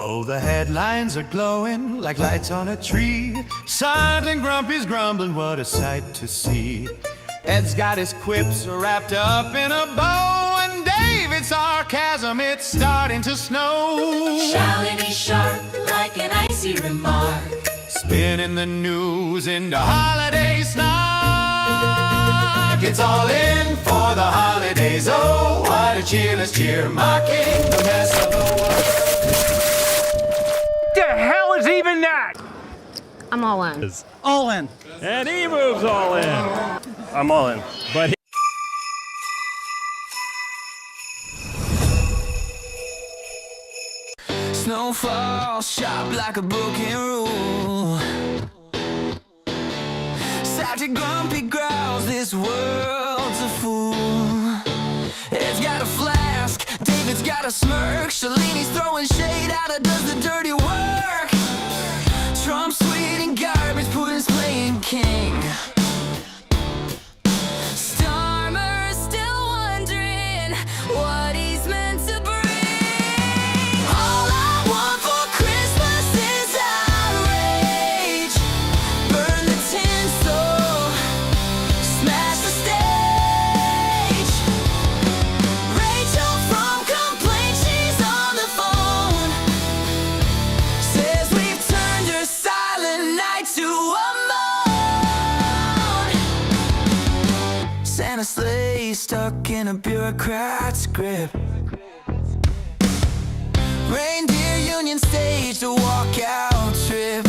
Oh, the headlines are glowing like lights on a tree. Sgt Grumpy's grumbling, what a sight to see. Ed's got his quips wrapped up in a bow, and David's sarcasm, it's starting to snow. Shalini sharp like an icy remark, Spinning the news into holiday snark. It's all in for the holidays, oh, what a cheer, let's cheer, mocking the mess of the world. The hell is even that? I'm all in. All in. And he moves all in. I'm all in. But Snowfall sharp like a broken rule. Sgt Grumpy growls, this world's a fool. Ed's got a flask, David's got a smirk. Shalini's throwing shade out, does the dirty work. Trump's sweet and garbage, Putin's playing king. Starmer's still wondering what he's meant to bring. All I want for Christmas is outrage. Burn the tinsel, smash the stage. Rachel from Complaint, she's on the phone. Says we've turned her silent night to a moan. Santa's sleigh stuck in a bureaucrat's grip. Reindeer union staged a walkout trip.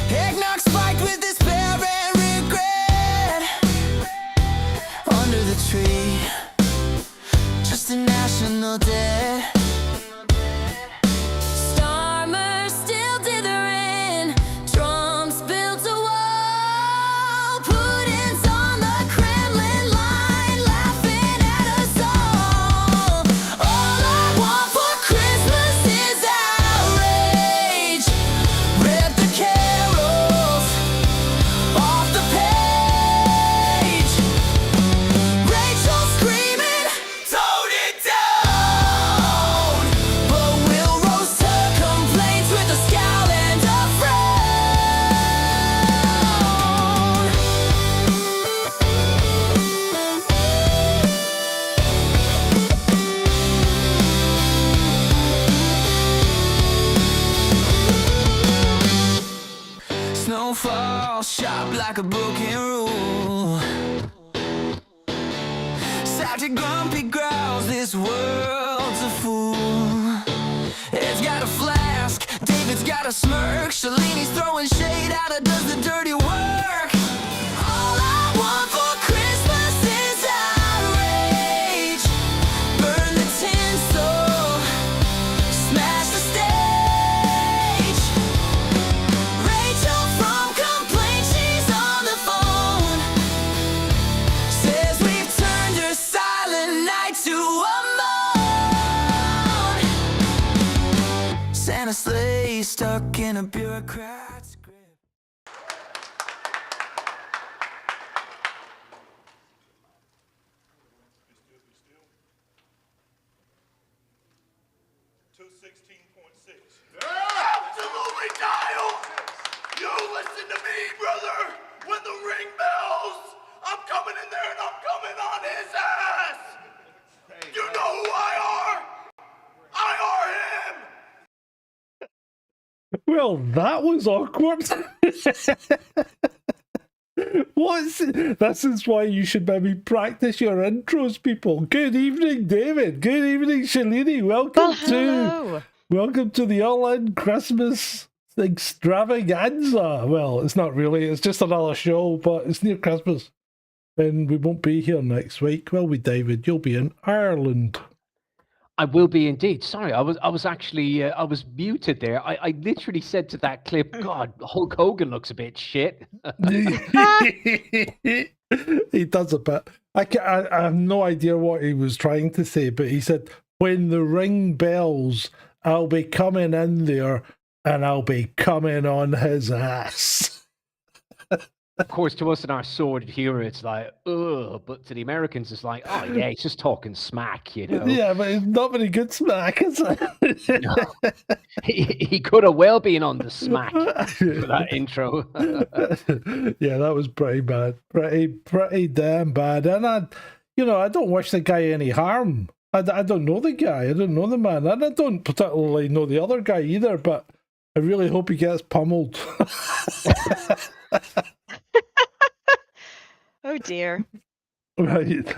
Eggnog spiked with despair and regret. Under the tree, just a national debt. Starmer still dithering, Trump's built a wall. Putin's on the Kremlin line, laughing at us all. All I want for Christmas is outrage. Rip the carols off the page. Rachel screaming, tone it down. But we'll roast her complaints with a scowl and a frown. Snowfall sharp like a broken rule. Sgt Grumpy growls, this world's a fool. Ed's got a flask, David's got a smirk. Shalini's throwing shade out, does the dirty work. All I want for Christmas is outrage. Burn the tinsel, smash the stage. Rachel from Complaint, she's on the phone. Says we've turned her silent night to a moan. Santa's sleigh stuck in a bureaucrat's grip. Absolutely dial! You listen to me, brother! When the ring bells, I'm coming in there and I'm coming on his ass! You know who I are? I are him! Well, that was awkward. This is why you should maybe practice your intros, people. Good evening, David. Good evening, Shalini. Welcome to the all-in Christmas extravaganza. Well, it's not really. It's just another show, but it's near Christmas. And we won't be here next week, will we, David? You'll be in Ireland. I will be indeed. Sorry, I was actually I was muted there. I literally said to that clip, God, Hulk Hogan looks a bit shit. He does a bit. I have no idea what he was trying to say, but he said, when the ring bells, I'll be coming in there and I'll be coming on his ass. Of course, to us in our sordid humor, it's like, ugh. But to the Americans, it's like, oh yeah, he's just talking smack, you know. Yeah, but it's not very good smack, is it? No. He could have well been on the smack for that intro. Yeah, that was pretty bad. Pretty damn bad. And I don't wish the guy any harm. I don't know the guy. I don't know the man. And I don't particularly know the other guy either, but I really hope he gets pummeled. Oh dear. Right.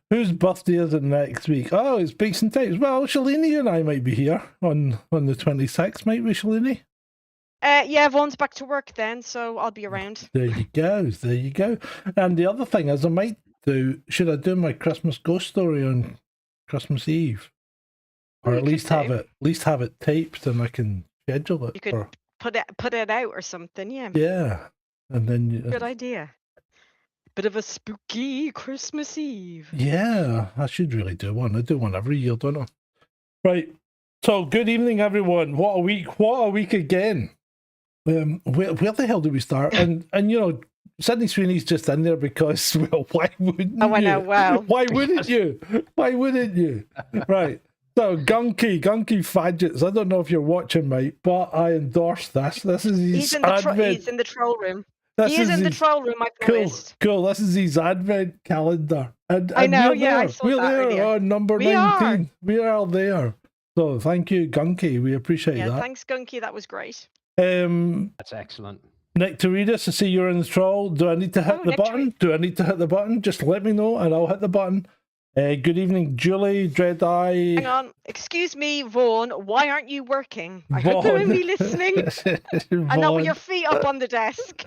Whose birthday is it next week? Oh, it's Beaks and Tapes. Well, Shalini and I might be here on the 26th, might we, Shalini? Yeah, Vaughn's back to work then, so I'll be around. There you go. There you go. And the other thing is, should I do my Christmas ghost story on Christmas Eve? Or at least have it taped and I can schedule it. You could put it out or something, yeah. Yeah. And then Good idea. Bit of a spooky Christmas Eve. Yeah, I should really do one. I do one every year, don't I? Right. So, good evening, everyone. What a week! What a week again. Where the hell do we start? And Sydney Sweeney's just in there because, well, why wouldn't you? Oh, I know. Wow. Why wouldn't you? Why wouldn't you? Right. So, Gunky Fadgets. I don't know if you're watching, mate, but I endorse this. This is his He's in the troll room. He is in the troll room, I've noticed. Cool. This is his advent calendar. And I know, I saw we're that there earlier. on number 19. We are there. So thank you, Gunky. We appreciate that. Yeah, thanks, Gunky. That was great. That's excellent. Nick Teredas, I see you're in the troll. Do I need to hit the button? Do I need to hit the button? Just let me know and I'll hit the button. Good evening, Julie, Dreadeye. Hang on. Excuse me, Vaughan. Why aren't you working? I hope you're only listening. And not with your feet up on the desk.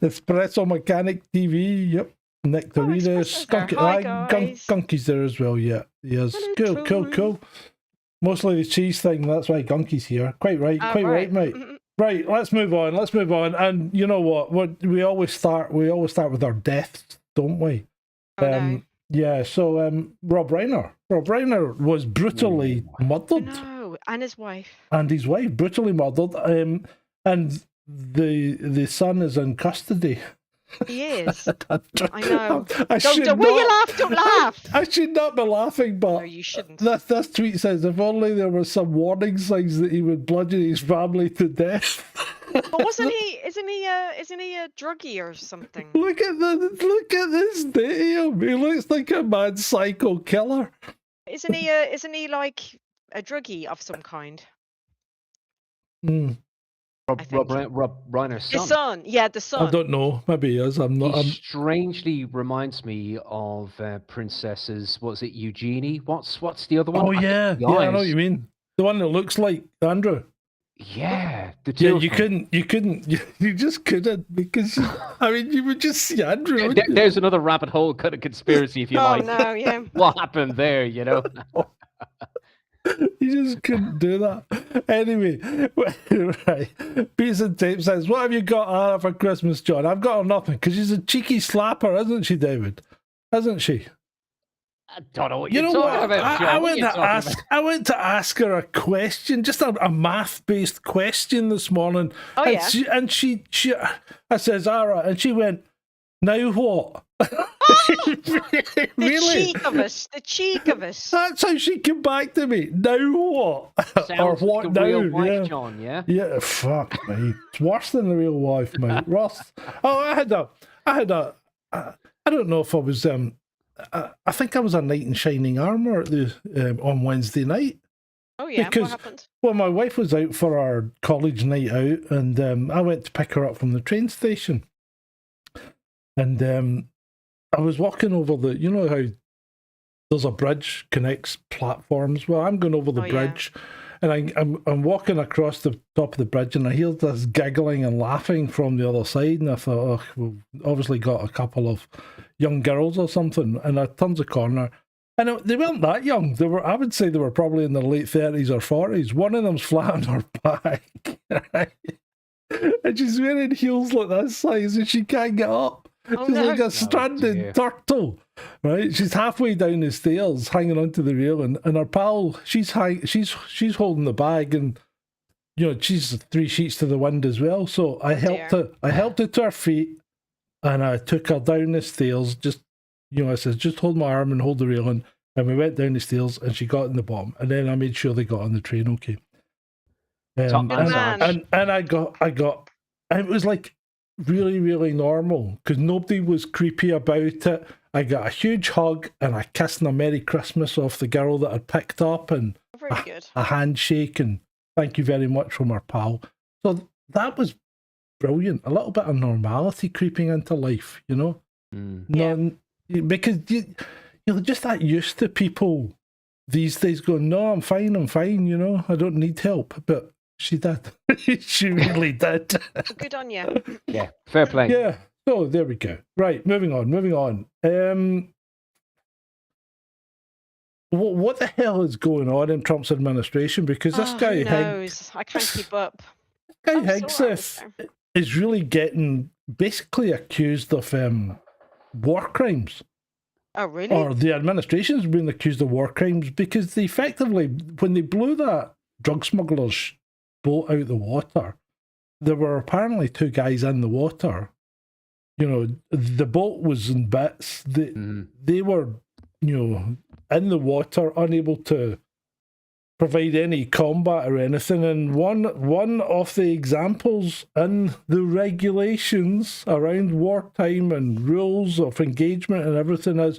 Espresso Mechanic TV. Yep. Nick Teredas. Gunky's there as well. Yeah. Yes. Hello, Cool. Mostly the cheese thing. That's why Gunky's here. Quite right, mate. Mm-hmm. Right. Let's move on. And you know what? We always start with our deaths, don't we? No. Yeah, so Rob Reiner was brutally murdered. No, and his wife. And his wife brutally murdered. And the son is in custody. He is. I know. Don't laugh. I should not be laughing, but No, you shouldn't. This tweet says, if only there were some warning signs that he would bludgeon his family to death. But isn't he a druggie or something? Look at this damn. He looks like a mad psycho killer. Isn't he like a druggie of some kind? Rob Reiner's son. His son, yeah, the son. I don't know. Maybe he is. I'm not. He strangely reminds me of Princesses. What's it, Eugenie? What's the other one? Oh yeah, I know what you mean. The one that looks like Andrew. Yeah, the two. Yeah, you just couldn't because I mean you would just see Andrew. There's another rabbit hole kind of conspiracy if you like. Oh no, yeah. What happened there? You know. You just couldn't do that. Anyway, right. Beats and Tape says, what have you got Anna for Christmas, John? I've got her nothing, because she's a cheeky slapper, isn't she, David? Isn't she? I don't know what you're talking about, John. I went to ask her a question, just a math-based question this morning. Oh, and yeah. I says, Ara, and she went, now what? The cheek of it. That's how she came back to me. Now what? Sounds or what like now? a real wife, Yeah. John, yeah? Yeah, fuck me. It's worse than the real wife, mate. Ross. Oh, I had I don't know if I was I think I was a knight in shining armour at the on Wednesday night. Oh yeah, because, what happened? Well, my wife was out for our college night out, and I went to pick her up from the train station. And I was walking over you know how there's a bridge connects platforms? Well, I'm going over the bridge, and I'm walking across the top of the bridge, and I hear this giggling and laughing from the other side, and I thought, oh, we've obviously got a couple of young girls or something, and I turned the corner, and they weren't that young. I would say they were probably in their late 30s or 40s. One of them's flat on her back, right? And she's wearing heels like this size, and she can't get up. She's like a stranded turtle, right? She's halfway down the stairs, hanging onto the rail, and her pal, she's holding the bag, and she's 3 sheets to the wind as well. So I helped dear. her. I helped her to her feet, and I took her down the stairs. Just, I said, just hold my arm and hold the railing. And we went down the stairs, and she got in the bottom. And then I made sure they got on the train okay. Top man, Good Sarge. man. And I got, and it was like really, really normal because nobody was creepy about it. I got a huge hug and a kiss and a Merry Christmas off the girl that I'd picked up, and Very good. a handshake and thank you very much from our pal. So that was brilliant. A little bit of normality creeping into life, Because you're just that used to people these days going, no, I'm fine, I don't need help. But she did. She really did. Good on you. Yeah, fair play. Yeah. So there we go. Right, moving on. What the hell is going on in Trump's administration? Because this guy who knows? I can't keep up. Hegseth is really getting basically accused of war crimes. Oh, really? Or the administration's been accused of war crimes because they effectively, when they blew that drug smuggler's boat out the water, there were apparently 2 guys in the water. The boat was in bits. They were, in the water, unable to provide any combat or anything. And one of the examples in the regulations around wartime and rules of engagement and everything is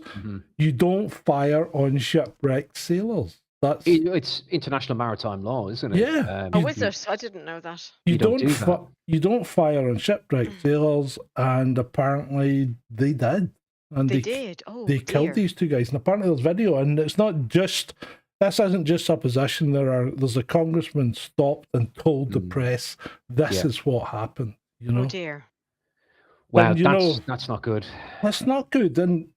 you don't fire on shipwrecked sailors. It's international maritime law, isn't it? Yeah. Is it? I didn't know that. You don't do that. You don't fire on shipwrecked sailors, and apparently they did. And They did. Oh, they killed these 2 guys, and apparently there's video, and it's not just. This isn't just supposition. There's a congressman stopped and told the press this is what happened. Oh dear. Wow, And, that's not good. That's not good, and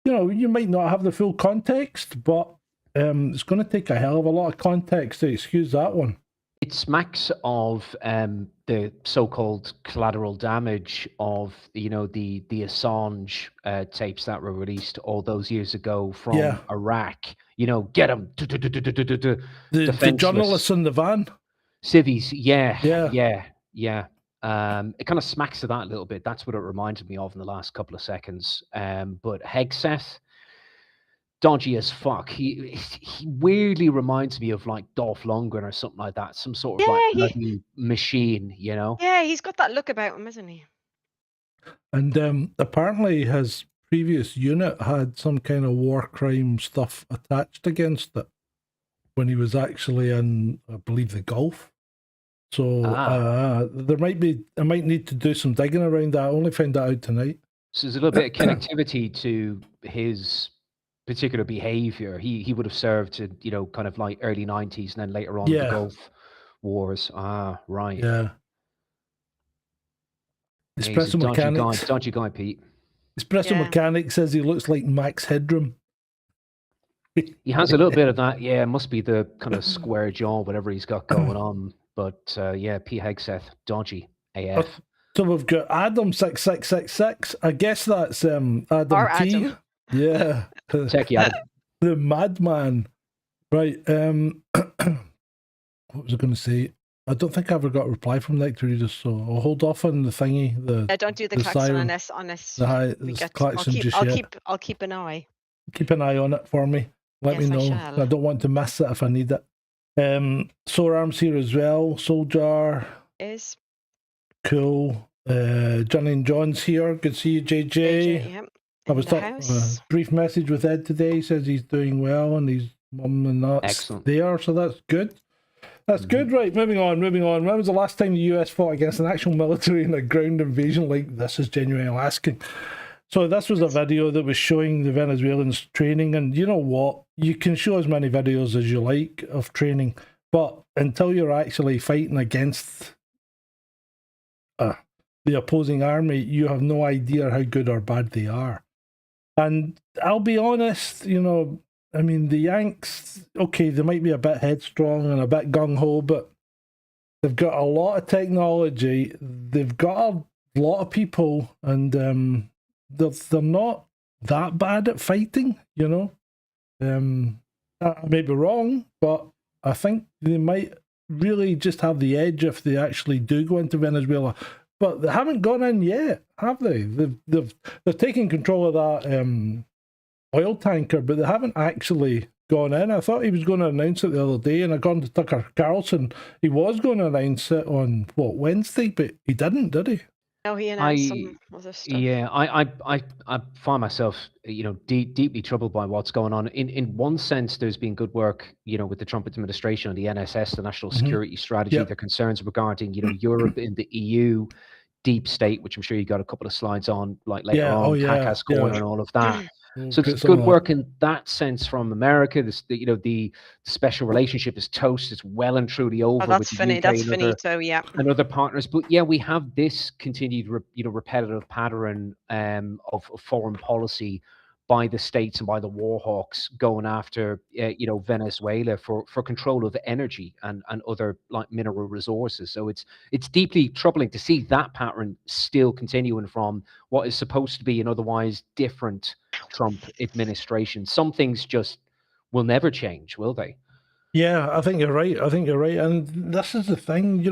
you might not have the full context, but it's going to take a hell of a lot of context to excuse that one. It smacks of the so-called collateral damage of the Assange tapes that were released all those years ago from Iraq. Get them. The journalists in the van. Civvies, yeah. It kind of smacks of that a little bit. That's what it reminded me of in the last couple of seconds. But Hegseth, dodgy as fuck. He weirdly reminds me of like Dolph Lundgren or something like that. Some sort of bloody machine, Yeah, he's got that look about him, isn't he? And apparently his previous unit had some kind of war crime stuff attached against it when he was actually in, I believe, the Gulf. So I might need to do some digging around that. I only found that out tonight. So there's a little bit of connectivity to his particular behavior. He would have served in, kind of like early 90s and then later on the Gulf Wars. Right. Yeah. He's a dodgy guy, Pete. Espresso Mechanic says he looks like Max Headroom. He has a little bit of that. Yeah, it must be the kind of square jaw, whatever he's got going on. But Pete Hegseth, dodgy AF. So we've got Adam 6666. I guess that's Adam T. Adam. Yeah. Techie Adam. The madman. Right. What was I going to say? I don't think I ever got a reply from Nick to read this, so I'll hold off on the thingy. Don't do the klaxon siren. on this. The klaxon just yet. I'll keep an eye. Keep an eye on it for me. Let me know. I don't want to miss it if I need it. Sore Arms here as well. Soldier. Is. Cool. Johnny and John's here. Good to see you, JJ. Yep. I was talking brief message with Ed today. He says he's doing well and his mum and that's there, so that's good. That's good, right? Moving on. When was the last time the US fought against an actual military in a ground invasion like this? Is genuinely asking. So this was a video that was showing the Venezuelans training, and you know what? You can show as many videos as you like of training, but until you're actually fighting against the opposing army, you have no idea how good or bad they are. And I'll be honest, I mean, the Yanks, okay, they might be a bit headstrong and a bit gung-ho, but they've got a lot of technology, they've got a lot of people, and they're not that bad at fighting, I may be wrong, but I think they might really just have the edge if they actually do go into Venezuela. But they haven't gone in yet, have they? They're taking control of that oil tanker, but they haven't actually gone in. I thought he was going to announce it the other day, and according to Tucker Carlson, he was going to announce it on, Wednesday, but he didn't, did he? No, he announced some other stuff. Yeah, I find myself, deeply troubled by what's going on. In one sense, there's been good work, with the Trump administration on the NSS, the National Security Strategy, Yep. their concerns regarding, Europe and the EU, deep state, which I'm sure you got a couple of slides on, like later on, Cacas Corner and all of that. So it's good work in that sense from America. The special relationship is toast. It's well and truly over. That's with the UK that's and finito, yeah. and other partners. But yeah, we have this continued, repetitive pattern of foreign policy by the states and by the war hawks going after, Venezuela for control of energy and other like mineral resources. So it's deeply troubling to see that pattern still continuing from what is supposed to be an otherwise different Trump administration. Some things just will never change, will they? Yeah, I think you're right. And this is the thing,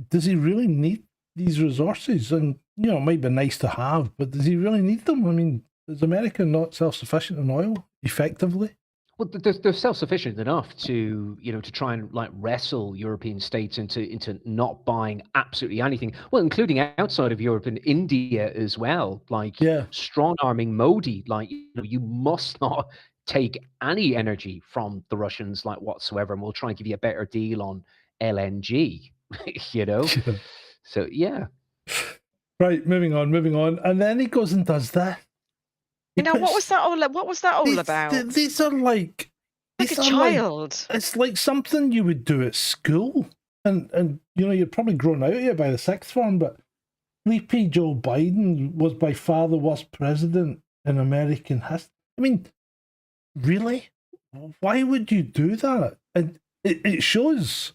does he really need these resources? And, it might be nice to have, but does he really need them? I mean, is America not self-sufficient in oil, effectively? Well, they're self-sufficient enough to, to try and like wrestle European states into not buying absolutely anything. Well, including outside of Europe and India as well. Like strong-arming Modi, like you must not take any energy from the Russians, like whatsoever, and we'll try and give you a better deal on LNG. So yeah. Right, moving on, and then he goes and does that. What was that all about? These are like a child. It's like something you would do at school, and you're probably grown out of it by the sixth form. But Sleepy Joe Biden was by far the worst president in American history. I mean, really? Why would you do that? And it shows.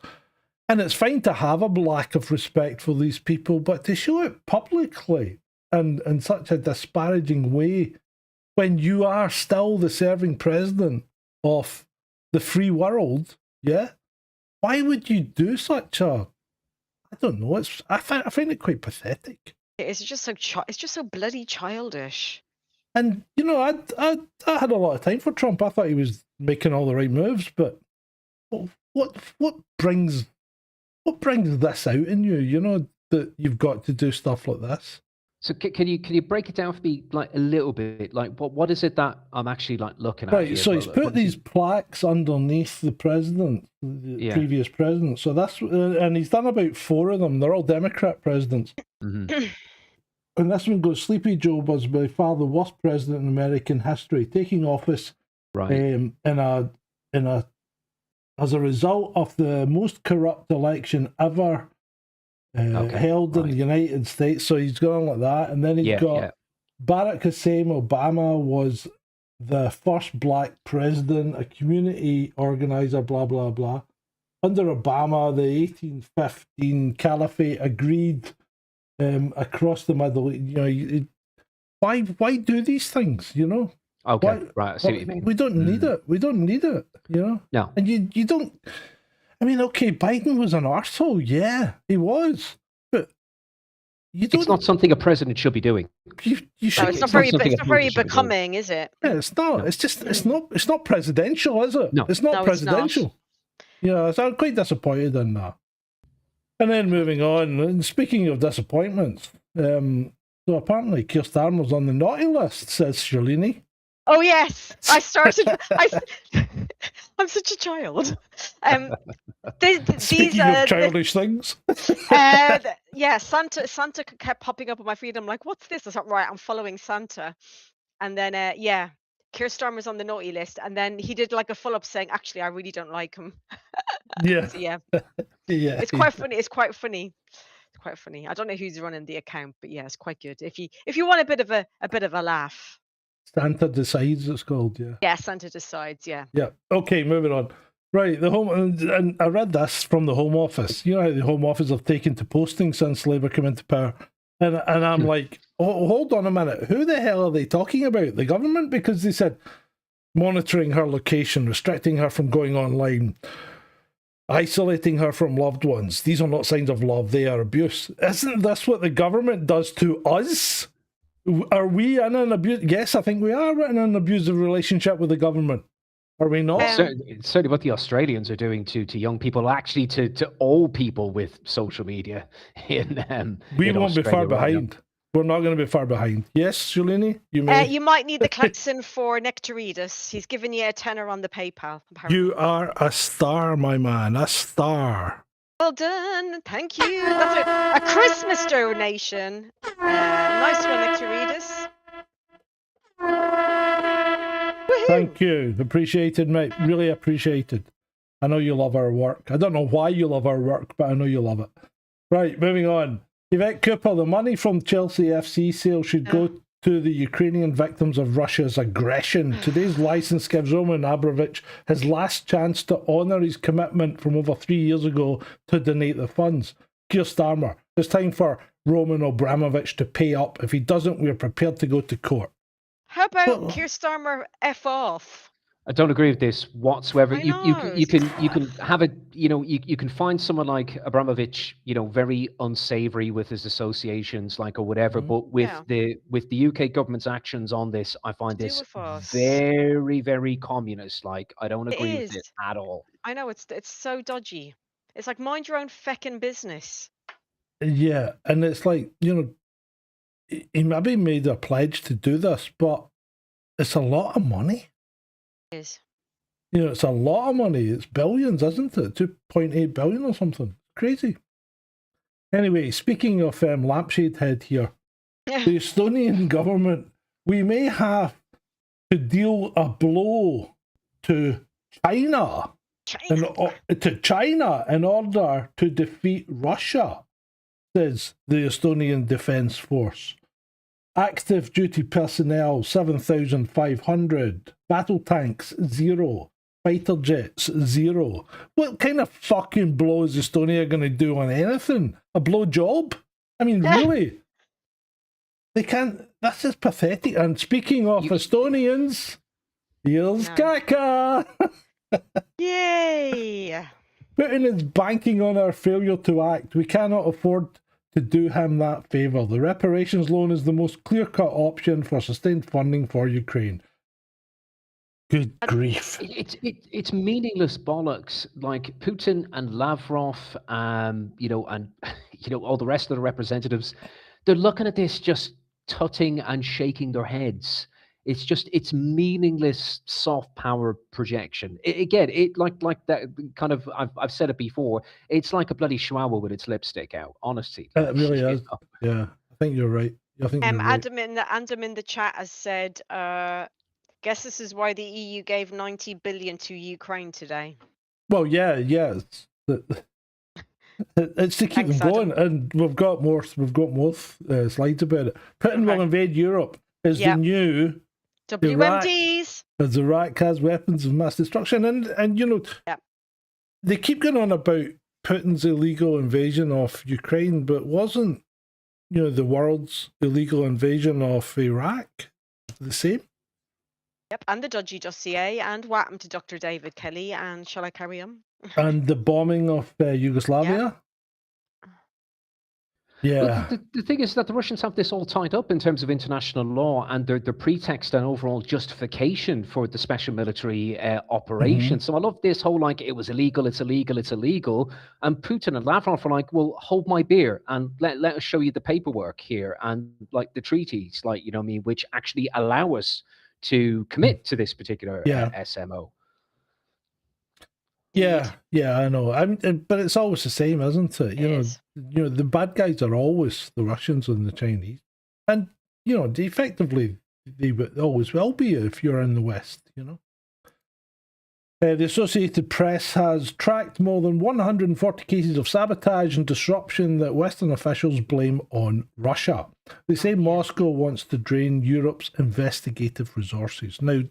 And it's fine to have a lack of respect for these people, but to show it publicly and in such a disparaging way, when you are still the serving president of the free world, why would you do such a? I don't know. I find it quite pathetic. It's just so bloody childish. And I had a lot of time for Trump. I thought he was making all the right moves, but what brings this out in you? That you've got to do stuff like this. So can you break it down for me like a little bit? Like what is it that I'm actually like looking at? Right, so he's put these plaques underneath the president, the previous president. So that's and he's done about 4 of them. They're all Democrat presidents. Mm-hmm. And this one goes: Sleepy Joe was by far the worst president in American history, taking office as a result of the most corrupt election ever held in the United States. So he's gone like that. And then he's got Barack Hussein Obama was the first black president, a community organizer, blah, blah, blah. Under Obama, the 1815 caliphate agreed across the Middle East. Why do these things, Okay, right, I see what you mean. We don't need it. We don't need it, No. And you don't... I mean, okay, Biden was an arsehole. Yeah, he was. But you don't... It's not something a president should be doing. You should... No, it's not very becoming, is it? Yeah, it's not. No. It's just... It's not presidential, is it? No. It's not presidential. So I'm quite disappointed in that. And then moving on, and speaking of disappointments, so apparently Keir Starmer's on the naughty list, says Shalini. Oh yes, I started. I'm such a child. Speaking of childish things. Santa kept popping up on my feed. I'm like, what's this? I thought, right, I'm following Santa, and then Keir Starmer's on the naughty list, and then he did like a follow-up saying, actually, I really don't like him. Yeah. So, yeah. It's quite funny. It's quite funny. I don't know who's running the account, but yeah, it's quite good. If you want a bit of a laugh. Santa Decides, it's called, yeah. Yeah, Santa Decides, yeah. Yeah. Okay, moving on. Right, the Home, and I read this from the Home Office. You know how the Home Office have taken to posting since Labour came into power, and I'm like, oh, hold on a minute, who the hell are they talking about? The government? Because they said monitoring her location, restricting her from going online, isolating her from loved ones. These are not signs of love, they are abuse. Isn't this what the government does to us? Are we in an abuse? Yes, I think we are in an abusive relationship with the government. Are we not? It's certainly what the Australians are doing to young people, actually to all people with social media. We in won't be far Australia right now. behind. We're not going to be far behind. Yes, Shalini, you may. You might need the klaxon for Nectaridus. He's given you a tenner on the PayPal. Apparently. You are a star, my man, a star. Well done, thank you. That's a Christmas donation. Nice one, Nectaridus. Thank you. Appreciated, mate. Really appreciated. I know you love our work. I don't know why you love our work, but I know you love it. Right, moving on. Yvette Cooper, the money from Chelsea FC sale should go to the Ukrainian victims of Russia's aggression. Today's license gives Roman Abramovich his last chance to honour his commitment from over 3 years ago to donate the funds. Keir Starmer, it's time for Roman Abramovich to pay up. If he doesn't, we're prepared to go to court. How about Keir Starmer F off? I don't agree with this whatsoever. I You know. can have it. You can find someone like Abramovich, very unsavory with his associations, or whatever. But with the UK government's actions on this, I find this very, very communist. I don't agree with it at all. I know it's so dodgy. It's like, mind your own feckin' business. Yeah, and it's like, he maybe made a pledge to do this, but it's a lot of money. It is. It's a lot of money. It's billions, isn't it? 2.8 billion or something. Crazy. Anyway, speaking of lampshade head here, the Estonian government, we may have to deal a blow to China in order to defeat Russia, says the Estonian Defence Force. Active duty personnel 7,500, battle tanks 0, fighter jets 0. What kind of fucking blow is Estonia going to do on anything? A blow job? I mean, really? They can't. This is pathetic. And speaking of Estonians, here's Kaka. Yay! Putin is banking on our failure to act. We cannot afford to do him that favour. The reparations loan is the most clear-cut option for sustained funding for Ukraine. Good grief. It's meaningless bollocks. Like Putin and Lavrov, and all the rest of the representatives, they're looking at this just tutting and shaking their heads. It's meaningless soft power projection. Like that kind of, I've said it before, it's like a bloody chihuahua with its lipstick out, honestly. It really is. Yeah, I think you're right. Adam in the chat has said, guess this is why the EU gave 90 billion to Ukraine today. Well, yeah. It's to keep them going, and we've got more slides about it. Putin will invade Europe is the new WMDs. As Iraq has weapons of mass destruction, and they keep going on about Putin's illegal invasion of Ukraine, but wasn't the world's illegal invasion of Iraq the same? Yep, and the dodgy dossier, and what happened to Dr. David Kelly, and shall I carry on? And the bombing of Yugoslavia. Yeah. Well, the thing is that the Russians have this all tied up in terms of international law, and their pretext and overall justification for the special military operation. So I love this whole it was illegal, it's illegal. And Putin and Lavrov are like, well, hold my beer and let us show you the paperwork here and the treaties, which actually allow us to commit to this particular SMO. Yeah, I know. But it's always the same, isn't it? The bad guys are always the Russians and the Chinese, and effectively they always will be if you're in the West. The Associated Press has tracked more than 140 cases of sabotage and disruption that Western officials blame on Russia. They say Moscow wants to drain Europe's investigative resources. Now,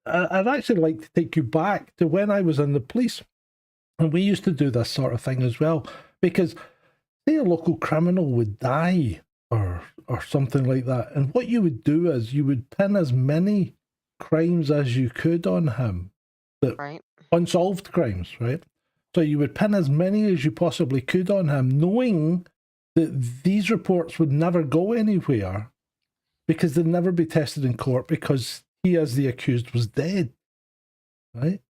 I'd actually like to take you back to when I was in the police, and we used to do this sort of thing as well, because say a local criminal would die or something like that, and what you would do is you would pin as many crimes as you could on him, unsolved crimes, right? So you would pin as many as you possibly could on him, knowing that these reports would never go anywhere because they'd never be tested in court because he, as the accused, was dead. Right?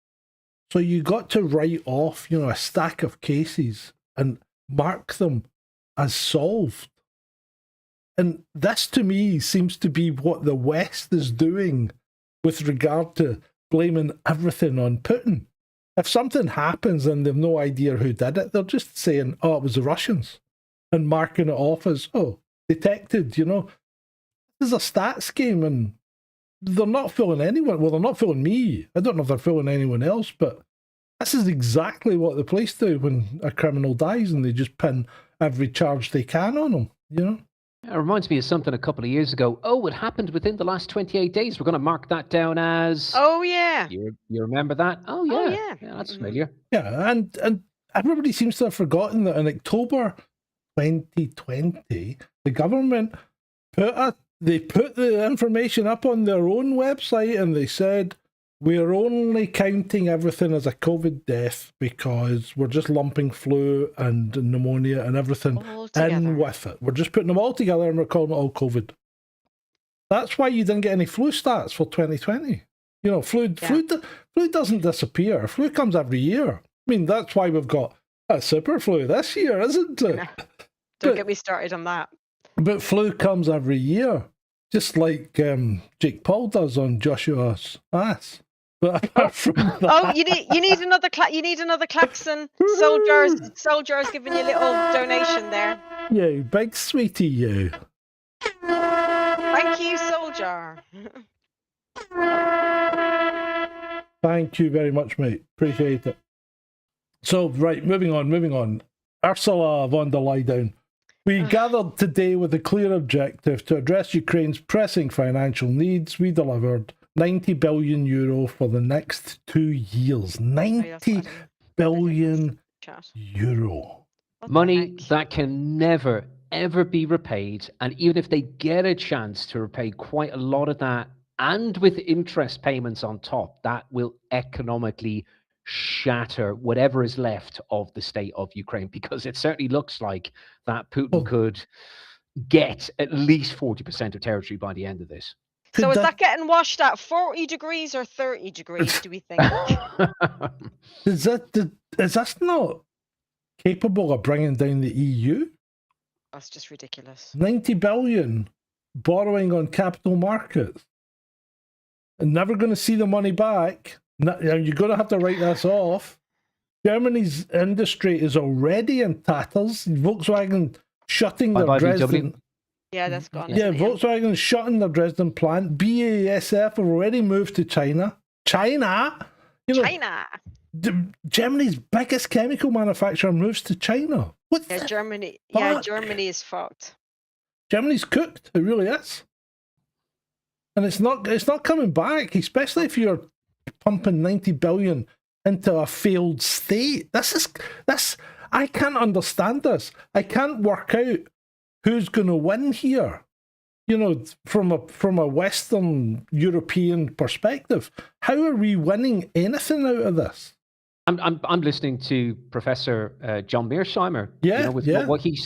So you got to write off, a stack of cases and mark them as solved. And this, to me, seems to be what the West is doing with regard to blaming everything on Putin. If something happens and they've no idea who did it, they're just saying, oh, it was the Russians, and marking it off as, oh, detected, This is a stats game, and they're not fooling anyone. Well, they're not fooling me. I don't know if they're fooling anyone else, but this is exactly what the police do when a criminal dies, and they just pin every charge they can on them, It reminds me of something a couple of years ago. Oh, it happened within the last 28 days. We're going to mark that down as... Oh, yeah. You remember that? Oh, yeah. Oh, yeah. Yeah, that's familiar. Yeah, and everybody seems to have forgotten that in October 2020, the government put the information up on their own website, and they said, we're only counting everything as a COVID death because we're just lumping flu and pneumonia and everything in with it. We're just putting them all together and we're calling it all COVID. That's why you didn't get any flu stats for 2020. Flu doesn't disappear. Flu comes every year. I mean, that's why we've got a super flu this year, isn't it? Don't get me started on that. But flu comes every year, just like Jake Paul does on Joshua's ass. But apart from that, Oh, you need another klaxon. Soldiers giving you a little donation there. you big sweetie, you. Thank you, soldier. Thank you very much, mate. Appreciate it. So, right, moving on. Ursula von der Leyen. We gathered today with a clear objective to address Ukraine's pressing financial needs. We delivered €90 billion for the next 2 years. €90 billion. Money that can never, ever be repaid. And even if they get a chance to repay quite a lot of that, and with interest payments on top, that will economically shatter whatever is left of the state of Ukraine, because it certainly looks like that Putin could get at least 40% of territory by the end of this. So is that getting washed at 40 degrees or 30 degrees, do we think? Is that not capable of bringing down the EU? That's just ridiculous. 90 billion borrowing on capital markets. And never going to see the money back. You're going to have to write this off. Germany's industry is already in tatters. Volkswagen shutting their Dresden... Yeah, that's gone. Yeah, Volkswagen shutting their Dresden plant. BASF have already moved to China. China! Germany's biggest chemical manufacturer moves to China. Germany is fucked. Germany's cooked. It really is. And it's not coming back, especially if you're pumping 90 billion into a failed state. I can't understand this. I can't work out who's going to win here. From a Western European perspective, how are we winning anything out of this? I'm listening to Professor John Mearsheimer. What he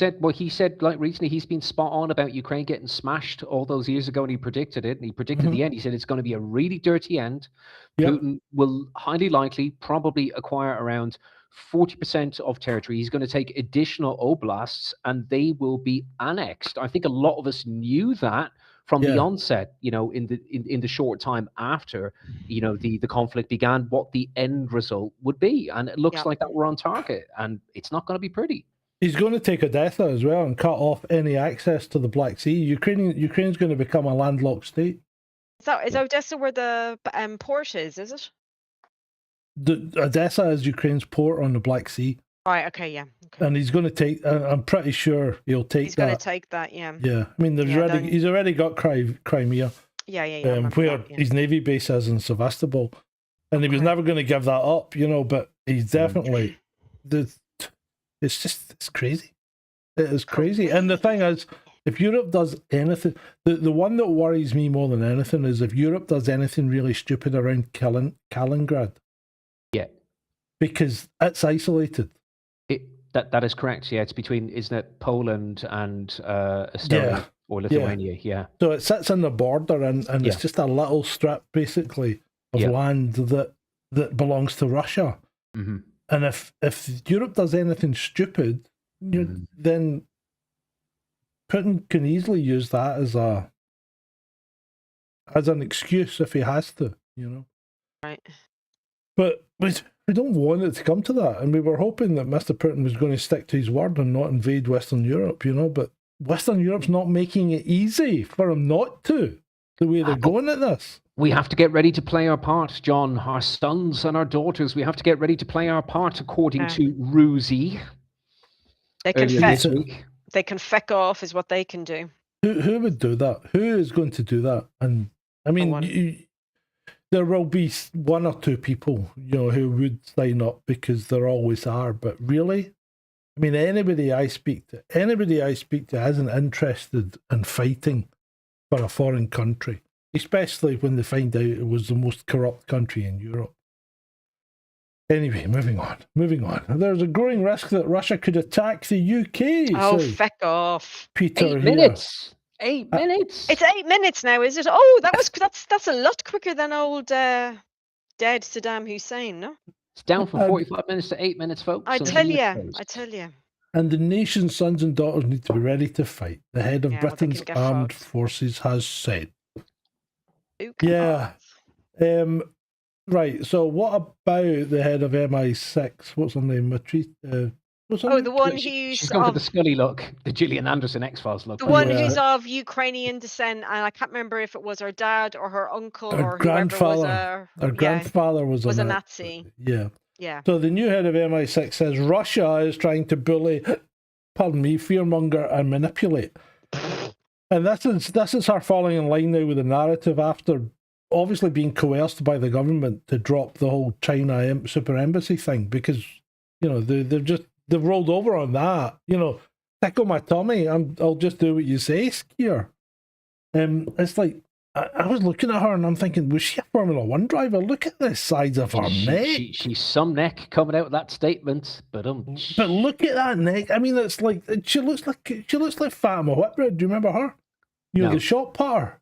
said like recently. He's been spot on about Ukraine getting smashed all those years ago, and he predicted it. And he predicted the end. He said it's going to be a really dirty end. Putin will highly likely probably acquire around 40% of territory. He's going to take additional oblasts, and they will be annexed. I think a lot of us knew that from the onset, in the short time after, the conflict began, what the end result would be. And it looks like that we're on target, and it's not going to be pretty. He's going to take Odessa as well and cut off any access to the Black Sea. Ukraine's going to become a landlocked state. Is Odessa where the port is it? Odessa is Ukraine's port on the Black Sea. Right, okay, yeah. Okay. And he's going to take, I'm pretty sure he'll take that. He's going to take that, yeah. Yeah, I mean, he's already got Crimea. Yeah. Where his Navy base is in Sevastopol. And he was never going to give that up, but he's definitely, it's crazy. It is crazy. And the thing is, if Europe does anything, the one that worries me more than anything is if Europe does anything really stupid around Kaliningrad. Yeah. because it's isolated. That is correct. Yeah, it's between, isn't it, Poland and Estonia or Lithuania? Yeah. So it sits on the border, and it's just a little strip, basically, of land that belongs to Russia. Mm-hmm. And if Europe does anything stupid, then Putin can easily use that as an excuse if he has to, Right. But we don't want it to come to that, and we were hoping that Mr. Putin was going to stick to his word and not invade Western Europe, but Western Europe's not making it easy for him not to, the way they're going at this. We have to get ready to play our part, John. Our sons and our daughters, we have to get ready to play our part, according to Ruzi. They can feck off is what they can do. Who would do that? Who is going to do that? And I mean, there will be one or two people, who would sign up, because there always are. But really, I mean, anybody I speak to isn't interested in fighting for a foreign country, especially when they find out it was the most corrupt country in Europe. Anyway, moving on. There's a growing risk that Russia could attack the UK. Oh, feck off. Peter, 8 minutes. 8 minutes. It's 8 minutes now, is it? Oh, that's a lot quicker than old dead Saddam Hussein, no? It's down from 45 minutes to 8 minutes, folks. I tell you. And the nation's sons and daughters need to be ready to fight, the head of Britain's armed forces has said. Right, so what about the head of MI6? What's her name? The one who's... She's gone for the Scully look, the Gillian Anderson X-Files look. The one who's of Ukrainian descent, and I can't remember if it was her dad or her uncle or grandfather. Her grandfather was a Nazi. Yeah. So the new head of MI6 says Russia is trying to bully, fearmonger and manipulate. And this is her falling in line now with the narrative after obviously being coerced by the government to drop the whole China super embassy thing, because they've rolled over on that. Tickle my tummy, I'll just do what you say, skier. It's like I was looking at her and I'm thinking, was she a Formula One driver? Look at the size of her neck. She's some neck coming out with that statement, but look at that neck. I mean, it's like she looks like Fatima Whitbread. Do you remember her? The shot putter.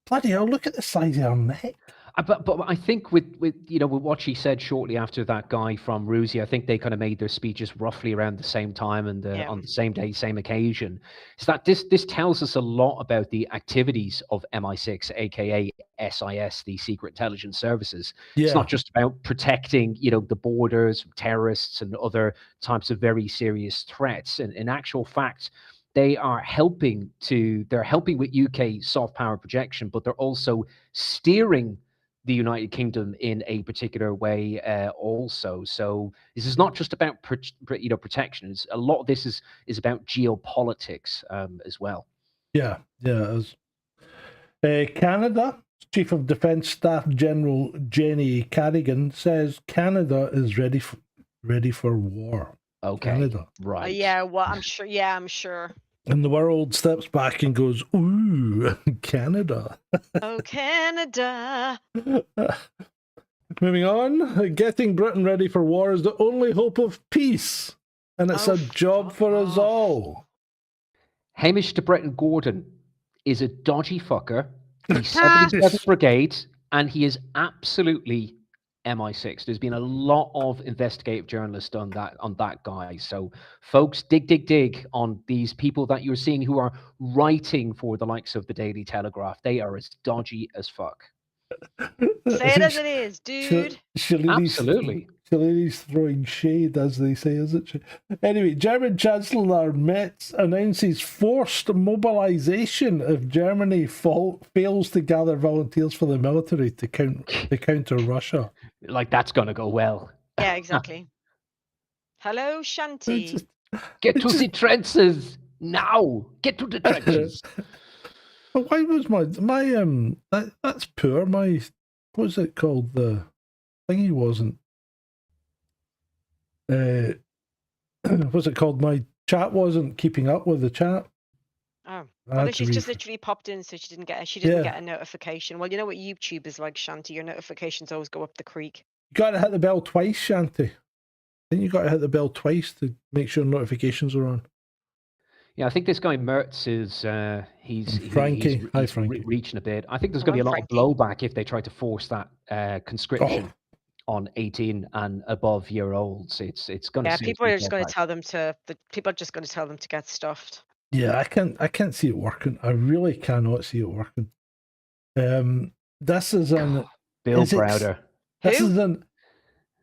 Bloody hell! Look at the size of her neck. But I think with what she said shortly after that guy from Ruzi, I think they kind of made their speeches roughly around the same time and on the same day, same occasion. Is that this tells us a lot about the activities of MI6, aka SIS, the Secret Intelligence Services. Yeah. It's not just about protecting the borders from terrorists and other types of very serious threats. And in actual fact, they are helping with UK soft power projection, but they're also steering the United Kingdom in a particular way also. So this is not just about protection. A lot of this is about geopolitics as well. Yeah. Canada, Chief of Defence Staff General Jenny Carrigan says Canada is ready for war. Okay. Canada. Right. I'm sure. Yeah, I'm sure. And the world steps back and goes, ooh, Canada. Oh, Canada. Moving on. Getting Britain ready for war is the only hope of peace. And it's a job for us all. Hamish de Bretton Gordon is a dodgy fucker. He's 77th Brigade, and he is absolutely MI6. There's been a lot of investigative journalists done on that guy. So folks, dig on these people that you're seeing who are writing for the likes of the Daily Telegraph. They are as dodgy as fuck. Say it as it is, dude. Absolutely. Shalini's throwing shade, as they say, isn't she? Anyway, German Chancellor Metz announces forced mobilization if Germany fails to gather volunteers for the military to counter Russia. Like, that's going to go well. Yeah, exactly. Hello, Shanti. Get to the trenches now. Get to the trenches. Why was my that's poor. My, what's it called? The thingy wasn't. What's it called? My chat wasn't keeping up with the chat. Oh, well, she's just literally popped in, so she didn't get a notification. Well, you know what YouTube is like, Shanti. Your notifications always go up the creek. You got to hit the bell twice, Shanti. Then you got to hit the bell twice to make sure notifications are on. Yeah, I think this guy Mertz is he's Frankie. he's, Hi, he's Frankie. reaching a bit. I think there's going to be a lot of blowback if they try to force that conscription on 18 and above year olds. It's going to Yeah, people are just going to tell them to. People are just going to tell them to get stuffed. Yeah, I can't see it working. I really cannot see it working. This is an Bill Browder. This is an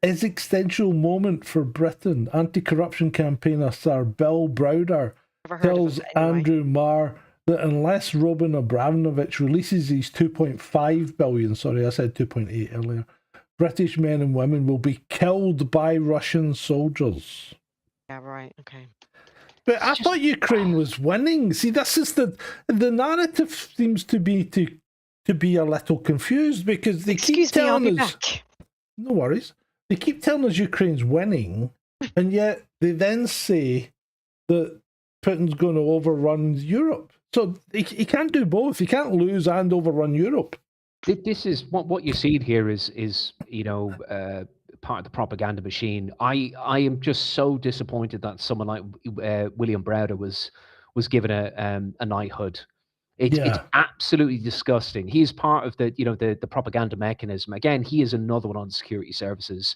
existential moment for Britain. Anti-corruption campaigner Sir Bill Browder tells Andrew Marr that unless Roman Abramovich releases these 2.5 billion, sorry, I said 2.8 earlier, British men and women will be killed by Russian soldiers. Yeah, right. Okay. But I thought Ukraine was winning. See, this is the narrative seems to be a little confused because they keep telling us. No worries. They keep telling us Ukraine's winning, and yet they then say that Putin's going to overrun Europe. So he can't do both. He can't lose and overrun Europe. This is what you see here is part of the propaganda machine. I am just so disappointed that someone like William Browder was given a knighthood. It's absolutely disgusting. He is part of the propaganda mechanism. Again, he is another one on security services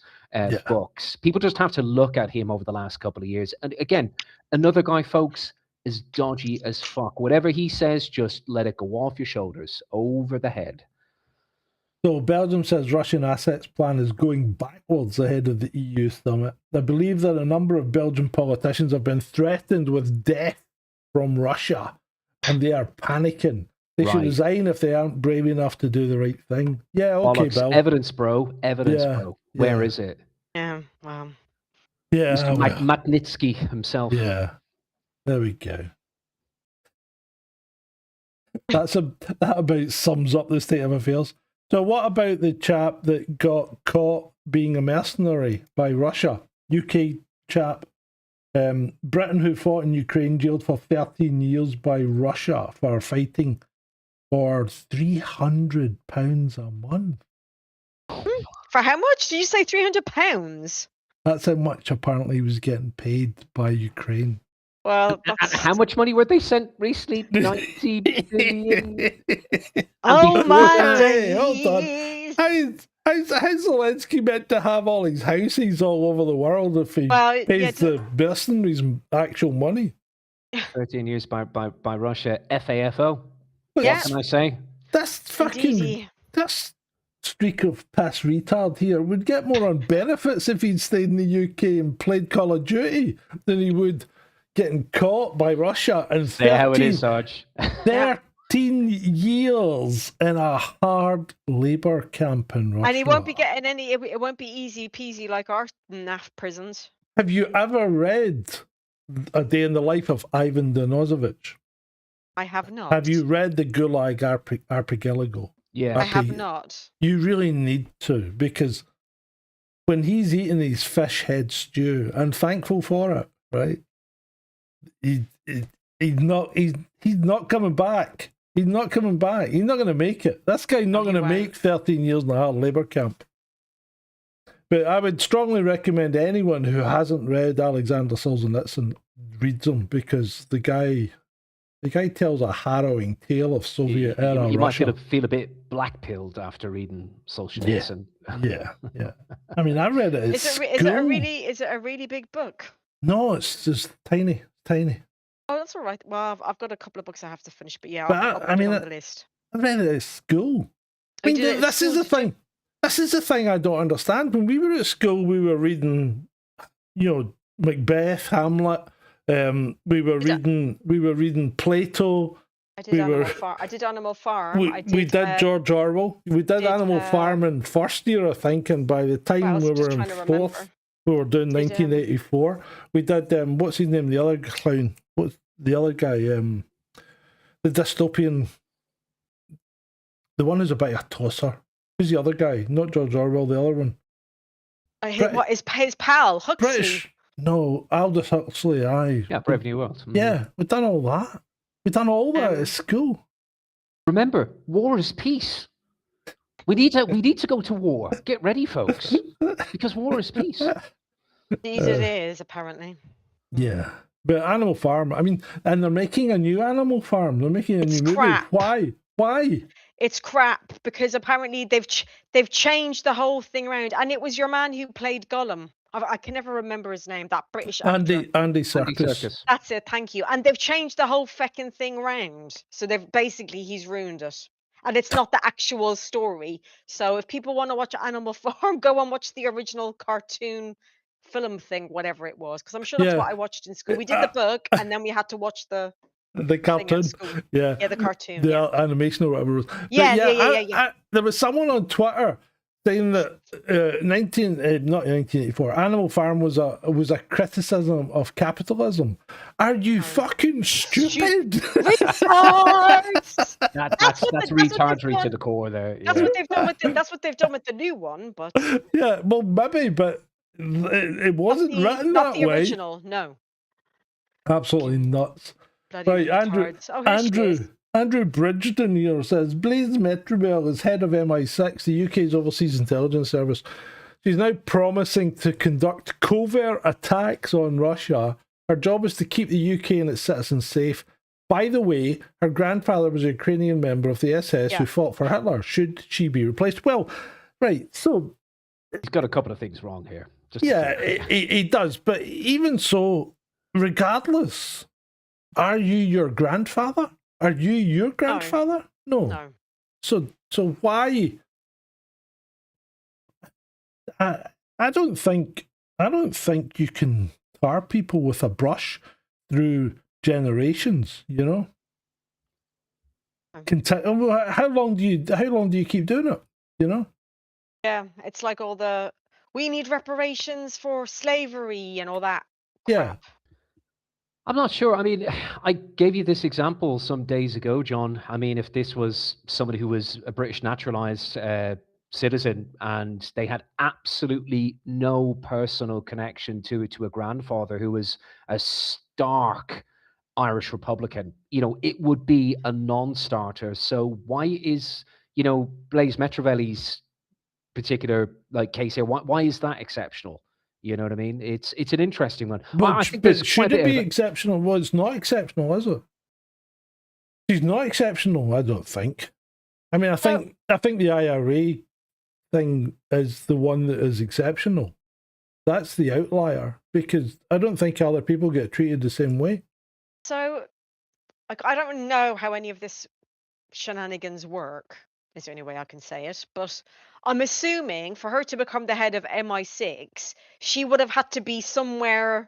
books. People just have to look at him over the last couple of years. And again, another guy, folks, is dodgy as fuck. Whatever he says, just let it go off your shoulders, over the head. So Belgium says Russian assets plan is going backwards ahead of the EU summit. I believe that a number of Belgian politicians have been threatened with death from Russia, and they are panicking. They should resign if they aren't brave enough to do the right thing. Yeah, okay, Bill. Evidence, bro. Evidence, bro. Where is it? Yeah, wow. Yeah, Mr. Magnitsky himself. Yeah, there we go. That about sums up the state of affairs. So what about the chap that got caught being a mercenary by Russia? UK chap. Britain, who fought in Ukraine, jailed for 13 years by Russia for fighting for £300 a month. For how much? Did you say £300? That's how much apparently he was getting paid by Ukraine. Well, how much money were they sent recently? 90 billion. Oh my days! Hold on. How's Zelensky meant to have all his houses all over the world if he pays the mercenaries actual money? 13 years by Russia. FAFO. What can I say? That's fucking... That's streak of past retard here would get more on benefits if he'd stayed in the UK and played Call of Duty than he would getting caught by Russia and 13 years in a hard labour camp in Russia. And he won't be getting any, it won't be easy peasy like our naff prisons. Have you ever read A Day in the Life of Ivan Denisovich? I have not. Have you read the Gulag Archipelago? Yeah. I have not. You really need to, because when he's eating his fish head stew, I'm thankful for it, right? He's not coming back. He's not coming back. He's not going to make it. This guy's not going to make 13 years in a hard labour camp. But I would strongly recommend anyone who hasn't read Alexander Solzhenitsyn reads him, because the guy tells a harrowing tale of Soviet era Russia. You might feel a bit black-pilled after reading Solzhenitsyn. Yeah. I mean, I read it. Is it a really big book? No, it's just tiny. Oh, that's all right. Well, I've got a couple of books I have to finish, but yeah, I'll put it on the list. I read it at school. I mean, this is the thing. This is the thing I don't understand. When we were at school, we were reading, Macbeth, Hamlet. We were reading Plato. I did Animal Farm. We did George Orwell. We did Animal Farm in first year, I think, and by the time we were in fourth, we were doing 1984. We did what's his name? The other clown. What's the other guy? The dystopian. The one who's a bit of a tosser. Who's the other guy? Not George Orwell. The other one. What is his pal Huxley? British. No, Aldous Huxley. Aye. Yeah, Brave New World. Mm-hmm. Yeah, we've done all that. We've done all that at school. Remember, war is peace. We need to go to war. Get ready, folks, because war is peace. These it is, apparently. Yeah. But Animal Farm, I mean, and they're making a new Animal Farm. They're making a It's new movie. crap. Why? Why? It's crap because apparently they've changed the whole thing around, and it was your man who played Gollum. I can never remember his name. That British actor. Andy Andy Serkis. Serkis. That's it. Thank you. And they've changed the whole feckin' thing round. So he's ruined it. And it's not the actual story. So if people want to watch Animal Farm, go and watch the original cartoon film thing, whatever it was. Because I'm sure that's Yeah. what I watched in school. We did the book, and then we had to watch the The thing cartoon. at school. Yeah. Yeah, the cartoon. The Yeah. animation or whatever it was. But Yeah. There was someone on Twitter saying that not 1984, Animal Farm was a criticism of capitalism. Are you fucking stupid? Retards! That's what they've retardary done. to the core there. That's yeah. what they've done with that's what they've done with the new one, but Yeah, well, maybe, but it wasn't written not that the way. original. No. Absolutely nuts. Bloody Right, retards. Oh, here she is. Andrew Bridgeton here says, Blaise Metrobel is head of MI6, the UK's overseas intelligence service. She's now promising to conduct covert attacks on Russia. Her job is to keep the UK and its citizens safe. By the way, her grandfather was a Ukrainian member of the SS who fought for Hitler. Should she be replaced? Well, right, so... He's got a couple of things wrong here. Just Yeah, he does. But even so, regardless, are you your grandfather? Are you your grandfather? No. So why? I don't think you can tar people with a brush through generations. You know. How long do you keep doing it? You know. Yeah, it's like all the we need reparations for slavery and all that. Yeah. Crap. I'm not sure. I mean, I gave you this example some days ago, John. I mean, if this was somebody who was a British naturalized citizen and they had absolutely no personal connection to a grandfather who was a stark Irish Republican, it would be a non-starter. So why is, Blaise Metrovelli's particular case here, why is that exceptional? You know what I mean? It's an interesting one. I think But should it be exceptional? Well, it's not exceptional, is it? She's not exceptional, I don't think. I mean, I think the IRA thing is the one that is exceptional. That's the outlier, because I don't think other people get treated the same way. So, I don't know how any of this shenanigans work. Is there any way I can say it? But I'm assuming for her to become the head of MI6, she would have had to be somewhere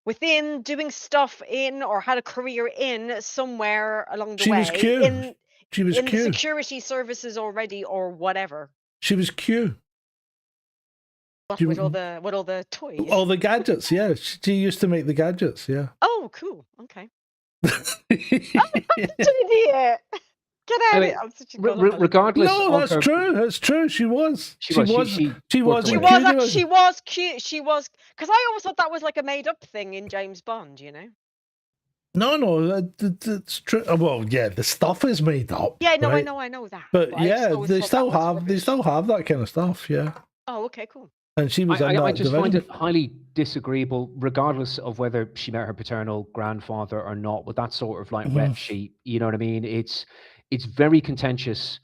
within doing stuff in or had a career in somewhere along the She way. was Q. She was in Q. the security services already or whatever. She was Q. With all the toys. All the gadgets, yeah. She used to make the gadgets, yeah. Oh, cool. Okay. I'm such an idiot. Get out of it. I'm such a regardless. No, that's true. That's true. She was. She was cute. She was because I always thought that was like a made up thing in James Bond, No, that's true. Well, yeah, the stuff is made up. Yeah, no, right? I know that. But yeah, they still have that kind of stuff. Yeah. Oh, okay, cool. And she was. I just find it highly disagreeable, regardless of whether she met her paternal grandfather or not. With that sort of rep sheet, you know what I mean? It's very contentious.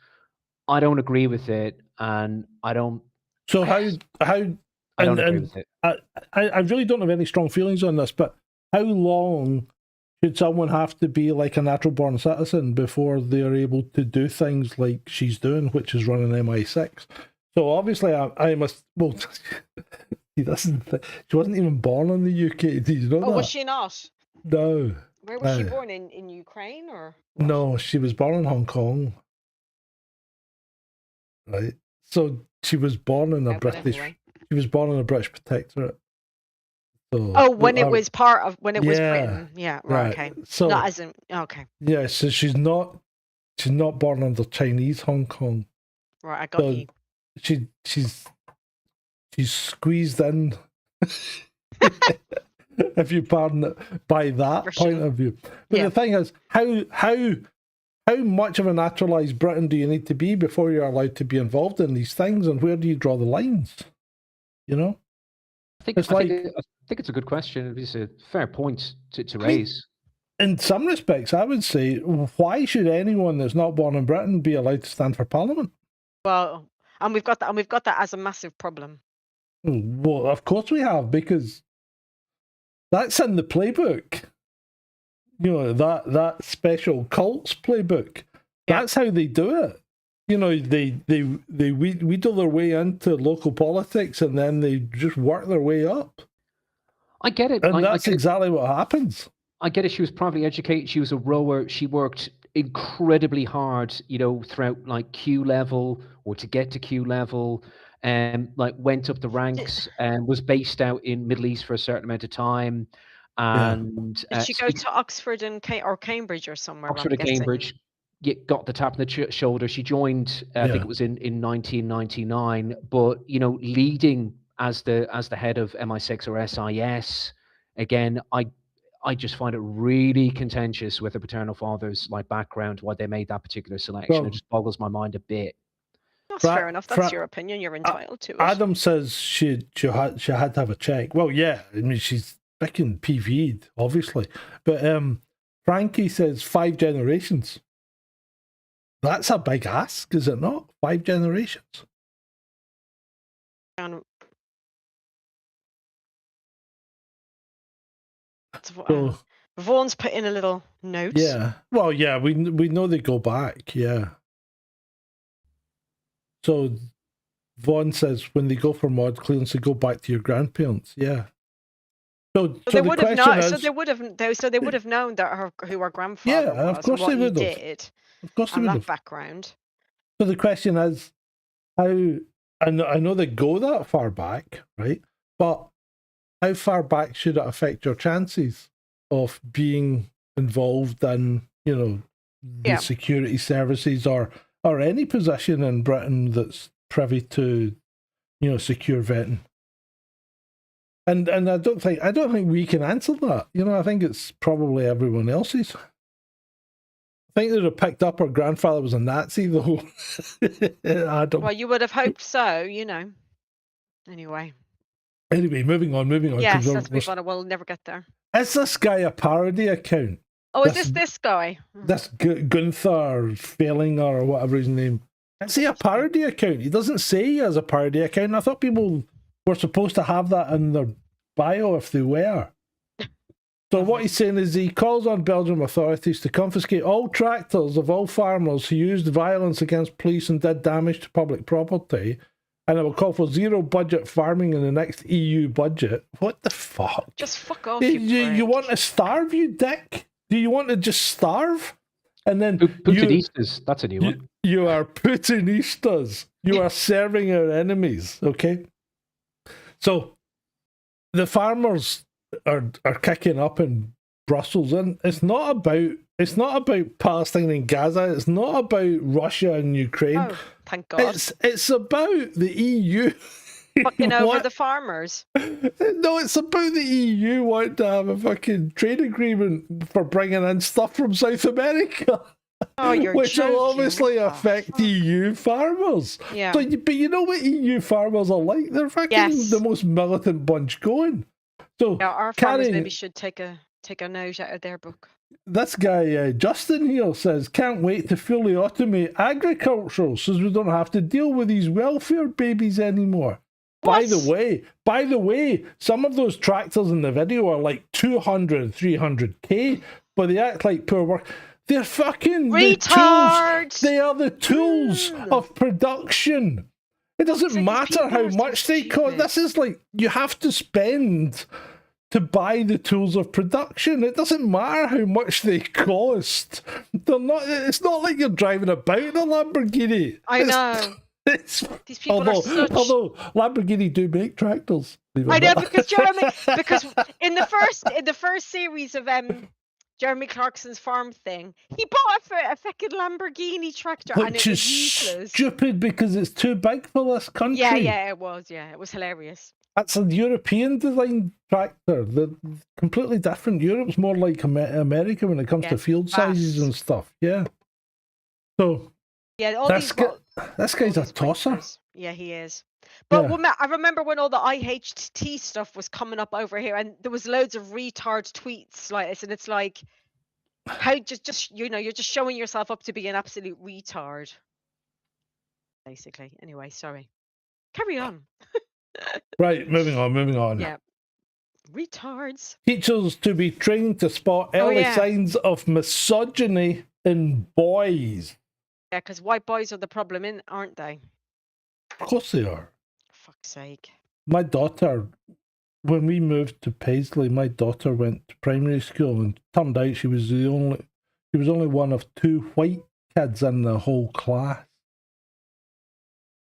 I don't agree with it, and I don't. So how I don't agree with it. I really don't have any strong feelings on this, but how long should someone have to be like a natural born citizen before they're able to do things like she's doing, which is running MI6? So obviously, I must. Well, she wasn't even born in the UK. Did you know that? Oh, was she not? No. Where was she born in Ukraine or? What? No, she was born in Hong Kong. Right. So she was born in a British. She was born in a British protectorate. So, when it was Britain. Yeah. Right. Okay. So not as in. Okay. Yeah. So she's not born under Chinese Hong Kong. Right. I got you. She's squeezed in, if you pardon it, by that point of view. But the thing is, how much of a naturalized Briton do you need to be before you're allowed to be involved in these things, and where do you draw the lines? You know? think It's I like, think it's a good question. It's a fair point to I mean, raise. in some respects, I would say, why should anyone that's not born in Britain be allowed to stand for Parliament? Well, and we've got that as a massive problem. Well, of course we have, because that's in the playbook. You know, that special cults playbook. Yeah. That's how they do it. You know, they wheedle their way into local politics and then they just work their way up. I get it. And that's exactly what happens. I get it. She was privately educated. She was a rower. She worked incredibly hard, you know, throughout like Q level or to get to Q level, and like went up the ranks and was based out in Middle East for a certain amount of time. And Did she go to Oxford and or Cambridge or somewhere? Oxford or Cambridge? Got the tap on the shoulder. She joined, I think it was in 1999. But you know, leading as the head of MI6 or SIS, again, I just find it really contentious with her paternal father's like background, why they made that particular selection. Well, it just boggles my mind a bit. That's fair enough. That's your opinion. You're entitled to it. Adam says she had to have a check. Well, yeah, I mean she's freaking PV'd, obviously. But Frankie says 5 generations. That's a big ask, is it not? 5 generations. Vaughan's put in a little note. Yeah. Well, yeah, we know they go back, yeah. So Vaughan says when they go for mod clearance, they go back to your grandparents. Yeah. So they would have known. So they would have known that who her grandfather was. Of course and what they would he have. did. Of course they and would that have. background. So the question is, how? I know they go that far back, right? But how far back should it affect your chances of being involved in, you know, the security services or any position in Britain that's privy to, you know, secure vetting? And I don't think we can answer that. You know, I think it's probably everyone else's. I think they'd have picked up her grandfather was a Nazi, though. Well, you would have hoped so, you know. Anyway, moving on. Yes, let's move on. We'll never get there. Is this guy a parody account? Oh, is this guy? This Gunther Failing or whatever his name. Is he a parody account? He doesn't say he has a parody account. I thought people were supposed to have that in their bio if they were. So what he's saying is he calls on Belgian authorities to confiscate all tractors of all farmers who used violence against police and did damage to public property, and it will call for zero budget farming in the next EU budget. What the fuck? Just fuck off, you want to starve, you dick? Do you want to just starve? And then Putinistas, that's a new one. You are Putinistas. You are serving our enemies, okay? So the farmers are kicking up in Brussels, and it's not about Palestine and Gaza. It's not about Russia and Ukraine. Oh, thank God. It's about the EU fucking over the farmers. No, it's about the EU wanting to have a fucking trade agreement for bringing in stuff from South America. Oh, you're which joking. will obviously affect EU farmers. Yeah. So, but you know what EU farmers are like? They're fucking the most militant bunch going. So yeah, our farmers maybe should take a note out of their book. This guy, Justin here, says, can't wait to fully automate agriculture so we don't have to deal with these welfare babies anymore. What? By the way, some of those tractors in the video are like 200, 300k, but they act like poor work. They're fucking retards. They are the tools of production. It doesn't matter how much they cost. This is like, you have to spend to buy the tools of production. It doesn't matter how much they cost. They're not. It's not like you're driving about in a Lamborghini. I know. These people are such... Although Lamborghini do make tractors. I know, because Jeremy, because in the first series of Jeremy Clarkson's farm thing, he bought a fucking Lamborghini tractor, and it was useless. Stupid because it's too big for this country. Yeah, it was. Yeah, it was hilarious. That's a European design tractor. They're completely different. Europe's more like America when it comes to field sizes and stuff. Yeah. So yeah, all This all guy's a these tosser. wankers. Yeah, he is. But Yeah. I remember when all the IHT stuff was coming up over here, and there was loads of retard tweets like this, and it's like, how just you're just showing yourself up to be an absolute retard, basically. Anyway, sorry. Carry on. Right, moving on. Yeah, retards. Teachers to be trained to spot Oh, early yeah. signs of misogyny in boys. Yeah, because white boys are the problem, aren't they? Of course they are. For fuck's sake. My daughter, when we moved to Paisley, my daughter went to primary school, and turned out she was only one of 2 white kids in the whole class.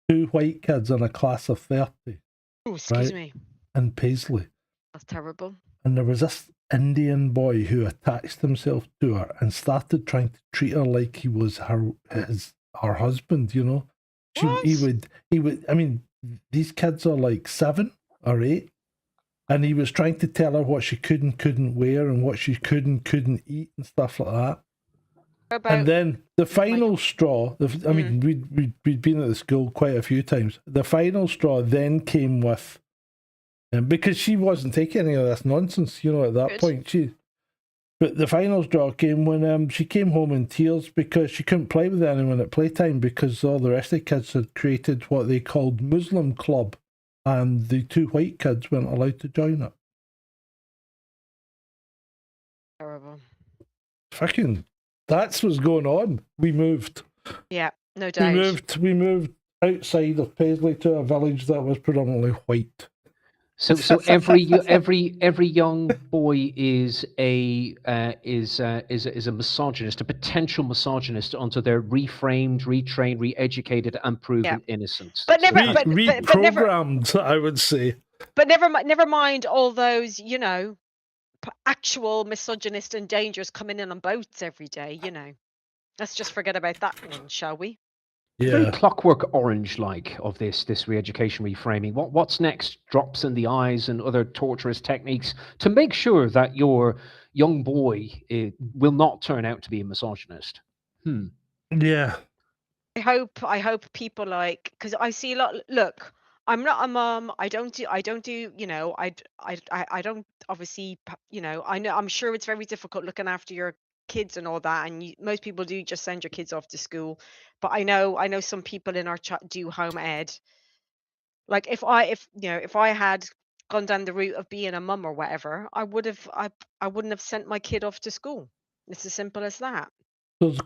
2 white kids in a class of 30 Oh, excuse Right. me. in Paisley. That's terrible. And there was this Indian boy who attached himself to her and started trying to treat her like he was her husband, you know. He would, I mean, these kids are like 7 or 8. And he was trying to tell her what she could and couldn't wear, and what she could and couldn't eat, and stuff like that. And then the final straw, I mean, we'd been at the school quite a few times. The final straw then came with, because she wasn't taking any of this nonsense, you know, at that point. But the final straw came when she came home in tears because she couldn't play with anyone at playtime because all the rest of the kids had created what they called Muslim Club, and the 2 white kids weren't allowed to join it. Terrible. Fucking, that's what's going on. We moved. Yeah, no doubt. We moved outside of Paisley to a village that was predominantly white. So every young boy is a misogynist, a potential misogynist, until they're reframed, retrained, re-educated, and proven innocent. But never, reprogrammed, I would say. But never mind all those, you know, actual misogynist and dangers coming in on boats every day. You know, let's just forget about that one, shall we? Very Clockwork Orange like of this re-education, reframing. What's next? Drops in the eyes and other torturous techniques to make sure that your young boy will not turn out to be a misogynist. Yeah. I hope people like, because I see a lot. Look, I'm not a mum. I don't do. You know, I don't obviously. You know, I'm sure it's very difficult looking after your kids and all that, and most people do just send your kids off to school. But I know some people in our chat do home ed. Like if I had gone down the route of being a mum or whatever, I wouldn't have sent my kid off to school. It's as simple as that.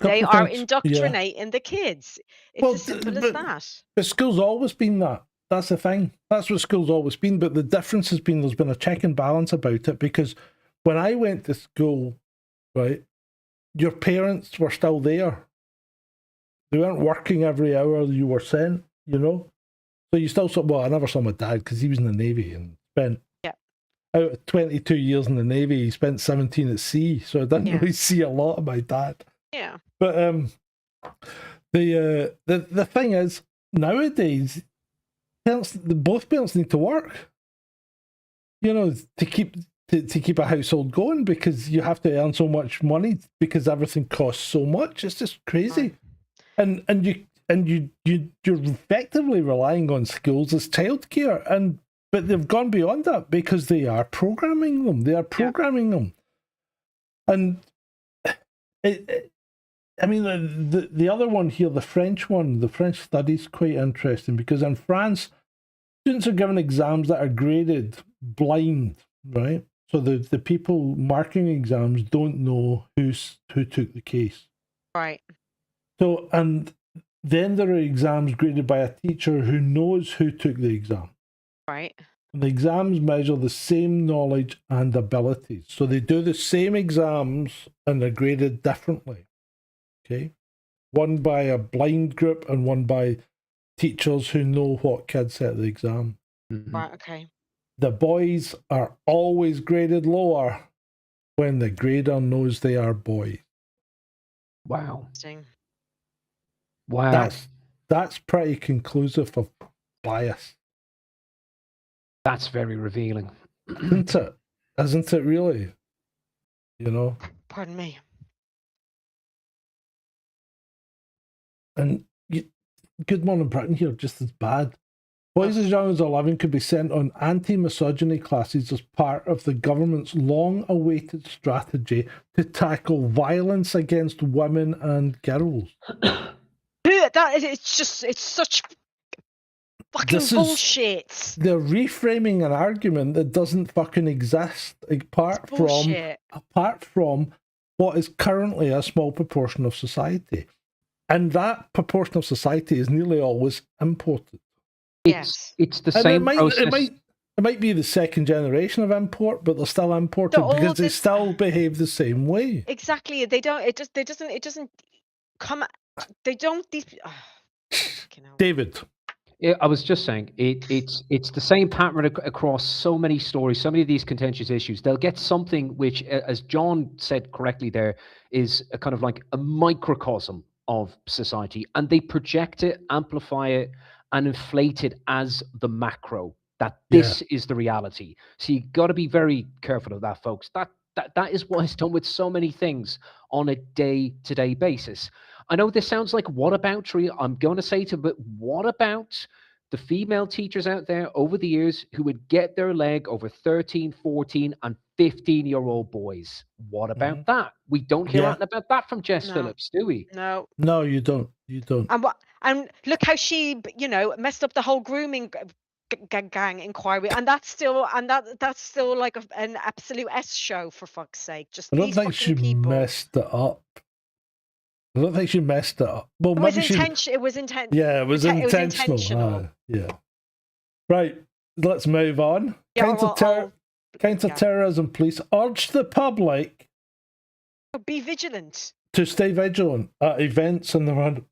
They are indoctrinating the kids. It's as simple as that. But school's always been that. That's the thing. That's what school's always been. But the difference has been there's been a check and balance about it, because when I went to school, right, your parents were still there. They weren't working every hour you were sent, you know? So you still saw, well, I never saw my dad because he was in the Navy and spent, out of 22 years in the Navy, he spent 17 at sea. So I didn't really see a lot of my dad. Yeah. But the thing is, nowadays, both parents need to work, you know, to keep a household going, because you have to earn so much money because everything costs so much. It's just crazy. And you're effectively relying on schools as childcare, but they've gone beyond that because they are programming them. They are programming them, and I mean the other one here, the French study is quite interesting, because in France, students are given exams that are graded blind, right? So the people marking exams don't know who took the case, right? So, and then there are exams graded by a teacher who knows who took the exam. Right. And the exams measure the same knowledge and abilities. So they do the same exams and they're graded differently. Okay? One by a blind group and one by teachers who know what kids set the exam. Right, okay. The boys are always graded lower when the grader knows they are boys. Wow. Interesting. Wow. That's pretty conclusive of bias. That's very revealing. Isn't it? Isn't it really? You know? Pardon me. And Good Morning Britain here, just as bad. Boys as young as 11 could be sent on anti-misogyny classes as part of the government's long-awaited strategy to tackle violence against women and girls. It's such fucking bullshit. They're reframing an argument that doesn't fucking exist apart from what is currently a small proportion of society. And that proportion of society is nearly always imported. It's the same process. It might be the second generation of import, but they're still imported because they still behave the same way. Exactly. They don't. It doesn't come. They don't. David. Yeah, I was just saying it's the same pattern across so many stories, so many of these contentious issues. They'll get something which, as John said correctly, there is a kind of like a microcosm of society, and they project it, amplify it, and inflate it as the macro. That this is the reality. So you got to be very careful of that, folks. That is what is done with so many things on a day-to-day basis. I know this sounds like whataboutery. I'm going to say to, but what about the female teachers out there over the years who would get their leg over 13, 14, and 15-year-old boys? What about that? We don't hear anything about that from Jess Phillips, do we? No. No, you don't. You don't. And look how she, messed up the whole grooming gang inquiry, and that's still like an absolute S show, for fuck's sake. Just I don't think she messed it up. I don't think she messed it up. Well, it was intentional. It was intentional. Yeah, it was intentional. Yeah. Right. Let's move on. Counter-terrorism police urge the public be vigilant. To stay vigilant at events in the run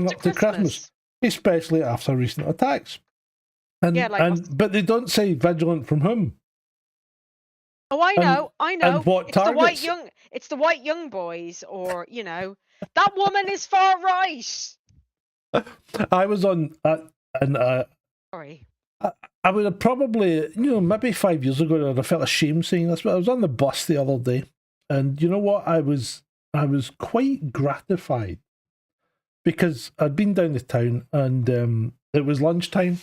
up to Christmas, especially after recent attacks. But they don't say vigilant from whom. Oh, I know. And what targets? It's the white young boys, or that woman is far right. I was on sorry. I would have probably, maybe 5 years ago, I'd have felt ashamed saying this, but I was on the bus the other day, and you know what? I was quite gratified because I'd been down the town, and it was lunchtime,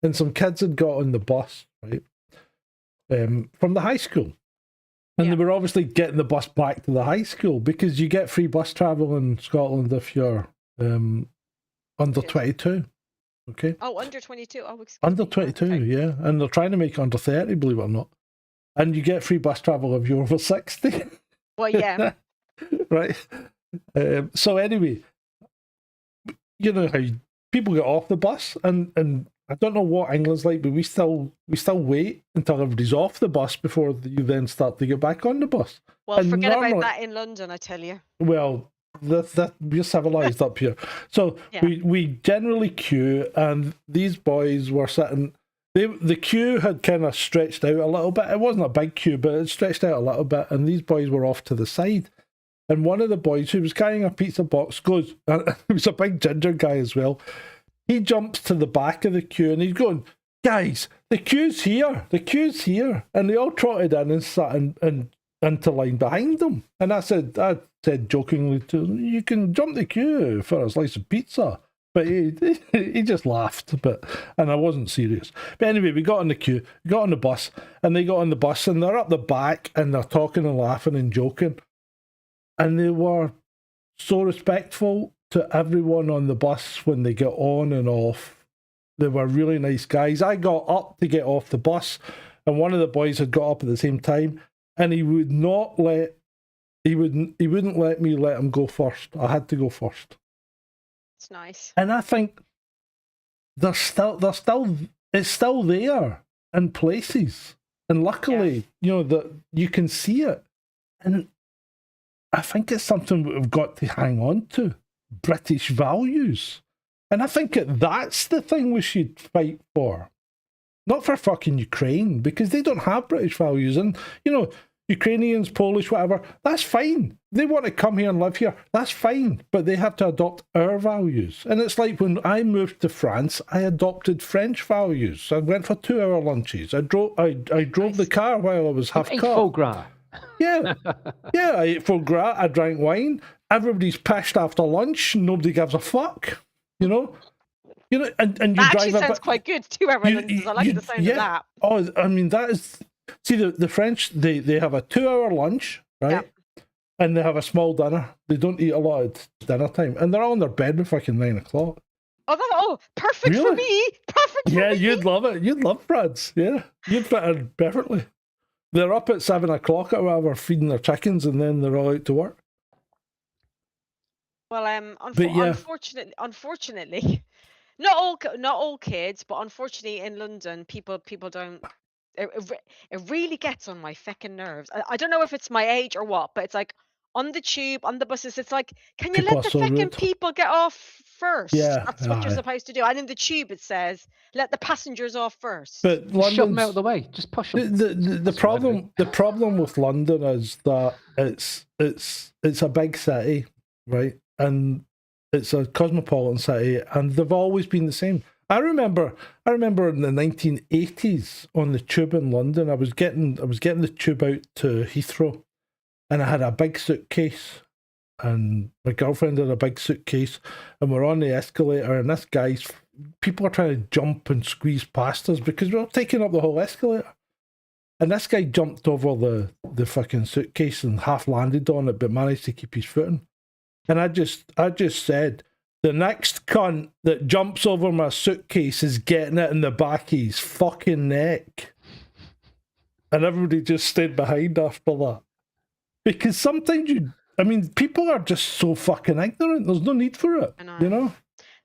and some kids had got on the bus, right, from the high school. And they were obviously getting the bus back to the high school because you get free bus travel in Scotland if you're under 22. Okay. Oh, under 22. Oh, excuse under me. 22, Okay. yeah. And they're trying to make it under 30, believe it or not. And you get free bus travel if you're over 60. Well, yeah. Right. So anyway, you know how people get off the bus, and I don't know what England's like, but we still wait until everybody's off the bus before you then start to get back on the bus. Well, forget about that in London, I tell you. Well, that we're civilized up here. So we generally queue, and these boys were sitting. The queue had kind of stretched out a little bit. It wasn't a big queue, but it stretched out a little bit, and these boys were off to the side. And one of the boys who was carrying a pizza box goes, and he was a big ginger guy as well. He jumps to the back of the queue and he's going, "Guys, the queue's here. The queue's here." And they all trotted in and sat into line behind them. And I said jokingly to him, "You can jump the queue for a slice of pizza." But he just laughed. And I wasn't serious. But anyway, we got on the queue, we got on the bus, and they got on the bus, and they're up the back, and they're talking and laughing and joking. And they were so respectful to everyone on the bus when they get on and off. They were really nice guys. I got up to get off the bus, and one of the boys had got up at the same time, and he wouldn't let me let him go first. I had to go first. It's nice. And I think it's still there in places. And luckily, that you can see it. And I think it's something we've got to hang on to. British values. And I think that's the thing we should fight for. Not for fucking Ukraine, because they don't have British values. And, Ukrainians, Polish, whatever, that's fine. They want to come here and live here, that's fine. But they have to adopt our values. And it's like when I moved to France, I adopted French values. I went for 2-hour lunches. I drove the car while I was half cut. Foie gras. Yeah, I ate foie gras, I drank wine. Everybody's pissed after lunch, nobody gives a fuck. You know, and you That drive actually a sounds bit- quite good. 2-hour lunches. I like the sound of that. Oh, I mean, that is. See, the French, they have a 2-hour lunch, right? And they have a small dinner. They don't eat a lot at dinner time. And they're all in their bed by fucking 9 o'clock. Perfect for Really? me. Perfect for Yeah, me. you'd love it. You'd love France. Yeah. You'd fit in perfectly. They're up at 7 o'clock or whatever, feeding their chickens, and then they're all out to work. Well, But yeah. unfortunately, not all kids, but unfortunately in London, people don't. It really gets on my feckin' nerves. I don't know if it's my age or what, but it's like on the tube, on the buses, it's like, can you People let are the so feckin' rude. people get off first? Yeah, That's what you're aye. supposed to do. And in the tube, it says, let the passengers off first. But Just shut them out London's of the way. Just push them. the problem with London is that it's a big city, right? And it's a cosmopolitan city, and they've always been the same. I remember in the 1980s on the tube in London, I was getting the tube out to Heathrow, and I had a big suitcase, and my girlfriend had a big suitcase, and we're on the escalator, and people are trying to jump and squeeze past us because we're taking up the whole escalator. And this guy jumped over the fucking suitcase and half landed on it, but managed to keep his footing. And I just said, the next cunt that jumps over my suitcase is getting it in the back of his fucking neck. And everybody just stayed behind after that. Because sometimes people are just so fucking ignorant. There's no need for it. I know. You know?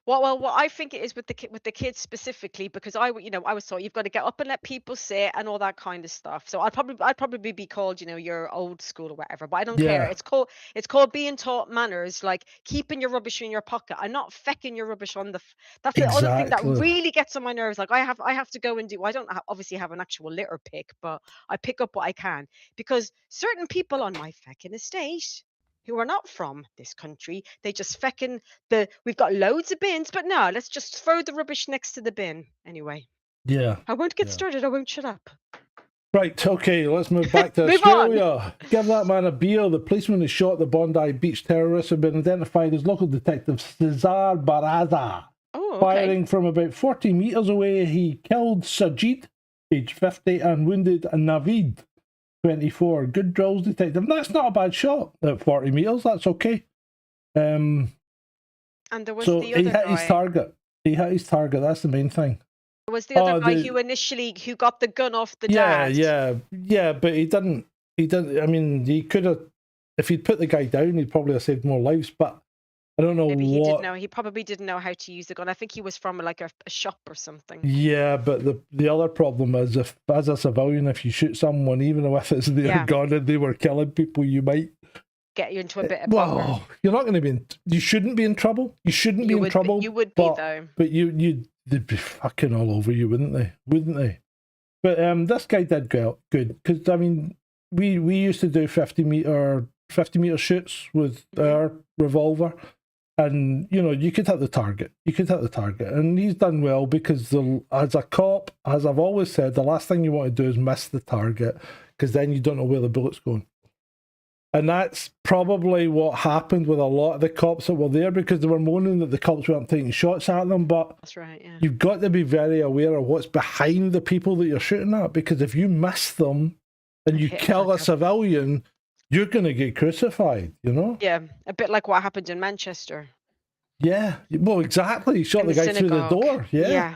Well, what I think it is with the kids specifically, because I was taught you've got to get up and let people sit and all that kind of stuff. So I'd probably be called, your old school or whatever, but I don't care. It's called being taught manners, like keeping your rubbish in your pocket. I'm not fecking your rubbish on the. That's the other thing that Exactly. really gets on my nerves. Like I have to go and do. I don't obviously have an actual litter pick, but I pick up what I can because certain people on my fecking estate who are not from this country, they just feckin' we've got loads of bins, but no, let's just throw the rubbish next to the bin. Anyway, Yeah. I won't get started. I won't shut up. Right, okay, let's move back to Move Australia. Give that man a beer. The policeman who shot the Bondi Beach terrorists have been identified as local detective Cesar Barraza. Oh, okay. Firing from about 40 metres away, he killed Sgt, age 50, and wounded Navid, 24. Good drills, detective. That's not a bad shot at 40 metres. That's okay. And there was So the he other hit guy. his target. He hit his target. That's the main thing. There was the other guy the- who got the gun off the dad. Yeah, but he didn't. I mean, he could have. If he'd put the guy down, he'd probably have saved more lives. But I don't know Maybe what. he probably didn't know how to use the gun. I think he was from like a shop or something. Yeah, but the other problem is, if as a civilian, if you shoot someone, even if it's their gun and they were killing people, you might get you into a bit of bother. Well, you're not going to be in. You shouldn't be in trouble. You shouldn't be in trouble. You would be though. But they'd be fucking all over you, wouldn't they? Wouldn't they? But this guy did good because I mean, we used to do 50 meter shoots with our revolver, and you could hit the target. And he's done well because as a cop, as I've always said, the last thing you want to do is miss the target because then you don't know where the bullet's going. And that's probably what happened with a lot of the cops that were there because they were moaning that the cops weren't taking shots at them. But that's right, yeah. You've got to be very aware of what's behind the people that you're shooting at because if you miss them and you kill a civilian, you're going to get crucified, Yeah, a bit like what happened in Manchester. Yeah, well, exactly. He shot the guy through the door. Yeah.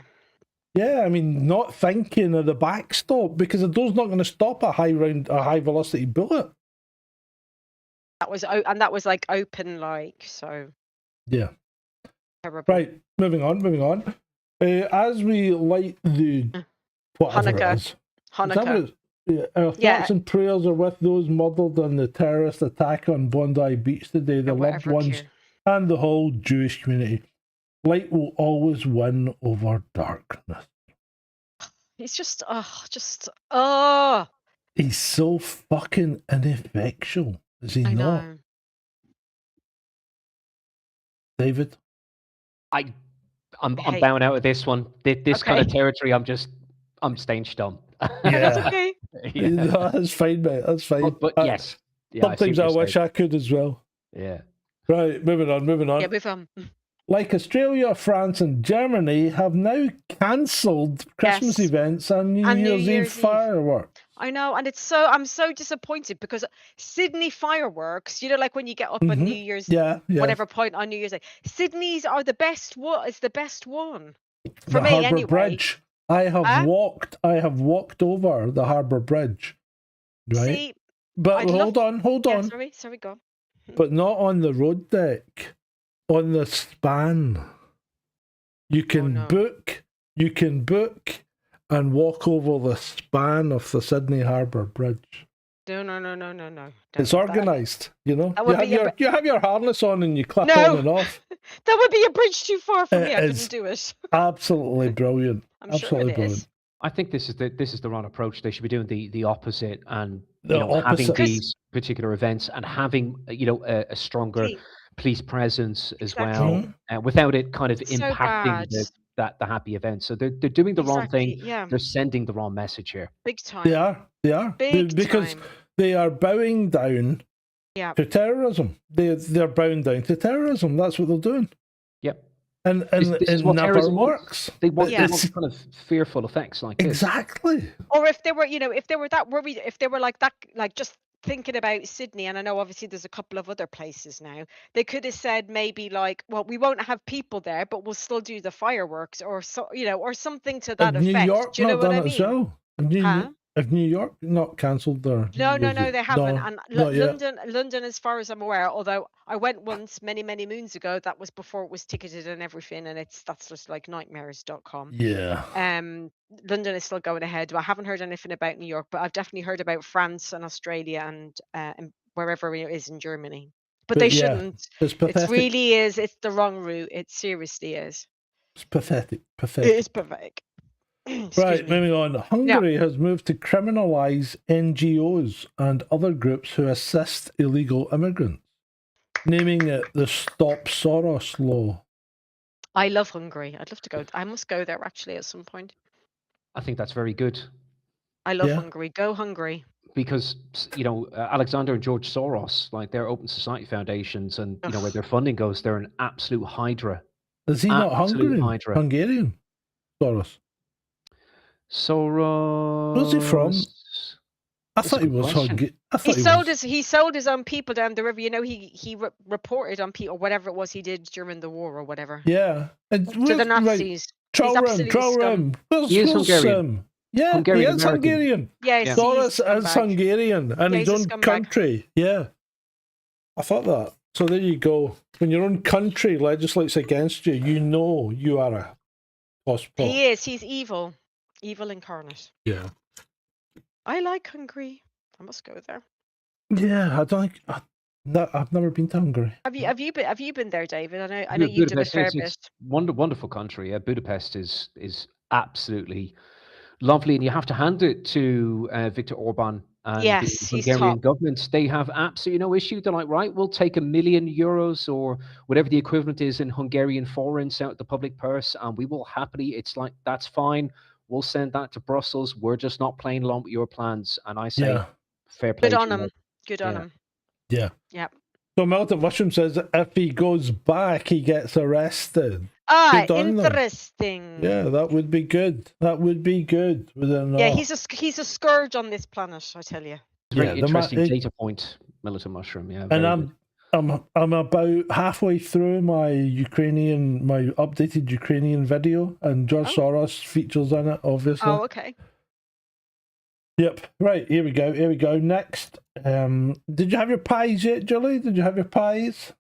Yeah, I mean, not thinking of the backstop because the door's not going to stop a high velocity bullet. That was like open, like so. Yeah. Terrible. Right, moving on. As we light the Hanukkah. Our thoughts and prayers are with those murdered in the terrorist attack on Bondi Beach today, the loved ones, and the whole Jewish community. Light will always win over darkness. He's just. He's so fucking ineffectual. Is he not? Know. David? I'm bowing out of this one. This kind of territory, I'm staying stum. Yeah. That's okay. Yeah. No, that's fine, mate. That's fine. But yes. Yeah, sometimes I wish I could as well. Yeah. Right, moving on. Yeah, move on. like Australia, France, and Germany, have now cancelled Christmas Yes. events and New And New Year's Eve Year's Eve. fireworks. I know, and I'm so disappointed because Sydney fireworks, you know, like when you get up on New Year's, Yeah, yeah. whatever point on New Year's Day, Sydney's are the best one. It's the best one for The me Harbour anyway. Bridge. I have walked over the Harbour Bridge. Right? See, But I'd love- hold yeah, on. sorry, go on. But not on the road deck. On the span. You can no. book and walk over the span of the Sydney Harbour Bridge. No. It's Don't- organised, you know. That You would have, be a you have your harness on and you clip No. on and off. That would be a bridge too far for me. I It's couldn't do it. Absolutely brilliant. I'm sure Absolutely it brilliant. is. I think this is the wrong approach. They should be doing the opposite and The having opposite. these particular events and having a stronger See, police presence as Exactly. well, without it kind of It's so impacting bad. the happy event. So they're doing the wrong Exactly, thing. yeah. They're sending the wrong message here. Big time. They are. Because time. they are bowing down Yeah. to terrorism. They're bowing down to terrorism. That's what they're doing. Yep. And This it is what never terrorism wants. works. They want It's- kind of fearful effects like this. exactly. Or if they were, if they were that worried, if they were like that, like just thinking about Sydney, and I know obviously there's a couple of other places now, they could have said maybe like, well, we won't have people there, but we'll still do the fireworks, or so, or something to that Have New effect. York Do you know not what done I it mean? as well? Huh? Have New York not cancelled their... No, they haven't. No, And not yet. London, as far as I'm aware, although I went once many moons ago, that was before it was ticketed and everything, and that's just like nightmares.com. Yeah. London is still going ahead. I haven't heard anything about New York, but I've definitely heard about France and Australia and wherever it is in Germany. But they yeah, shouldn't. It's pathetic. It really is. It's the wrong route. It seriously is. It's pathetic. It Pathetic. is pathetic. Excuse Right, me. moving on. Hungary has moved to criminalise NGOs and other groups who assist illegal immigrants, naming it the Stop Soros Law. I love Hungary. I'd love to go. I must go there actually at some point. I think that's very good I love Yeah. Hungary. Go Hungary. because Alexander and George Soros, like their Open Society foundations, and where their funding goes, they're an absolute hydra. Is he not Absolute Hydra. Hungarian? Soros. Soros. Where's he from? I That's thought a he good was question. Hungarian. I He thought sold his own people down the river. He reported on people, whatever it was he did during the war or whatever, Yeah. And to the right, Nazis. Troll him, absolutely troll scum. him. Where's He is Wilson? Hungarian. Yeah, Hungarian he is American. Hungarian. Yeah, Yeah. he's Soros a is scumbag. Hungarian and Yeah, his he's a own scumbag. country. Yeah. I thought that. So there you go. When your own country legislates against you, you know you are a tosspot. He is. He's evil. Evil incarnate. Yeah. I like Hungary. I must go there. Yeah, I don't think... I've never been to Hungary. Have you been there, David? I know you've done a Budapest, fair it's bit. wonderful country. Yeah, Budapest is absolutely lovely, and you have to hand it to Viktor Orban and Yes, the he's Hungarian top. government. They have absolutely no issue. They're like, right, we'll take €1 million or whatever the equivalent is in Hungarian forints out of the public purse, and we will happily. It's like, that's fine. We'll send that to Brussels. We're just not playing along with your plans. And I say, Yeah. fair play. Good on to him. you. Good on Yeah. him. Yeah. Yep. So Melted Mushroom says if he goes back, he gets arrested. Ah, Good on them. interesting. Yeah, that would be good. That would be good. Would it not? Yeah, he's a scourge on this planet, I tell you. Very Yeah, interesting data point, Militant Mushroom. Yeah, And very good. I'm about halfway through my updated Ukrainian video, and George Soros features in it, obviously. Oh, okay. Yep. Right, here we go. Next. Did you have your pies yet, Julie? Did you have your pies?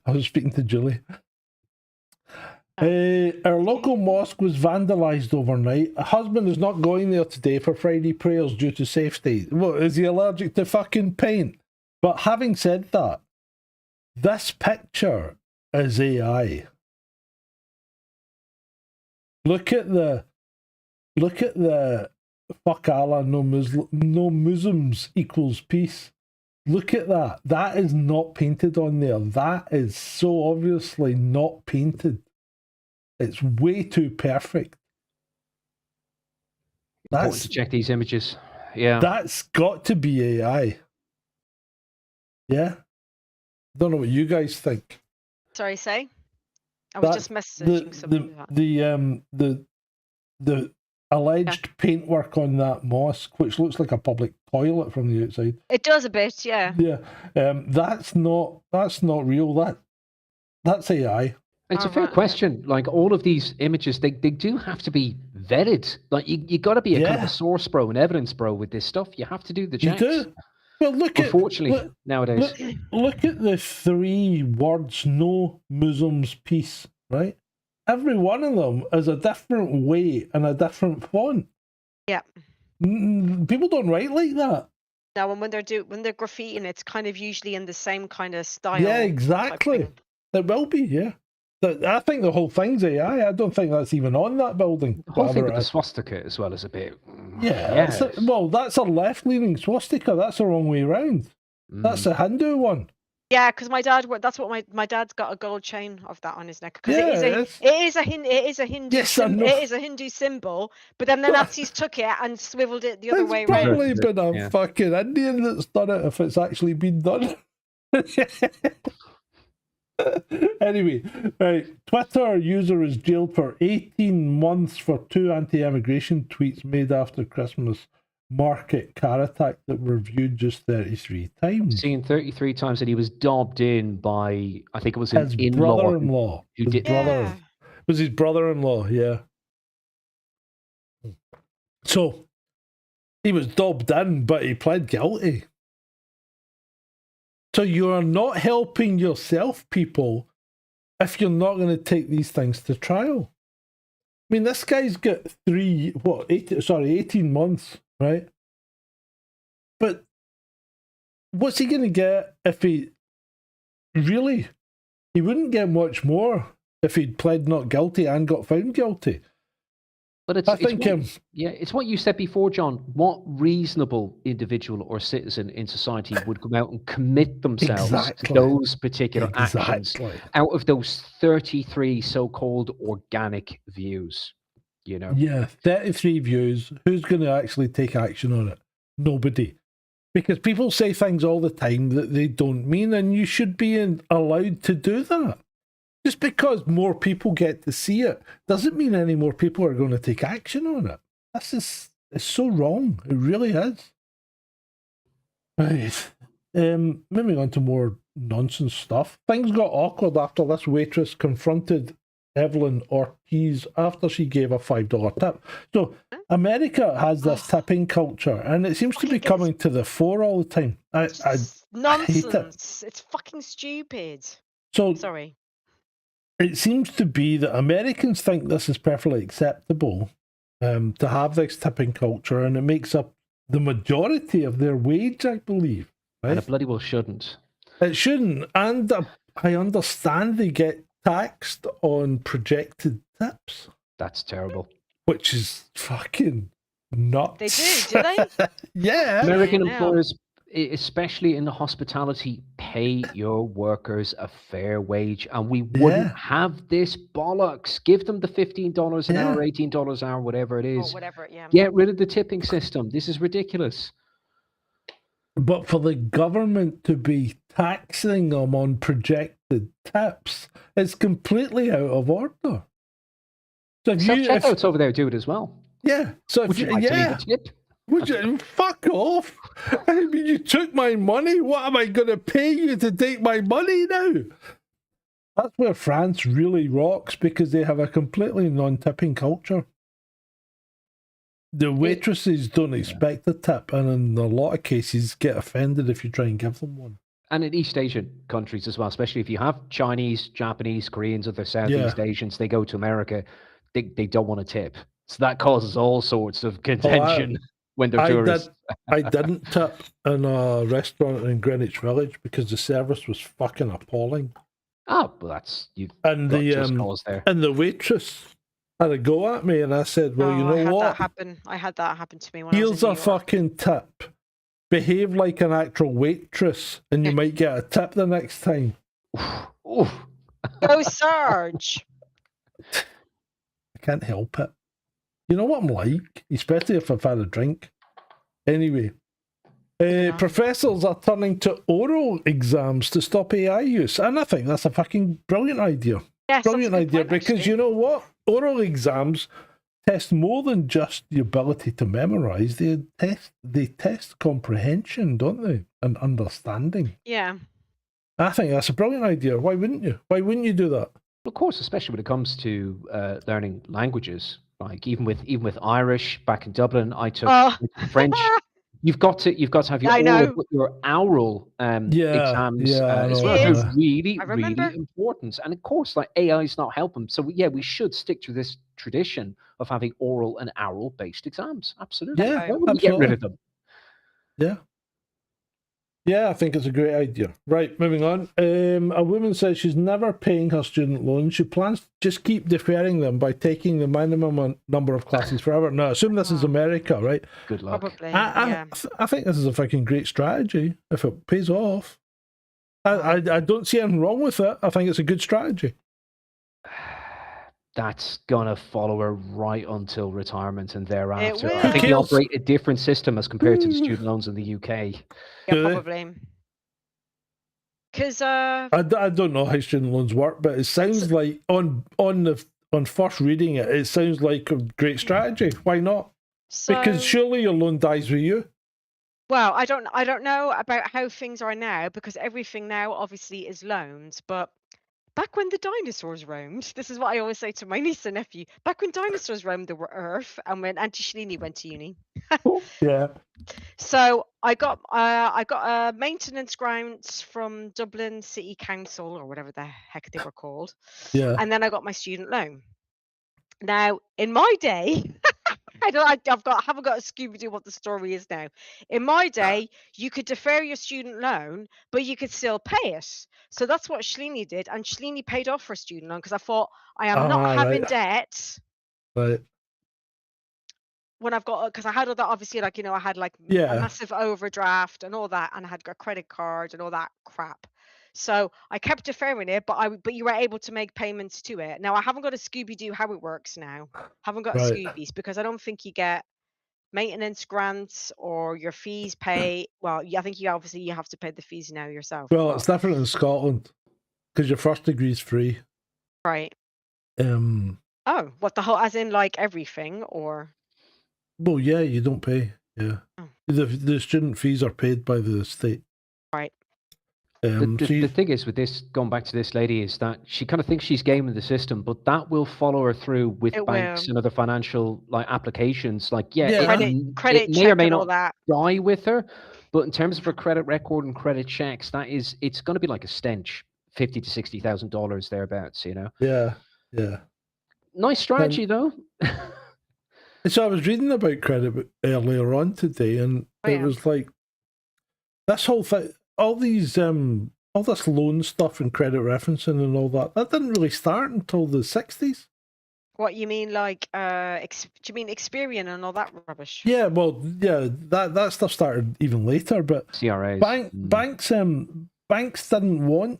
I was speaking to Julie. Our local mosque was vandalised overnight. A husband is not going there today for Friday prayers due to safety. What, is he allergic to fucking paint? But having said that, this picture is AI. Look at the fuck Allah, no Muslims equals peace. Look at that. That is not painted on there. That is so obviously not painted. It's way too perfect. Important to check these images. Yeah. That's got to be AI. Yeah? Don't know what you guys think. Sorry, say. I was just messaging somebody. The alleged paintwork on that mosque, which looks like a public toilet from the outside. It does a bit, yeah. Yeah, that's not real. That's AI. It's a fair question. Like all of these images, they do have to be vetted. Like you got to be a kind of a source bro, an evidence bro with this stuff. You have to do the checks. You do. Well, Unfortunately, nowadays. Look at the 3 words, no Muslims, peace, right? Every one of them is a different way and a different font. Yeah. People don't write like that. No, and when they're graffitiing, it's kind of usually in the same kind of style. Yeah, exactly. It will be, yeah. I think the whole thing's AI. I don't think that's even on that building. The whole thing with the swastika as well is a bit... Yeah. Well, that's a left-leaning swastika. That's the wrong way around. That's a Hindu one. Yeah, because my dad, that's what my dad's got a gold chain of that on his neck. Because it is a Hindu it is a Hindu symbol, but then the Nazis took it and swiveled it the other way around. It's probably been a fucking Indian that's done it if it's actually been done. Anyway, right. Twitter user is jailed for 18 months for 2 anti-immigration tweets made after Christmas market car attack that were viewed just 33 times. Seen 33 times, and he was dobbed in by, I think it was his brother-in-law. It was his brother-in-law, yeah. So, he was dobbed in, but he pled guilty. So you are not helping yourself, people, if you're not going to take these things to trial. I mean, this guy's got 18 months, right? But what's he going to get if he wouldn't get much more if he'd pled not guilty and got found guilty. But it's what you said before, John. What reasonable individual or citizen in society would come out and commit themselves to those particular actions out of those 33 so-called organic views? You know? Yeah, 33 views. Who's going to actually take action on it? Nobody. Because people say things all the time that they don't mean, and you should be allowed to do that. Just because more people get to see it doesn't mean any more people are going to take action on it. It's so wrong. It really is. Right. Moving on to more nonsense stuff. Things got awkward after this waitress confronted Evelyn Ortiz after she gave a $5 tip. So America has this tipping culture, and it seems to be coming to the fore all the time. I hate it. It's fucking stupid. So sorry. It seems to be that Americans think this is perfectly acceptable to have this tipping culture, and it makes up the majority of their wage, I believe. Right? And it bloody well shouldn't. It shouldn't. And I understand they get taxed on projected tips. That's terrible. Which is fucking nuts. They do they? Yeah. American employers, especially in the hospitality, pay your workers a fair wage, and we wouldn't have this bollocks. Give them the $15 an hour, $18 an hour, whatever it is. Or whatever, yeah. Get rid of the tipping system. This is ridiculous. But for the government to be taxing them on projected tips, it's completely out of order. So self-checkouts over there do it as well. Yeah. So would you like to leave a tip? Would you fuck off? I mean, you took my money. What am I going to pay you to take my money now? That's where France really rocks, because they have a completely non-tipping culture. The waitresses don't expect a tip, and in a lot of cases get offended if you try and give them one. And in East Asian countries as well, especially if you have Chinese, Japanese, Koreans, other Southeast Asians, they go to America, they don't want to tip. So that causes all sorts of contention. When they're tourists. I didn't tip in a restaurant in Greenwich Village because the service was fucking appalling. Oh, well, that's you. And the waitress had a go at me, and I said, "Well, you know what? I had that happen to me when I was in Here's New a York. fucking tip. Behave like an actual waitress, and you might get a tip the next time." Oof. Go Sarge. I can't help it. You know what I'm like, especially if I've had a drink. Anyway, Yeah. Professors are turning to oral exams to stop AI use. And I think that's a fucking brilliant idea. Yes, Brilliant that's a good idea, point, because actually. you know what? Oral exams test more than just the ability to memorize. They test comprehension, don't they? And understanding. Yeah. I think that's a brilliant idea. Why wouldn't you? Why wouldn't you do that? Of course, especially when it comes to learning languages. Like even with Irish back in Dublin, I took Oh, French. You've got to have your I oral, know. but your oral exams I as know. well. It They're is. really, I really remember. important. And of course, like AI is not helping. So yeah, we should stick to this tradition of having oral and oral based exams. Absolutely. Yeah, Why would we get rid of them? Yeah. Yeah, I think it's a great idea. Right, moving on. A woman says she's never paying her student loans. She plans to just keep deferring them by taking the minimum number of classes forever. Now, I assume this is America, right? Good luck. Probably. I, Yeah. I think this is a fucking great strategy if it pays off. I don't see anything wrong with it. I think it's a good strategy. That's gonna follow her right until retirement and thereafter. will. I think they Who cares? operate a different system as compared to the student loans in the UK. Yeah, Do they? probably. Because I don't know how student loans work, but it sounds like on first reading it, it sounds like a great strategy. Why not? Because surely your loan dies with you. well, I don't know about how things are now because everything now obviously is loans, but back when the dinosaurs roamed, this is what I always say to my niece and nephew. Back when dinosaurs roamed the earth and when Auntie Shalini went to uni. Yeah. So I got maintenance grants from Dublin City Council or whatever the heck they were called. Yeah. And then I got my student loan. Now, in my day, I haven't got a Scooby Doo what the story is now. In my day, you could defer your student loan, but you could still pay it. So that's what Shalini did, and Shalini paid off her student loan because I thought I am not having right. debt Right. when I've got because I had all that obviously like I had like a Yeah. massive overdraft and all that, and I had a credit card and all that crap. So I kept deferring it, but you were able to make payments to it. Now I haven't got a Scooby Doo how it works now. Haven't got a Right. Scoobies because I don't think you get maintenance grants or your fees pay. Well, I think you have to pay the fees now yourself. Well, it's different in Scotland because your first degree is free. Right. Oh, what the whole as in like everything or Well, yeah, you don't pay. Yeah. Oh. The student fees are paid by the state. right. The thing is with this, going back to this lady, is that she kind of thinks she's gaming the system, but that will follow her through with It banks will. and other financial like applications. Like, Yeah. Credit it may check or may and all not that. die with her, but in terms of her credit record and credit checks, it's going to be like a stench, $50,000 to $60,000 thereabouts. Yeah. Yeah. Nice strategy though. So I was reading about credit earlier on today, and it was like this whole thing, all this loan stuff and credit referencing and all that didn't really start until the 60s. What you mean, like, do you mean Experian and all that rubbish? Yeah, well, yeah, that stuff started even later, but CRAs. banks didn't want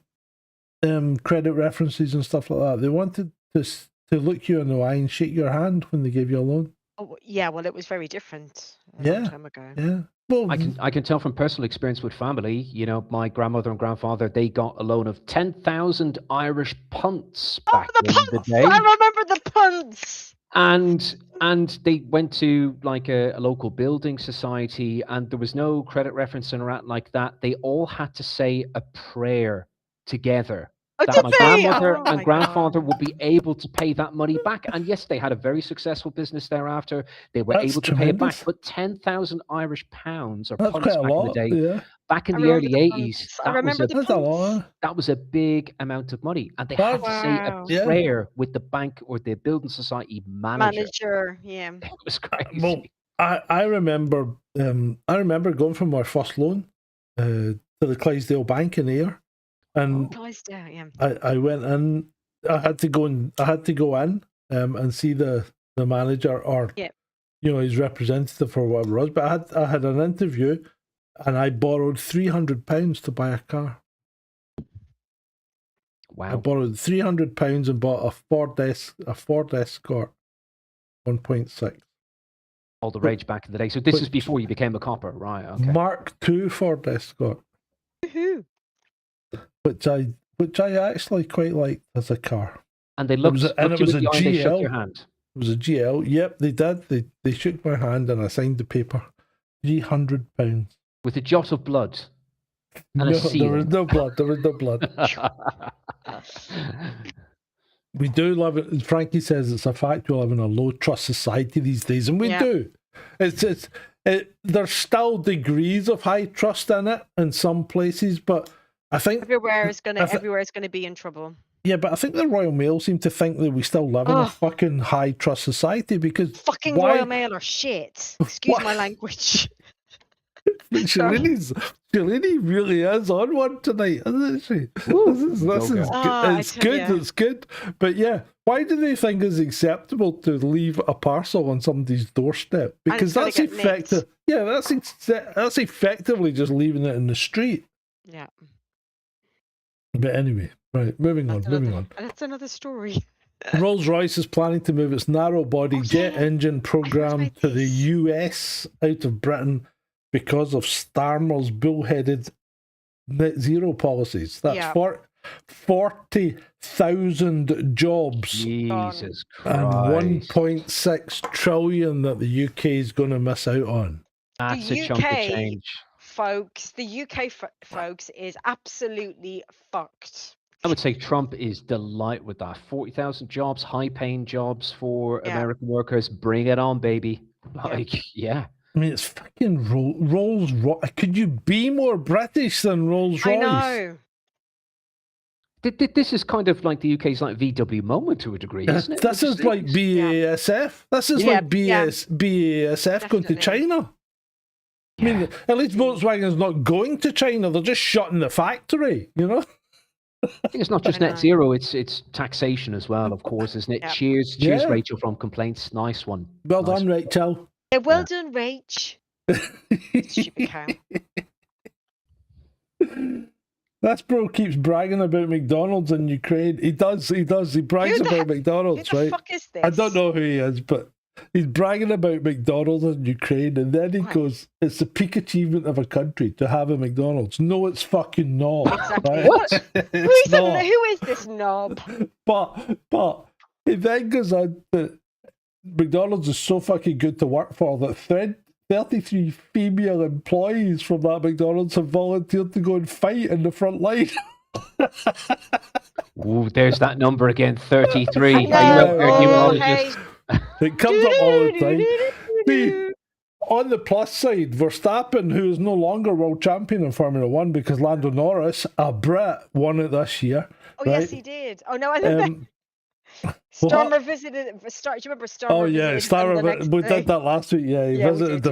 credit references and stuff like that. They wanted to look you in the eye and shake your hand when they gave you a loan. Oh, yeah, well, it was very different a long time ago. Yeah. Well, I can tell from personal experience with family. My grandmother and grandfather, they got a loan of 10,000 Irish punts back in the day. I remember the punts. And they went to like a local building society, and there was no credit reference and rat like that. They all had to say a prayer together that my grandmother and grandfather would be able to pay that money back. And yes, they had a very successful business thereafter. They were able to pay it back. But 10,000 Irish pounds or punts back in the day, back in the early 80s, that was a big amount of money. And they had to say a prayer with the bank or the building society manager. Yeah. It was crazy. Well, I remember going from my first loan to the Clydesdale Bank in Ayr. And I went in. I had to go in and see the manager or his representative or whatever it was. But I had an interview, and I borrowed £300 to buy a car. Wow! I borrowed £300 and bought a Ford Escort 1.6. All the rage back in the day. So this is before you became a copper, right? Okay. Mark II Ford Escort, Woohoo. which I actually quite liked as a car. And they looked, it was you a in the eye and they shook GL. your hand. It was a GL. Yep, they did. They shook my hand and I signed the paper. £300. With a jot of blood. And No, a seal. there was no blood. There was no blood. We do love it. Frankie says it's a fact we live in a low trust society these days, and we do. There's still degrees of high trust in it in some places, but I think everywhere is gonna be in trouble. Yeah, but I think the Royal Mail seem to think that we still live in a fucking high trust society because fucking Royal Mail are shit. Excuse my language. Shalini really is on one tonight, isn't she? This is it's good. It's good. But yeah, why do they think it's acceptable to leave a parcel on somebody's doorstep? Because that's effective. Yeah, that's effectively just leaving it in the street. Yeah. But anyway, right, moving on. That's another story. Rolls-Royce is planning to move its narrow-body jet engine program to the US out of Britain because of Starmer's bullheaded net zero policies. That's 40,000 jobs. Jesus Christ. And 1.6 trillion that the UK is going to miss out on. That's a chunk of change. Folks, the UK folks is absolutely fucked. I would say Trump is delight with that. 40,000 jobs, high-paying jobs for American workers. Bring it on, baby. Like, yeah. I mean, it's fucking Rolls-Royce. Could you be more British than Rolls-Royce? I know. This is kind of like the UK's like VW moment to a degree, isn't it? This is like BASF. This is like BASF going to China. I mean, at least Volkswagen's not going to China. They're just shutting the factory, you know? I think it's not just net zero, it's taxation as well, of course, isn't it? Cheers, Rachel, from Complaints. Nice one. Well done, Rachel. Yeah, well done, Rach. Stupid cow. That bro keeps bragging about McDonald's in Ukraine. He does. He brags about McDonald's, who the right? Fuck is this? I don't know who he is, but he's bragging about McDonald's in Ukraine, and then he goes, "It's the peak achievement of a country to have a McDonald's." No, it's fucking not. Exactly. Right? What? Who is this knob? But he then goes on that McDonald's is so fucking good to work for that 33 female employees from that McDonald's have volunteered to go and fight in the front line. Ooh, there's that number again, 33. Are you It comes up all the time. See, on the plus side, Verstappen, who is no longer world champion in Formula 1 because Lando Norris, a Brit, won it this year. Oh, right? Yes, he did. Oh, no, I think Starmer visited. Do you remember Starmer? Oh yeah, Starmer. We did that last week. Yeah, he visited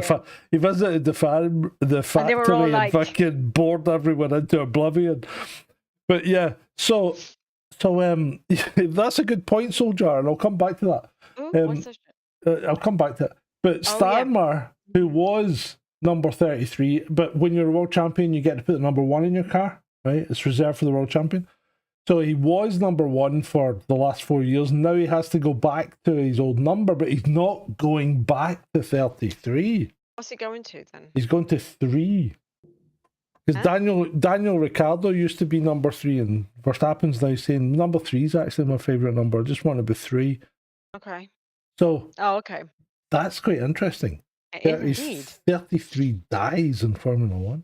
he visited the factory and fucking bored everyone into oblivion. But yeah, so that's a good point, Soldier, and I'll come back to that. I'll come back to it. But Starmer, who was number 33, but when you're a world champion, you get to put the number 1 in your car, right? It's reserved for the world champion. So he was number 1 for the last 4 years. Now he has to go back to his old number, but he's not going back to 33. What's he going to then? He's going to 3. Because Daniel Ricciardo used to be number 3, and Verstappen's now saying number 3 is actually my favourite number. I just want to be 3. Okay. So. Oh, okay. That's quite interesting. 33 dies in Formula 1.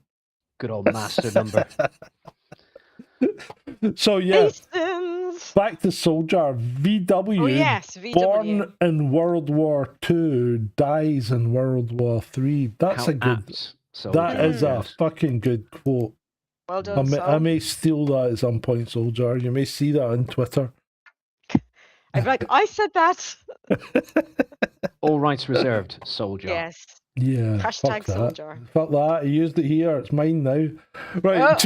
Good old master number. So yeah, Hastings. Back to Soldier. VW, VW, born in World War II, dies in World War III. That's that is a fucking good quote. Well done, I may steal that at some point, Soldier. You may see that on Twitter. I'm like, I said that. All rights reserved, Soldier. Yes. Yeah. Hashtag Soldier. Fuck that. I used it here. It's mine now. Right.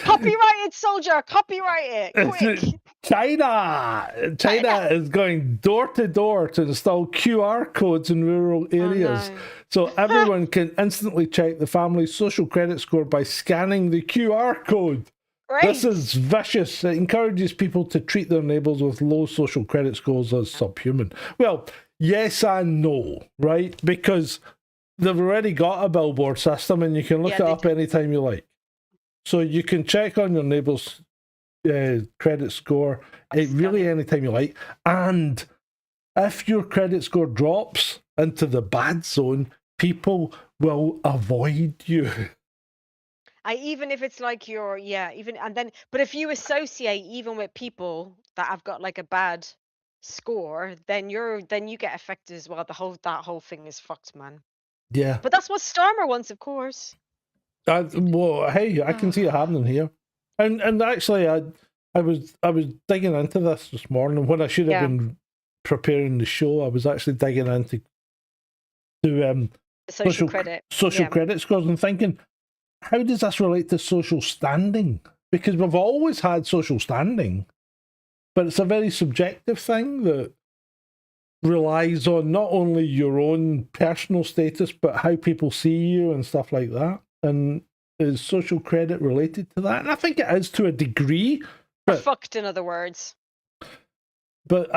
Copyrighted, Soldier. Copyright it. Quick. China is going door to door to install QR codes in rural areas. Oh, no. So everyone can instantly check the family's social credit score by scanning the QR code. Right. This is vicious. It encourages people to treat their neighbours with low social credit scores as subhuman. Well, yes and no, right? Because they've already got a billboard system and you can look Yeah, it they up anytime you like. So you can check on your neighbour's credit score really anytime you like. And if your credit score drops into the bad zone, people will avoid you. Even if it's like but if you associate even with people that have got like a bad score, then you get affected as well. That whole thing is fucked, man. Yeah. But that's what Starmer wants, of course. Well, hey, I can see it happening here. And actually, I was digging into this morning when I should have been preparing the show. I was actually digging into social credit credit scores and thinking, how does this relate to social standing? Because we've always had social standing, but it's a very subjective thing that relies on not only your own personal status, but how people see you and stuff like that. And is social credit related to that? And I think it is to a degree. But fucked, in other words. But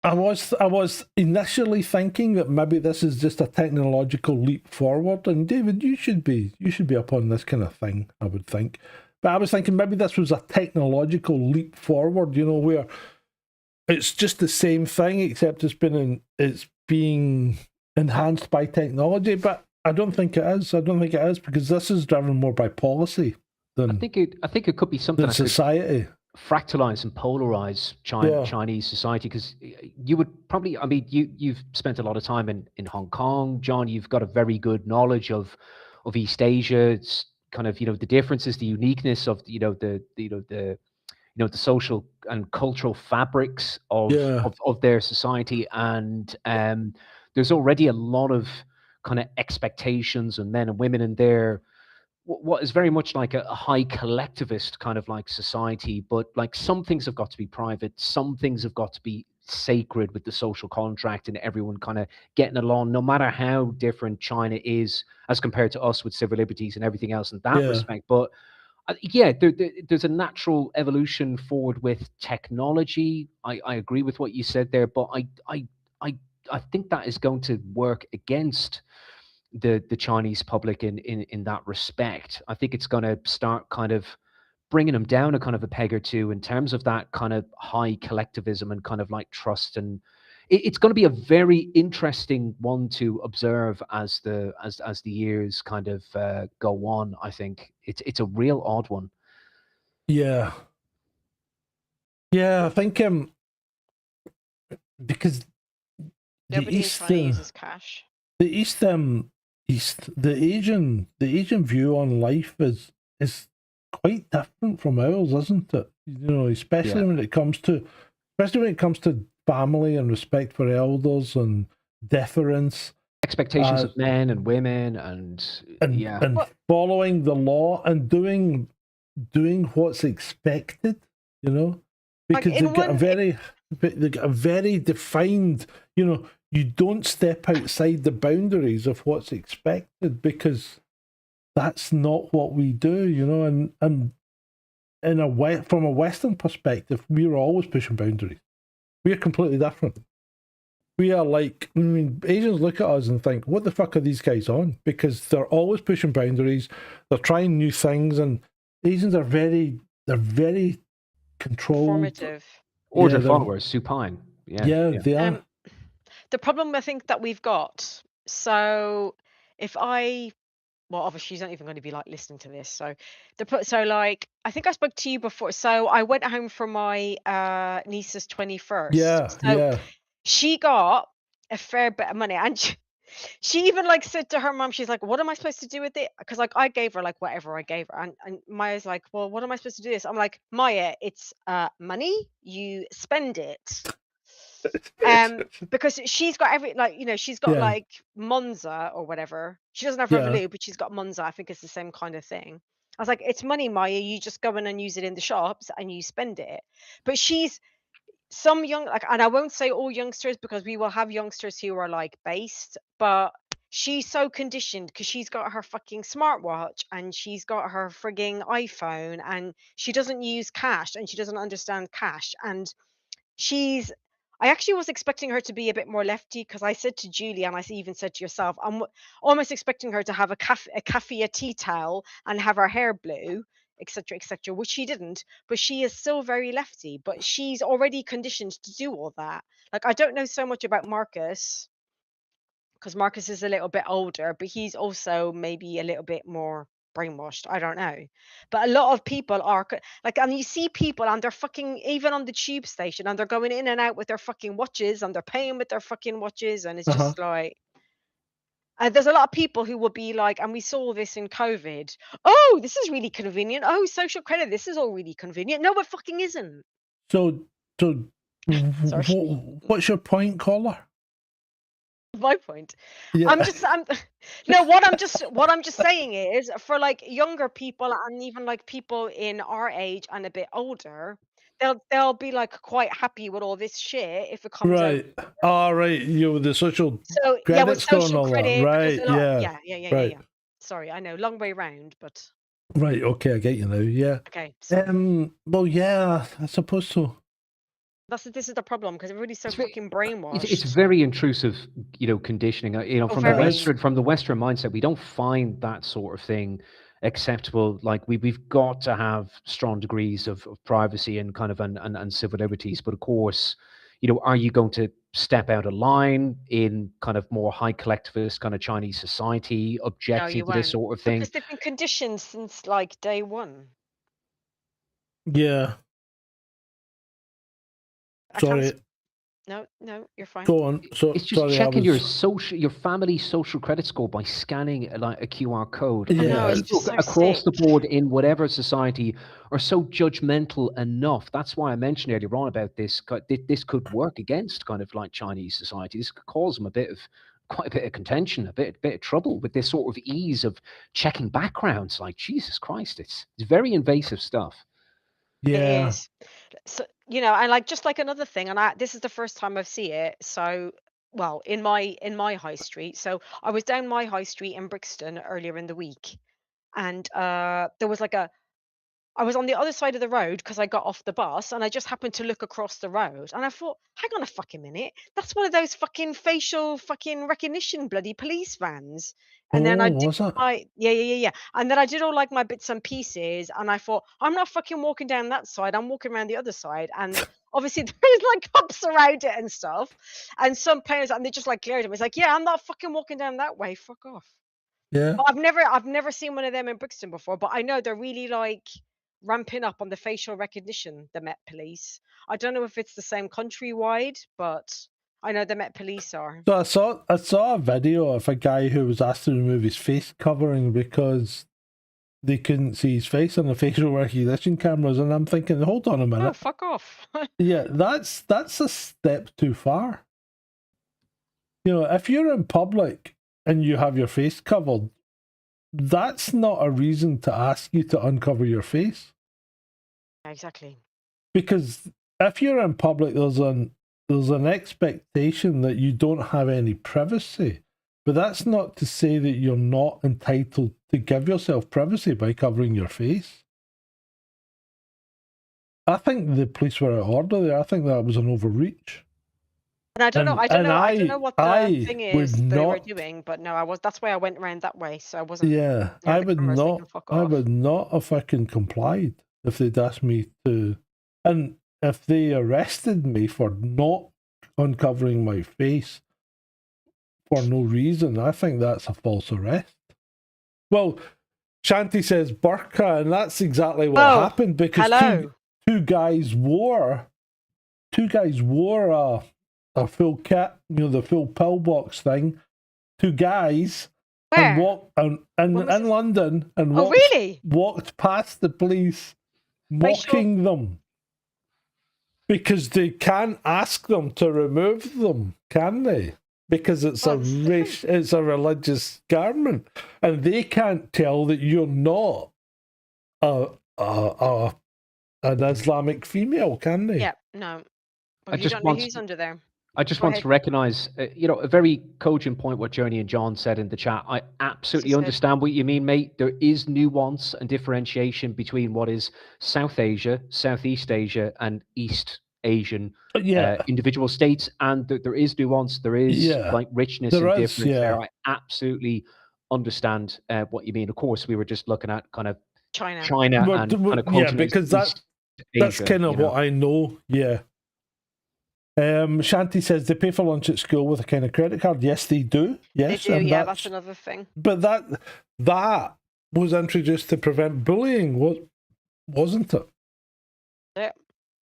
I was initially thinking that maybe this is just a technological leap forward. And David, you should be up on this kind of thing, I would think. But I was thinking maybe this was a technological leap forward, where it's just the same thing except it's being enhanced by technology. But I don't think it is. Because this is driven more by policy than I think it could be something than society. Fractalize and polarize Chinese society, because you would probably, you've spent a lot of time in Hong Kong, John. You've got a very good knowledge of East Asia. It's kind of the differences, the uniqueness of the social and cultural fabrics of their society, and there's already a lot of kind of expectations on men and women in there. What is very much like a high collectivist kind of like society, but like some things have got to be private, some things have got to be sacred with the social contract, and everyone kind of getting along, no matter how different China is as compared to us with civil liberties and everything else in that respect. But there's a natural evolution forward with technology. I agree with what you said there, but I think that is going to work against the Chinese public in that respect. I think it's going to start kind of bringing them down a kind of a peg or two in terms of that kind of high collectivism and kind of like trust. And it's going to be a very interesting one to observe as the years kind of go on. I think it's a real odd one. Yeah, I think because Nobody's trying to use his cash. The Asian view on life is quite different from ours, isn't it? Especially when it comes to family and respect for elders and deference, expectations of men and women, and following the law and doing what's expected. Because they've got a very defined. You don't step outside the boundaries of what's expected, because that's not what we do, and from a Western perspective, we're always pushing boundaries. We're completely different. We are like, Asians look at us and think, what the fuck are these guys on? Because they're always pushing boundaries, they're trying new things, and Asians are very controlled. Formative. Order followers, supine. Yeah, they are. The problem I think that we've got, so obviously she's not even going to be like listening to this. So I think I spoke to you before. So I went home for my niece's 21st. She got a fair bit of money, and she even like said to her mom, she's like, what am I supposed to do with it? Because like I gave her like whatever I gave her, and Maya's like, well, what am I supposed to do this? I'm like, Maya, it's money, you spend it. Because she's got she's got like Monza or whatever. She doesn't have Revolut, but she's got Monza. I think it's the same kind of thing. I was like, it's money, Maya, you just go in and use it in the shops and you spend it. But she's some young, and I won't say all youngsters, because we will have youngsters who are like based, but she's so conditioned because she's got her fucking smartwatch and she's got her frigging iPhone, and she doesn't use cash and she doesn't understand cash, and I actually was expecting her to be a bit more lefty because I said to Julie, and even said to yourself, I'm almost expecting her to have a cafe, a tea towel, and have her hair blue, etc., which she didn't. But she is still very lefty. But she's already conditioned to do all that. Like, I don't know so much about Marcus because Marcus is a little bit older, but he's also maybe a little bit more brainwashed. I don't know. But a lot of people are like, and you see people and they're fucking, even on the tube station, and they're going in and out with their fucking watches and they're paying with their fucking watches. And it's Uh-huh. just like, there's a lot of people who will be like, and we saw this in COVID. Oh, this is really convenient. Oh, social credit. This is all really convenient. No, it fucking isn't. So Sorry. what's your point, caller? My point. Yeah. I'm no, what I'm just saying is, for like younger people and even like people in our age and a bit older, they'll be like quite happy with all this shit if it comes out. Right. All right. The social So yeah, with credit score and social all that. credit, because Right. a lot, Yeah. Right. yeah. Sorry, I know, long way round, but Right. Okay, I get you now. Yeah. okay. So Well, yeah, I suppose so. this is the problem because everybody's so It's ve- fucking brainwashed. It's very intrusive, conditioning. From the very. Western mindset, we don't find that sort of thing acceptable. Like we've got to have strong degrees of privacy and kind of and civil liberties. But of course, are you going to step out of line in kind of more high collectivist kind of Chinese society, No, objecting you to this won't. sort of thing? Because they've been conditioned since like day one. Yeah. I can't Sorry. No, you're fine. Go on. So It's just sorry, I checking was... your family social credit score by scanning like a QR code. Yeah. And No, it's people just so across the sick. board in whatever society are so judgmental enough. That's why I mentioned earlier on about this. This could work against kind of like Chinese society. This could cause them quite a bit of contention, a bit of trouble with this sort of ease of checking backgrounds. Like Jesus Christ, it's very invasive stuff. Yeah. It is. So, and like just like another thing, and this is the first time I've seen it. So, well, in my high street. So I was down my high street in Brixton earlier in the week, and there was like I was on the other side of the road because I got off the bus and I just happened to look across the road and I thought, hang on a fucking minute, that's one of those fucking facial fucking recognition bloody police vans. And then I Oh, did was it? yeah. And then I did all like my bits and pieces and I thought, I'm not fucking walking down that side, I'm walking around the other side. And obviously there's like cops around it and stuff. And some parents, and they just like glared at me. It's like, yeah, I'm not fucking walking down that way. Fuck off. Yeah. But I've never seen one of them in Brixton before, but I know they're really like ramping up on the facial recognition, the Met Police. I don't know if it's the same countrywide, but I know the Met Police are. So I saw a video of a guy who was asked to remove his face covering because they couldn't see his face on the facial recognition cameras, and I'm thinking, hold on a Oh, minute. fuck off. Yeah, that's a step too far. If you're in public and you have your face covered, that's not a reason to ask you to uncover your face. Exactly. Because if you're in public, there's an expectation that you don't have any privacy. But that's not to say that you're not entitled to give yourself privacy by covering your face. I think the police were out of order there. I think that was an overreach. And I don't know what the thing is would they were not... doing, but no, that's why I went around that way. So I wasn't. Yeah, I would not have fucking complied if they'd asked me to. And if they arrested me for not uncovering my face for no reason, I think that's a false arrest. Well, Shanti says burqa, and that's exactly what happened because two guys wore a full kit, the full pillbox thing. Two guys. Where? In London, and walked past the police, mocking them. Because they can't ask them to remove them, can they? Because it's a religious garment, and they can't tell that you're not an Islamic female, can they? Yeah, no. Well, you don't know who's under there. I just want to recognise, a very cogent point what Joni and John said in the chat. I absolutely understand what you mean, mate. There is nuance and differentiation between what is South Asia, Southeast Asia, and East Asian Yeah. individual states, and there is nuance, there is Yeah. like richness There and is, difference yeah. there. I absolutely understand what you mean. Of course, we were just looking at kind of China. China Well, and well, kind of yeah, continent because that's Asia, kind of you know. what I know. Yeah. Shanti says they pay for lunch at school with a kind of credit card. Yes, they do. Yes, They do, and yeah, that's another thing. But that was introduced to prevent bullying, wasn't it? Yeah.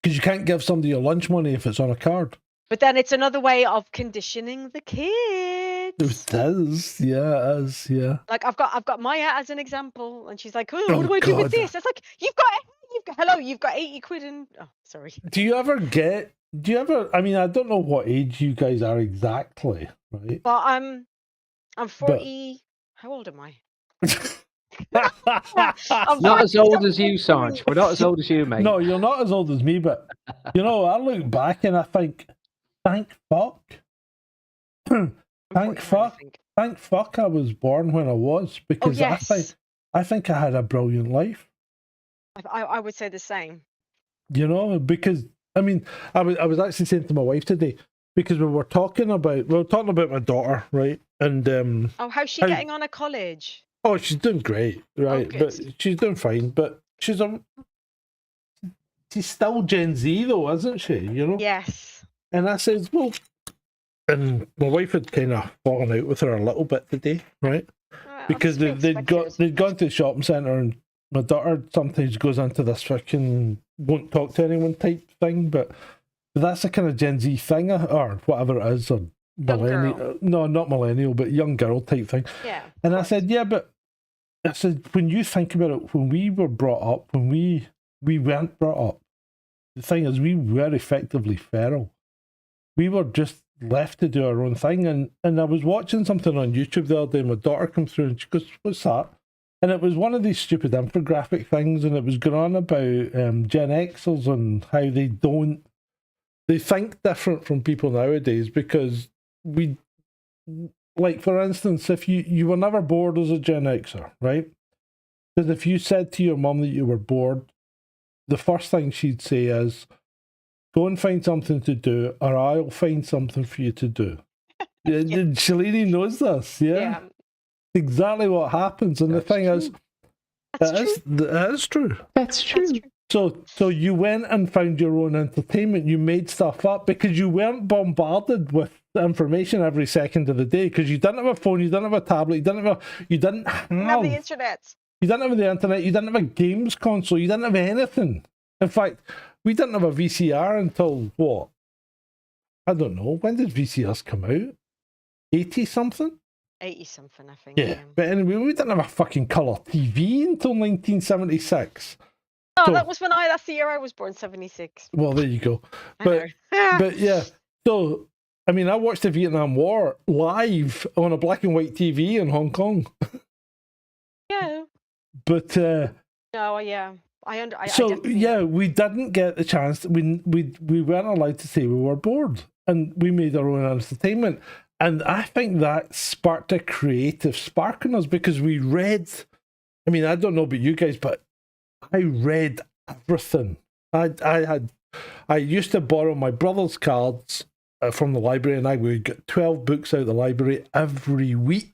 Because you can't give somebody your lunch money if it's on a card. But then it's another way of conditioning the kids. It is, yeah, it is, yeah. Like I've got Maya as an example, and she's like, "Oh, Oh, what do I do with God. this?" It's like you've got 80 quid in. Oh, sorry. Do you ever? I mean, I don't know what age you guys are exactly, right? But I'm 40. How old am I? I'm Not as 40 old as you, something. Sarge. We're not as old as you, mate. No, you're not as old as me, but you know, I look back and I think, thank fuck. I'm Thank 41, I fuck. think. Thank fuck I was born when I was, Oh because yes, I think I had a brilliant life. I would say the same. You know, because I mean, I was actually saying to my wife today, because we were talking about my daughter, right? And Oh, how's she How- getting on at college? oh, she's doing great, right? good. But she's doing fine. But she's still Gen Z though, isn't she? You know. Yes. And I says, well, and my wife had kind of fallen out with her a little bit today, right? Because they'd gone to the shopping centre, and my daughter sometimes goes into this fucking won't talk to anyone type thing, but that's a kind of Gen Z thing, or whatever it is, or millennial. girl. No, not millennial, but young girl type thing. Yeah. And I said, yeah, but I said, when you think about it, when we were brought up, when we weren't brought up, the thing is, we were effectively feral. We were just left to do our own thing. And I was watching something on YouTube the other day, and my daughter came through and she goes, what's that? And it was one of these stupid infographic things, and it was going on about Gen Xers and how they think different from people nowadays, because we, like, for instance, if you were never bored as a Gen Xer, right? Because if you said to your mum that you were bored, the first thing she'd say is, go and find something to do, or I'll find something for you to do. Yeah. Shalini knows this, yeah? Exactly what happens. And That's the thing is, That's it is true. That's true. So you went and found your own entertainment. You made stuff up because you weren't bombarded with information every second of the day, because you didn't have a phone, you didn't have a tablet, you didn't have the internet. You didn't have the internet, you didn't have a games console, you didn't have anything. In fact, we didn't have a VCR until what? I don't know. When did VCRs come out? 80 something? 80 something, I think. Yeah. But anyway, we didn't have a fucking colour TV until 1976. Oh, So- that's the year I was born, 76. Well, there you go. I But know. but yeah, so I mean, I watched the Vietnam War live on a black and white TV in Hong Kong. Yeah. But No, yeah. I so definitely- yeah, we didn't get the chance. We weren't allowed to say we were bored, and we made our own entertainment. And I think that sparked a creative spark in us, because we read. I mean, I don't know about you guys, but I read everything. I used to borrow my brother's cards from the library, and I would get 12 books out of the library every week.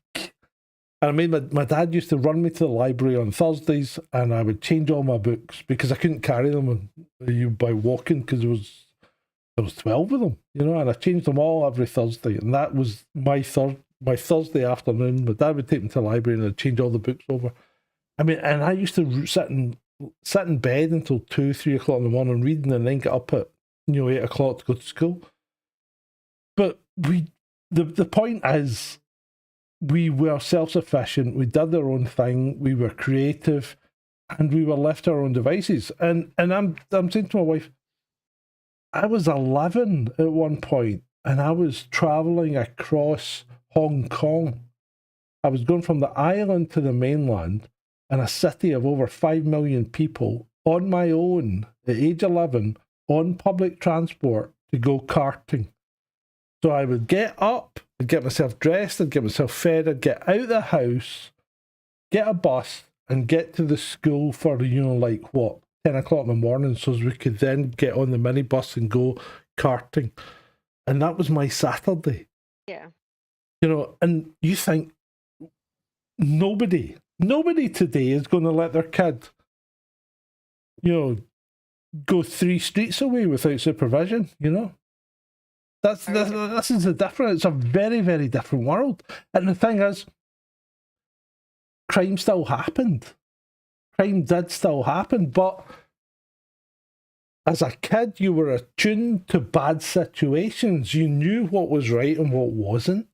And I mean, my dad used to run me to the library on Thursdays, and I would change all my books because I couldn't carry them by walking, because there was 12 of them, you know, and I changed them all every Thursday, and that was my Thursday afternoon. My dad would take me to the library and I'd change all the books over. I mean, and I used to sit in bed until 2-3 o'clock in the morning reading, and then get up at 8 o'clock to go to school. But the point is, we were self-sufficient, we did our own thing, we were creative, and we were left to our own devices. And I'm saying to my wife, I was 11 at one point, and I was travelling across Hong Kong. I was going from the island to the mainland in a city of over 5 million people on my own at age 11 on public transport to go karting. So I would get up, I'd get myself dressed, I'd get myself fed, I'd get out of the house, get a bus, and get to the school for, 10 o'clock in the morning so as we could then get on the minibus and go karting. And that was my Saturday. Yeah. You know, and you think nobody today is going to let their kid, you know, go 3 streets away without supervision, you know? This is a different, it's a very, very different world. And the thing is, crime still happened. Crime did still happen, but as a kid, you were attuned to bad situations. You knew what was right and what wasn't.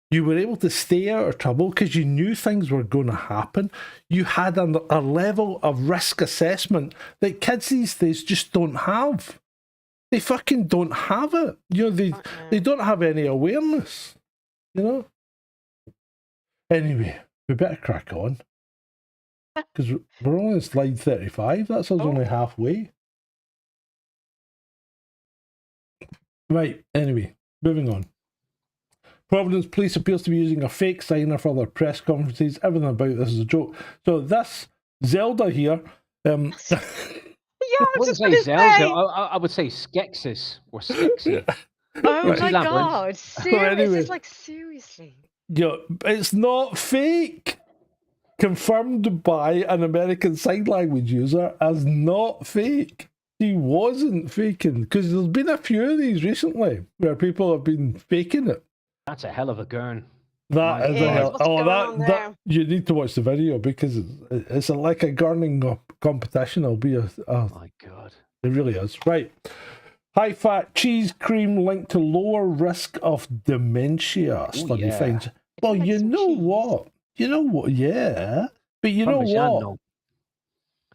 You were able to stay out of trouble because you knew things were going to happen. You had a level of risk assessment that kids these days just don't have. They fucking don't have it. You know, they don't have any awareness. You know? Anyway, we better crack on. Because we're only on slide 35. That's us only halfway. Right, anyway, moving on. Providence Police appears to be using a fake signer for their press conferences. Everything about this is a joke. So this Zelda here... Yeah, I I was wouldn't just say going to Zelda. say. I would say Skeksis or Skexy. Oh Right. my Labyrinth. god, seriously? anyway. It's like, seriously. Yeah, it's not fake. Confirmed by an American Sign Language user as not fake. He wasn't faking, because there's been a few of these recently where people have been faking it. That's a hell of a gurn. That is Yeah, a hell. what's going on that there? you need to watch the video because it's like a gurning competition. It'll be Oh my god. it really is. Right. High fat cheese cream linked to lower risk of dementia. Study yeah. finds. It's Well, like you some know cheese. what? You know what? Yeah. But you know what? Parmigiano.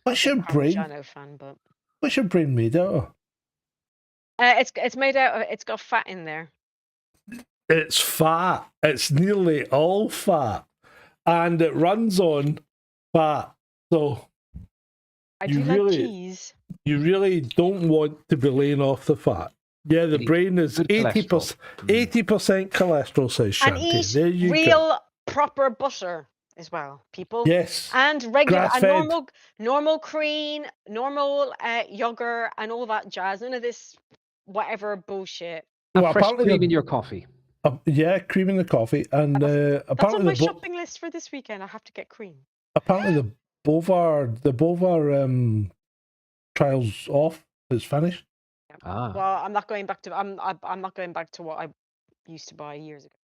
What's your brain? Parmigiano fan, but What's your brain made out of? it's made out of. It's got fat in there. It's fat. It's nearly all fat. And it runs on fat. So I You do really- like cheese. you really don't want to be laying off the fat. Yeah, the Good- brain is good 80%, cholesterol. 80% cholesterol, says And Shanti. eat There you go. real, proper butter as well, people. Yes. And regular, and Grass-fed. normal cream, normal yogurt, and all that jazz. None of this whatever bullshit. And Well, fresh apparently cream the- in your coffee. Yeah, cream in the coffee. And That's on apparently my the shopping list for this weekend. I have to get cream. apparently the Bovar trials off. It's finished. Ah. Well, I'm not going back to. I'm not going back to what I used to buy years ago.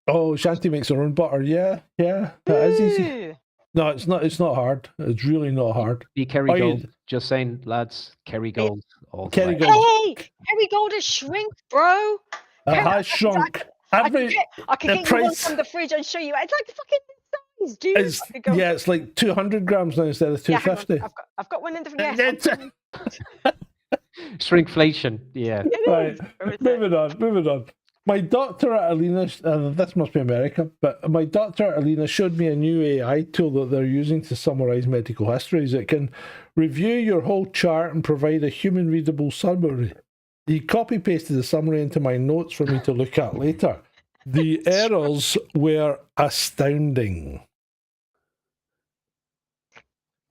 Oh, Shanti makes her own butter. Yeah, that is easy. Ooh. No, it's not. It's not hard. It's really not hard. Be Kerry Oh, you- Gold. Just saying, lads. Kerry Gold. All the Kerry way. Gold. Hey, Kerry Gold is shrink, bro. It Kerry- has shrunk. I can Every get, I can the get you one price- from the fridge and show you. It's like fucking size, dude. is I could go- yeah, it's like 200 grams now instead of Yeah, hang on, 250. I've got one in the It's- Shrinkflation. Yeah. Right, moving on. My doctor at Alina, this must be America, but my doctor at Alina showed me a new AI tool that they're using to summarize medical histories. It can review your whole chart and provide a human readable summary. He copy pasted the summary into my notes for me to look at later. The errors were astounding.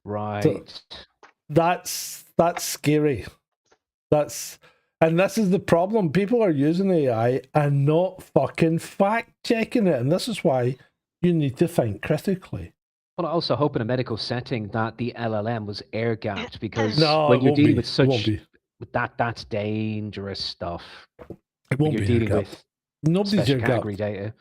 Right. That's scary. And this is the problem. People are using AI and not fucking fact checking it, and this is why you need to think critically. Well, I also hope in a medical setting that the LLM was air gapped, because No, when it you're won't dealing be. with It such won't be. that's dangerous stuff. It When won't you're be dealing air with gapped. Nobody's special air gapped. category data.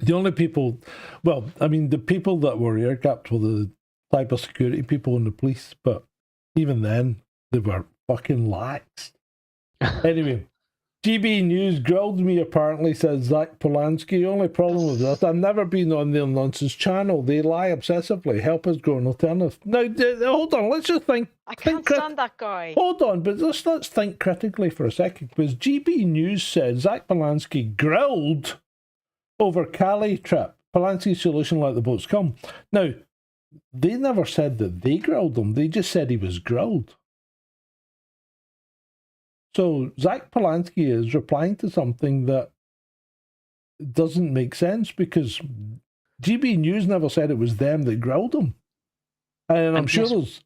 The only people, well, I mean, the people that were air gapped were the cybersecurity people and the police, but even then, they were fucking laxed. Anyway, GB News grilled me, apparently, says Zach Polanski. Only problem with this, I've never been on their nonsense channel. They lie obsessively. Help us grow an alternative. Now, hold on, let's just think. I can't stand that guy. Hold on, but let's think critically for a second, because GB News said Zach Polanski grilled over Cali trip. Polanski's solution, let the boats come. Now, they never said that they grilled him. They just said he was grilled. So Zach Polanski is replying to something that doesn't make sense, because GB News never said it was them that grilled him. And I'm And sure guess- there's...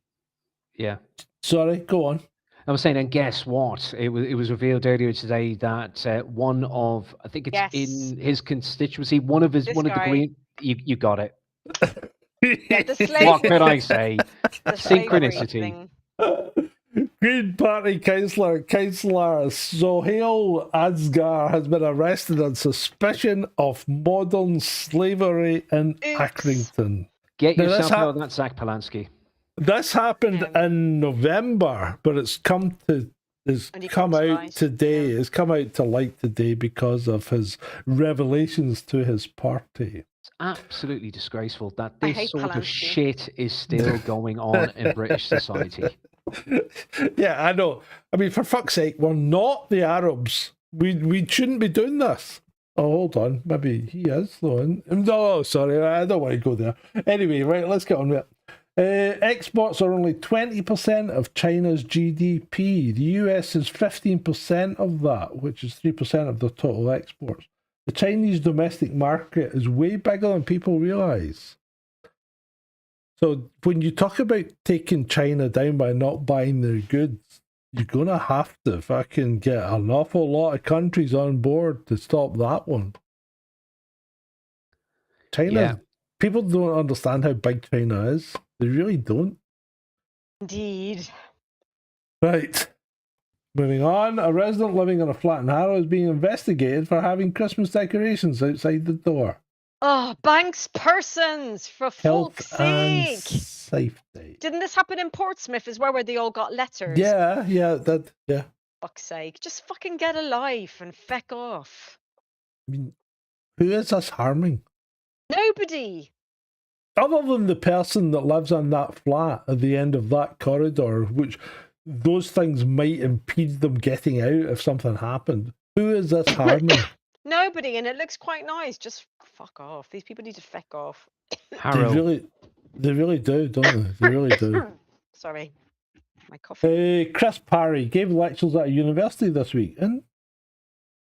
Yeah. Sorry, go on. I was saying, and guess what? It was revealed earlier today that one of, I think it's Yes. in his constituency, one of This the guy. Green. You got it. Yeah, the What could slavery, I say? the slavery Synchronicity. thing. Green Party councillor Sohail Asgar has been arrested on suspicion of modern slavery in Oops. Get Accrington. Now, yourself this out of that, Zach Polanski. This happened in November, but it's come Only come out to light, today. yeah. It's come out to light today because of his revelations to his party. It's absolutely disgraceful that I this hate sort of Polanski. shit is still going on in British society. Yeah, I know. I mean, for fuck's sake, we're not the Arabs. We shouldn't be doing this. Oh, hold on. Maybe he is, though. No, sorry. I don't want to go there. Anyway, right, let's get on with it. Exports are only 20% of China's GDP. The US is 15% of that, which is 3% of the total exports. The Chinese domestic market is way bigger than people realise. So when you talk about taking China down by not buying their goods, you're going to have to fucking get an awful lot of countries on board to stop that one. China, Yeah. people don't understand how big China is. They really don't. Indeed. Right. Moving on, a resident living on a flat in Harrow is being investigated for having Christmas decorations outside the door. Oh, Banks persons, for fuck's Health and sake. safety. Didn't this happen in Portsmouth as well, where they all got letters? Yeah, yeah. Fuck's sake. Just fucking get a life and feck off. I mean, who is this harming? Nobody. Other than the person that lives on that flat at the end of that corridor, which those things might impede them getting out if something happened. Who is this harming? Nobody, and it looks quite nice. Just fuck off. These people need to feck off. Harrow. They really do, don't they? They really do. Sorry. My coffee. Chris Parry gave lectures at a university this week and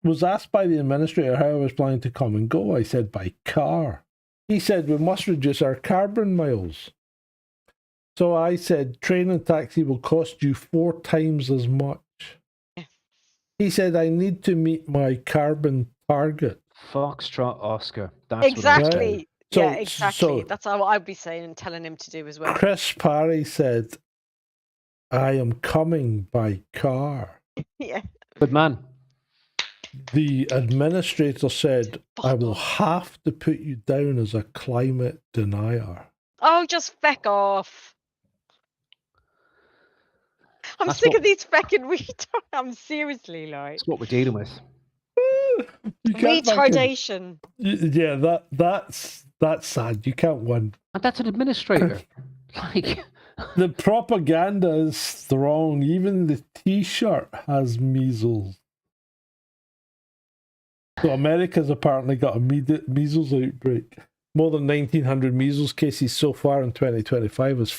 was asked by the administrator how I was planning to come and go. I said by car. He said we must reduce our carbon miles. So I said train and taxi will cost you 4 times as much. Yeah. He said I need to meet my carbon target. Foxtrot Oscar. That's what I Exactly. said. So- Yeah, exactly. so- That's what I'd be saying and telling him to do as well. Chris Parry said I am coming by car. Yeah. Good man. The administrator said, I Fuck will off. have to put you down as a climate denier. Oh, just feck off. I'm That's sick what- of these fecking retards. I'm seriously like. That's what we're dealing with. You can't fucking- Retardation. Yeah, that's sad. You can't win. And that's an administrator. Like, The propaganda is strong. Even the T-shirt has measles. So America's apparently got a measles outbreak. More than 1,900 measles cases so far in 2025 as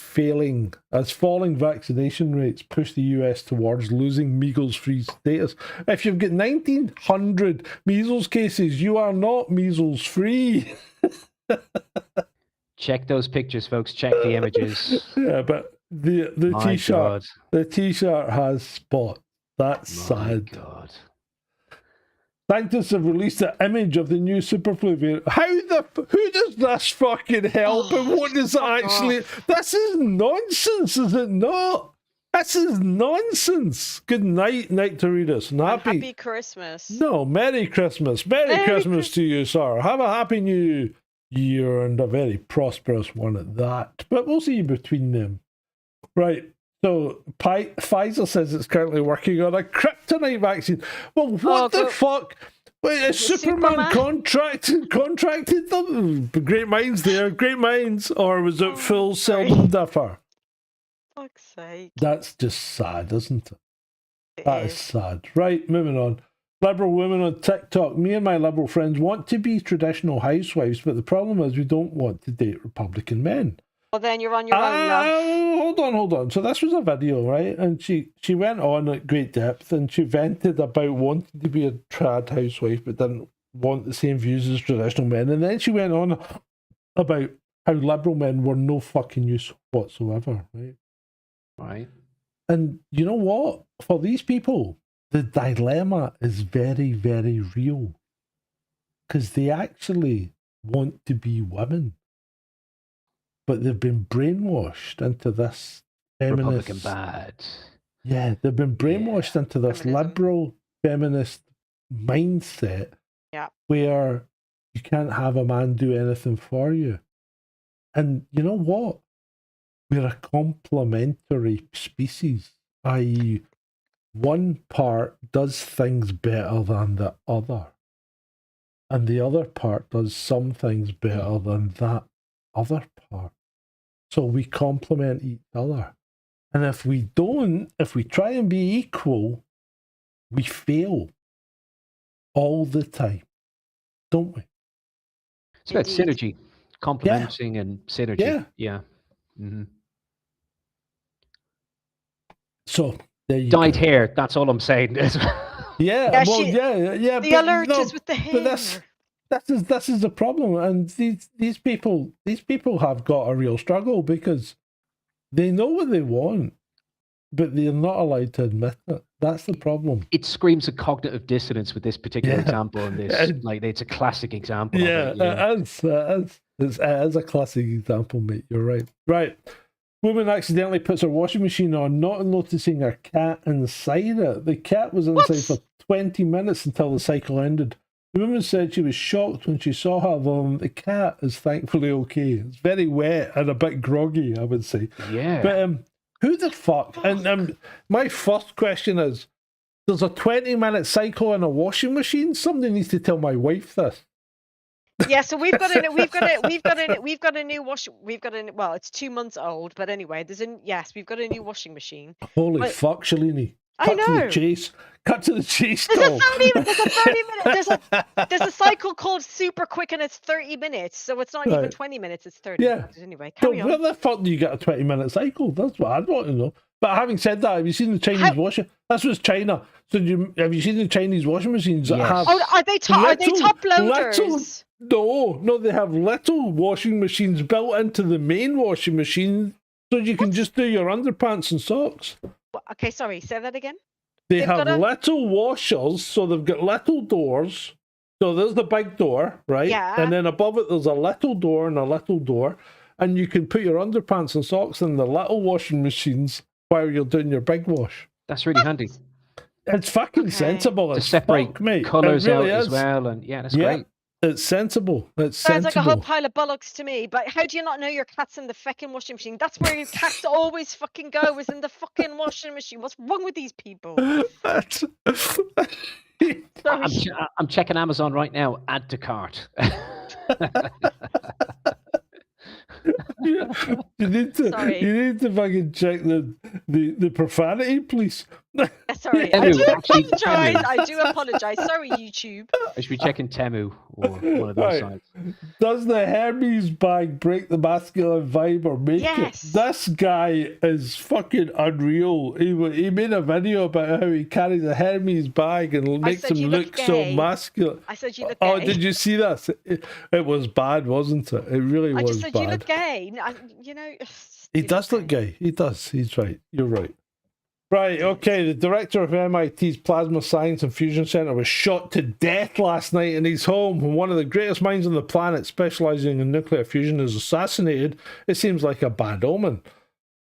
falling vaccination rates push the US towards losing measles-free status. If you've got 1,900 measles cases, you are not measles-free. check those pictures, folks. Check the images. Yeah, but the My T-shirt, God. the T-shirt has spots. That's My sad. God. Scientists have released an image of the new superflu variant. Who does this fucking help? And what does it actually? This is nonsense, is it not? This is nonsense. Good night, Nectaritas. And And happy Christmas. No, Merry Christmas. Merry Christmas to you, sir. Have a happy new year and a very prosperous one at that. But we'll see you between them. Right. So Pfizer says it's currently working on a kryptonite vaccine. Well, what the fuck? Wait, is Superman contracted them? Great minds there, great minds. Or was it full seldom differ? Fuck's sake. That's just sad, isn't it? It That is is. sad. Right, moving on. Liberal women on TikTok. Me and my liberal friends want to be traditional housewives, but the problem is we don't want to date Republican men. Well, then you're on your own, love. Hold on. So this was a video, right? And she went on at great depth and she vented about wanting to be a trad housewife but didn't want the same views as traditional men. And then she went on about how liberal men were no fucking use whatsoever, right? Right. And you know what? For these people, the dilemma is very, very real. Because they actually want to be women. But they've been brainwashed into this feminist... Republican bad. Yeah, they've been brainwashed into this Feminism. liberal feminist mindset Yeah. where you can't have a man do anything for you. And you know what? We're a complementary species, i.e., one part does things better than the other, and the other part does some things better than that other part. So we complement each other. And if we try and be equal, we fail all the time, don't we? It's about Indeed. synergy, complementing and synergy. Yeah. Mm-hmm. So there you Dyed go. hair. That's all I'm saying. Yeah, Yeah, well, she- yeah. The but alert no, is with the hair. But this is the problem, and these people have got a real struggle because they know what they want, but they're not allowed to admit it. That's the problem. It screams a cognitive dissonance with this particular Yeah. example, and this And- like it's a classic example. Yeah, of it, it is a classic example, mate. You're right. Right. Woman accidentally puts her washing machine on, not noticing her cat inside it. The cat was inside for 20 minutes until the cycle ended. The woman said she was shocked when she saw her, though the cat is thankfully okay. It's very wet and a bit groggy, I would say. Yeah. But who the fuck? And my first question is, there's a 20-minute cycle in a washing machine? Somebody needs to tell my wife this. Yeah, so we've got a new well, it's 2 months old, but anyway, we've got a new washing machine. Holy But- fuck, Shalini. I Cut to know. the chase. Cut to the chase, There's Tom. a 30 minute there's a cycle called super quick and it's 30 minutes. So it's not even Right. 20 minutes, it's 30 Yeah. minutes. Anyway, So carry where on. the fuck do you get a 20-minute cycle? That's what I'd want to know. But having said that, have you seen the Chinese washing? This was China. So have you seen the Chinese washing machines that Yes. have... Oh, are they top loaders? No, they have little washing machines built into the main washing machine so you can just do your underpants and socks. Okay, sorry, say that again. They They've have got a- little washers, so they've got little doors. So there's the big door, right? Yeah. And then above it, there's a little door and a little door. And you can put your underpants and socks in the little washing machines while you're doing your big wash. That's really handy It's fucking Okay. sensible to as separate fuck, mate. colors It really out is. as well, and yeah, that's Yeah. great. It's sensible. It's Sounds like a whole sensible. pile of bollocks to me, but how do you not know your cat's in the fucking washing machine? That's where your cats always fucking go, is in the fucking washing machine. What's wrong with these people? Sorry. I'm checking Amazon right now. Add to cart. you need Sorry. to fucking check the profanity, please. Sorry, Temu, I do actually, apologise. Temu. I do apologise. Sorry, YouTube. I should be checking Temu or one of those Right. sites. Does the Hermes bag break the masculine vibe or make Yes. it? This guy is fucking unreal. He made a video about how he carries a Hermes bag and makes said him you look look so gay. masculine. I said you look Oh, gay. did you see that? It was bad, wasn't it? It really I was just said bad. you look gay. No, you know. He you does look gay. He does. He's right. You're right. Right, okay. The director of MIT's Plasma Science and Fusion Center was shot to death last night in his home. When one of the greatest minds on the planet specializing in nuclear fusion is assassinated, it seems like a bad omen.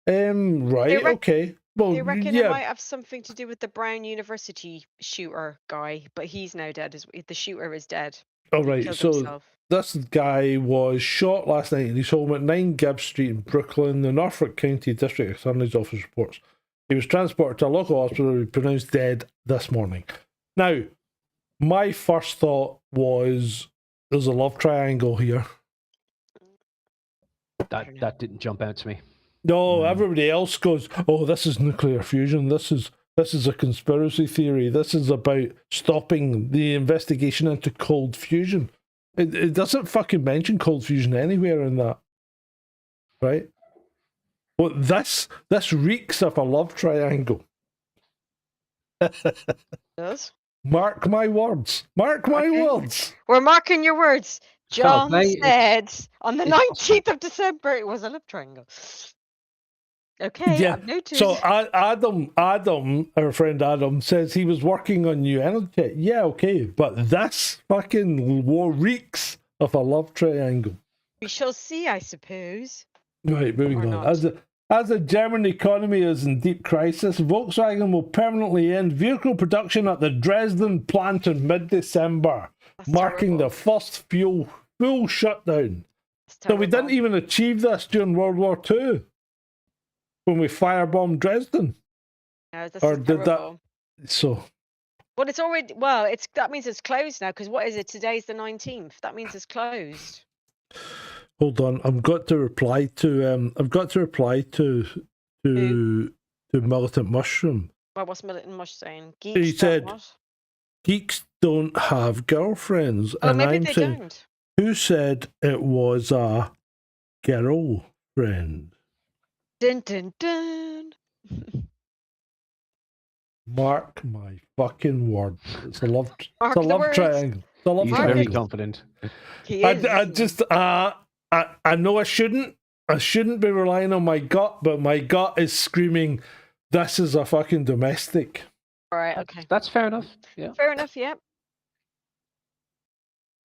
Right, okay. Well, They reckon it yeah. might have something to do with the Brown University shooter guy, but he's now dead. The shooter is dead. All right, Killed so himself. this guy was shot last night in his home at 9 Gibbs Street in Brooklyn. The Norfolk County District Attorney's Office reports. He was transported to a local hospital and was pronounced dead this morning. Now, my first thought was there's a love triangle here. That didn't jump out to me. No, everybody else goes, oh, this is nuclear fusion. This is a conspiracy theory. This is about stopping the investigation into cold fusion. It doesn't fucking mention cold fusion anywhere in that. Right? Well, this reeks of a love triangle. Does? Mark my words. Mark my Okay. words. We're marking your words. Foul John play, said on the it's possible. 19th of December it was a love triangle. Okay, Yeah. I've noted. So Adam, our friend Adam, says he was working on new energy. Yeah, okay, but this fucking war reeks of a love triangle. We shall see, I suppose. Right, moving Or on. not. As the German economy is in deep crisis, Volkswagen will permanently end vehicle production at the Dresden plant in mid-December, That's marking terrible. the first full shutdown. That's So we didn't terrible. even achieve this during World War II, when we firebombed Dresden. No, this Or is did that? terrible. So, Well, it's already. Well, that means it's closed now. Because what is it? Today's the 19th. That means it's closed. hold on. I've got to reply to Militant Mushroom. Well, what's Militant Mush saying? He Geeks said- don't what? Geeks don't have girlfriends, Oh, and maybe I'm they saying, don't. who said it was a girlfriend? Dun dun dun. Mark my fucking word. It's a love. Mark It's a the love words. triangle. It's a love He's Mark very triangle. confident. He is. I just I know I shouldn't be relying on my gut, but my gut is screaming, this is a fucking domestic. All right. Okay. That's fair enough. Yeah. Fair enough. Yep.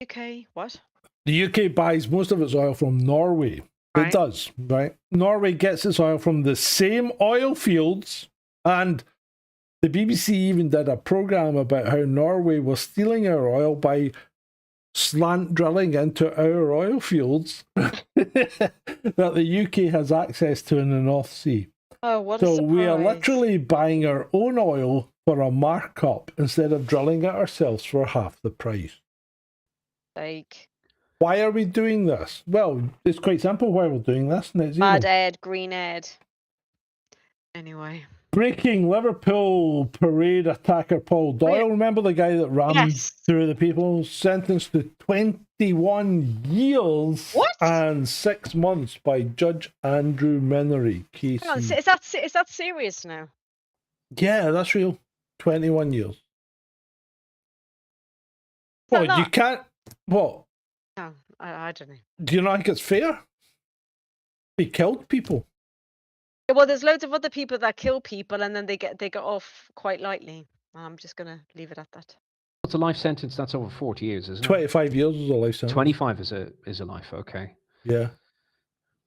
UK. What? The UK buys most of its oil from Norway. Right. It does, right? Norway gets its oil from the same oil fields, and the BBC even did a programme about how Norway was stealing our oil by slant drilling into our oil fields that the UK has access to in the North Sea. Oh, what a So surprise. we are literally buying our own oil for a markup instead of drilling it ourselves for half the price. Like Why are we doing this? Well, it's quite simple why we're doing this. Net zero. Bad Ed, Green Ed. Anyway. Breaking Liverpool parade attacker Paul Doyle. Wait. Remember the guy that rammed Yes. through the people? Sentenced to 21 years What? and 6 months by Judge Andrew Menery. Hang on, KC. is that serious now? Yeah, that's real. 21 years. that Well, you not- can't. What? No, I don't know. Do you not think it's fair? He killed people. Yeah, well, there's loads of other people that kill people and then they get off quite lightly. I'm just gonna leave it at that. It's a life sentence. That's over 40 years, isn't it? 25 years is a life sentence. 25 is a life. Okay. Yeah.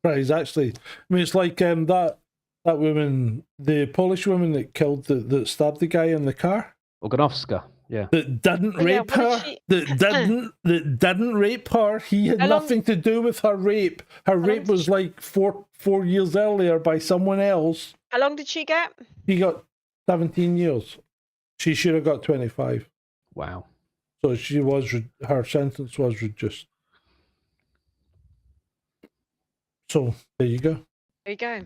Right, he's actually. I mean, it's like that woman, the Polish woman that killed, that stabbed the guy in the car, Ogonowska. Yeah. that didn't Oh, yeah, rape what did her, she- that didn't rape her. He had How long- nothing to do with her rape. Her long rape did was like four years earlier by someone else. How long did she get? He got 17 years. She should have got 25. Wow. So her sentence was reduced. So there you go. There you go.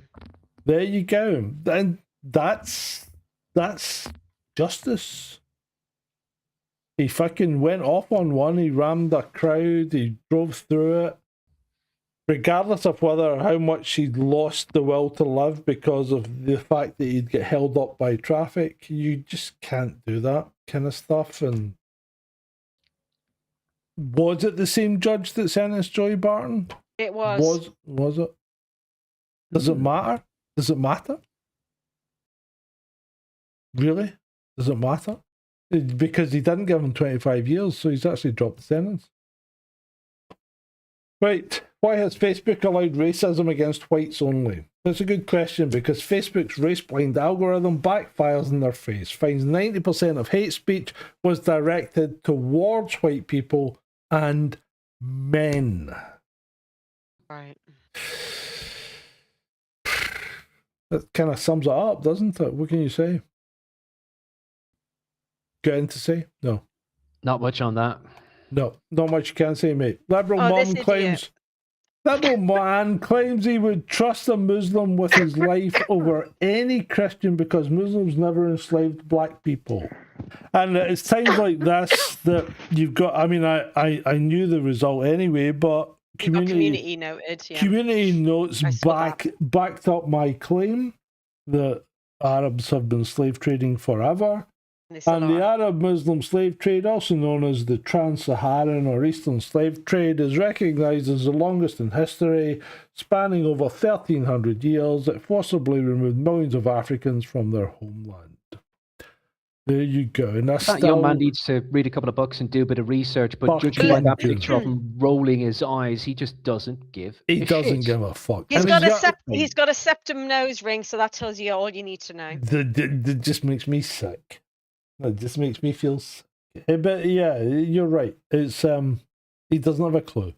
There you go. And that's justice. He fucking went off on one. He rammed a crowd. He drove through it. Regardless of how much he'd lost the will to live because of the fact that he'd get held up by traffic, you just can't do that kind of stuff. And was it the same judge that sentenced Joy Barton? It was. Was it? Does it matter? Does it matter? Really? Does it matter? Because he didn't give him 25 years, so he's actually dropped the sentence. Right. Why has Facebook allowed racism against whites only? That's a good question, because Facebook's race-blind algorithm backfires in their face, finds 90% of hate speech was directed towards white people and men. Right. That kind of sums it up, doesn't it? What can you say? Got anything to say? No. Not much on that. No. Not much you can say, mate. Liberal Oh, this mom idiot. claims... Liberal man claims he would trust a Muslim with his life over any Christian because Muslims never enslaved black people. And it's times like this that you've got... I mean, I knew the result anyway, but You got community noted. Yeah. Community notes I saw backed up my claim that Arabs have been slave trading forever. They still And the are. Arab Muslim slave trade, also known as the Trans-Saharan or Eastern slave trade, is recognised as the longest in history, spanning over 1,300 years. It forcibly removed millions of Africans from their homeland. There you go. And that's That young man needs to read a couple of books and do a bit of research, but judging by that fucking picture of him rolling his eyes, he just doesn't give He a doesn't shit. give a fuck. He's And got he's got a septum nose ring, so that tells you all you need to know. It just makes me sick. It just makes me feel sick. But yeah, you're right. It's he doesn't have a clue.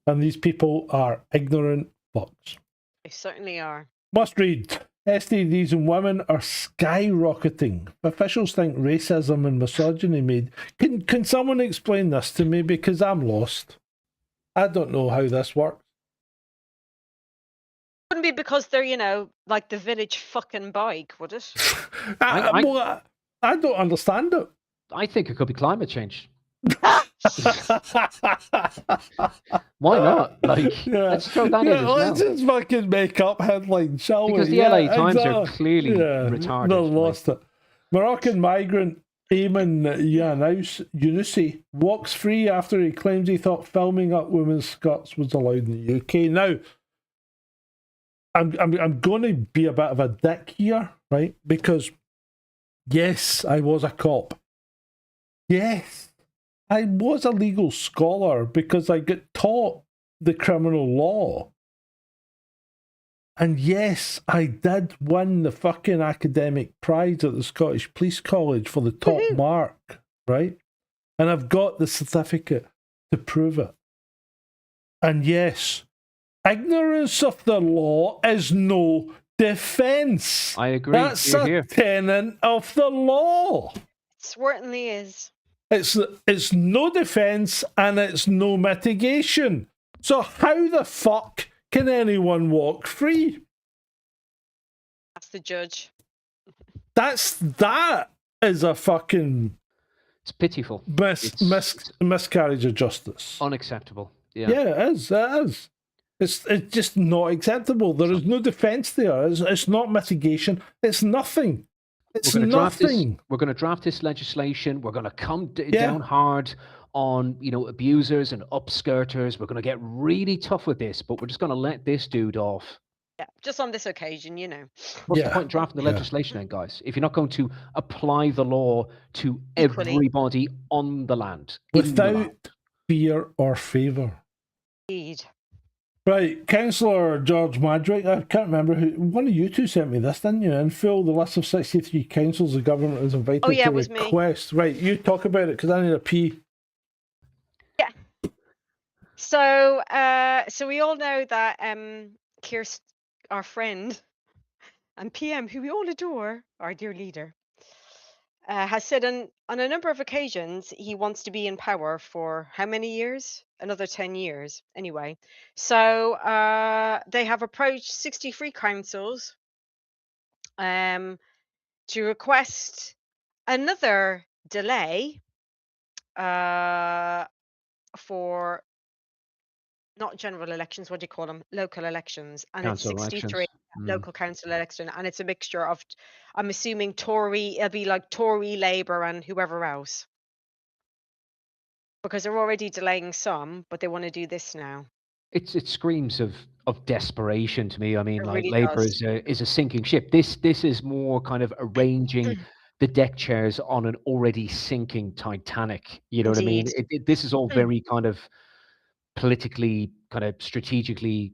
And these people are ignorant fucks. They certainly are. Must read. STDs in women are skyrocketing. Officials think racism and misogyny made. Can someone explain this to me? Because I'm lost. I don't know how this works. Wouldn't be because they're, you know, like the village fucking bike, would it? I don't understand it. I think it could be climate change. Why not? Like, let's throw that in as well. Let's just fucking make up headlines, shall Because we? the LA Times are clearly retarded. They lost it. Moroccan migrant Ayman Younousi walks free after he claims he thought filming up women's skirts was allowed in the UK. Now, I'm going to be a bit of a dick here, right? Because yes, I was a cop. Yes, I was a legal scholar because I got taught the criminal law. And yes, I did win the fucking academic prize at the Scottish Police College for the top mark, right? And I've got the certificate to prove it. And yes, ignorance of the law is no defence. I agree. That's a tenet of the law. It certainly is. It's no defence and it's no mitigation. So how the fuck can anyone walk free? That's the judge. That is a fucking... It's pitiful. Miscarriage of justice. Unacceptable. Yeah. Yeah, it is. It is. It's just not acceptable. There is no defence there. It's not mitigation. It's nothing. It's nothing. We're going to draft this legislation. We're going to come down hard on, you know, abusers and upskirters. We're going to get really tough with this, but we're just going to let this dude off. Yeah, just on this occasion, you know. What's the point in drafting the legislation then, guys? If you're not going to apply the law to everybody on the land. Without fear or favour. Indeed. Right, Councillor George Madrick, I can't remember who, one of you two sent me this, didn't you? In full, the list of 63 councils the government is invited to request. Me. Right, you talk about it because I need a pee. Yeah. So we all know that Kirst, our friend and PM, who we all adore, our dear leader, has said on a number of occasions he wants to be in power for how many years? Another 10 years, anyway. So they have approached 63 councils to request another delay for not general elections, what do you call them? Local elections. And council it's 63 elections. local council election. And it's a mixture of, I'm assuming Tory, it'll be like Tory, Labour and whoever else. Because they're already delaying some, but they want to do this now. It screams of desperation to me. I mean, It like really Labour does. is a sinking ship. This is more kind of arranging the deck chairs on an already sinking Titanic. You know what I mean? This is all very kind of politically, kind of strategically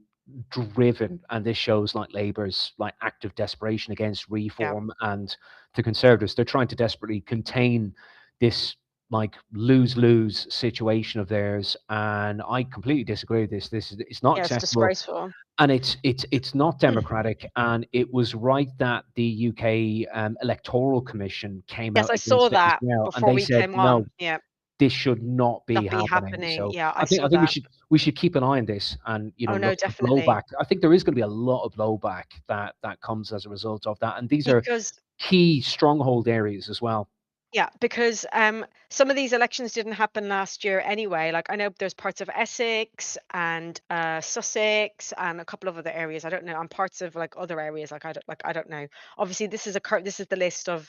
driven, and this shows like Labour's like active desperation against reform, and the Conservatives, they're trying to desperately contain this like lose-lose situation of theirs, and I completely disagree with this. It's not acceptable. It's disgraceful, and it's not democratic. And it was right that the UK Electoral Commission came out. Yes, I saw that before we came on. Yeah, this should not be happening. So yeah, I think we should keep an eye on this, and you know, look for blowback. I think there is going to be a lot of blowback that comes as a result of that, and these are key stronghold areas as well. Yeah, because some of these elections didn't happen last year anyway. Like I know there's parts of Essex and Sussex and a couple of other areas. I don't know. And parts of like other areas. I don't know. Obviously, this is the list of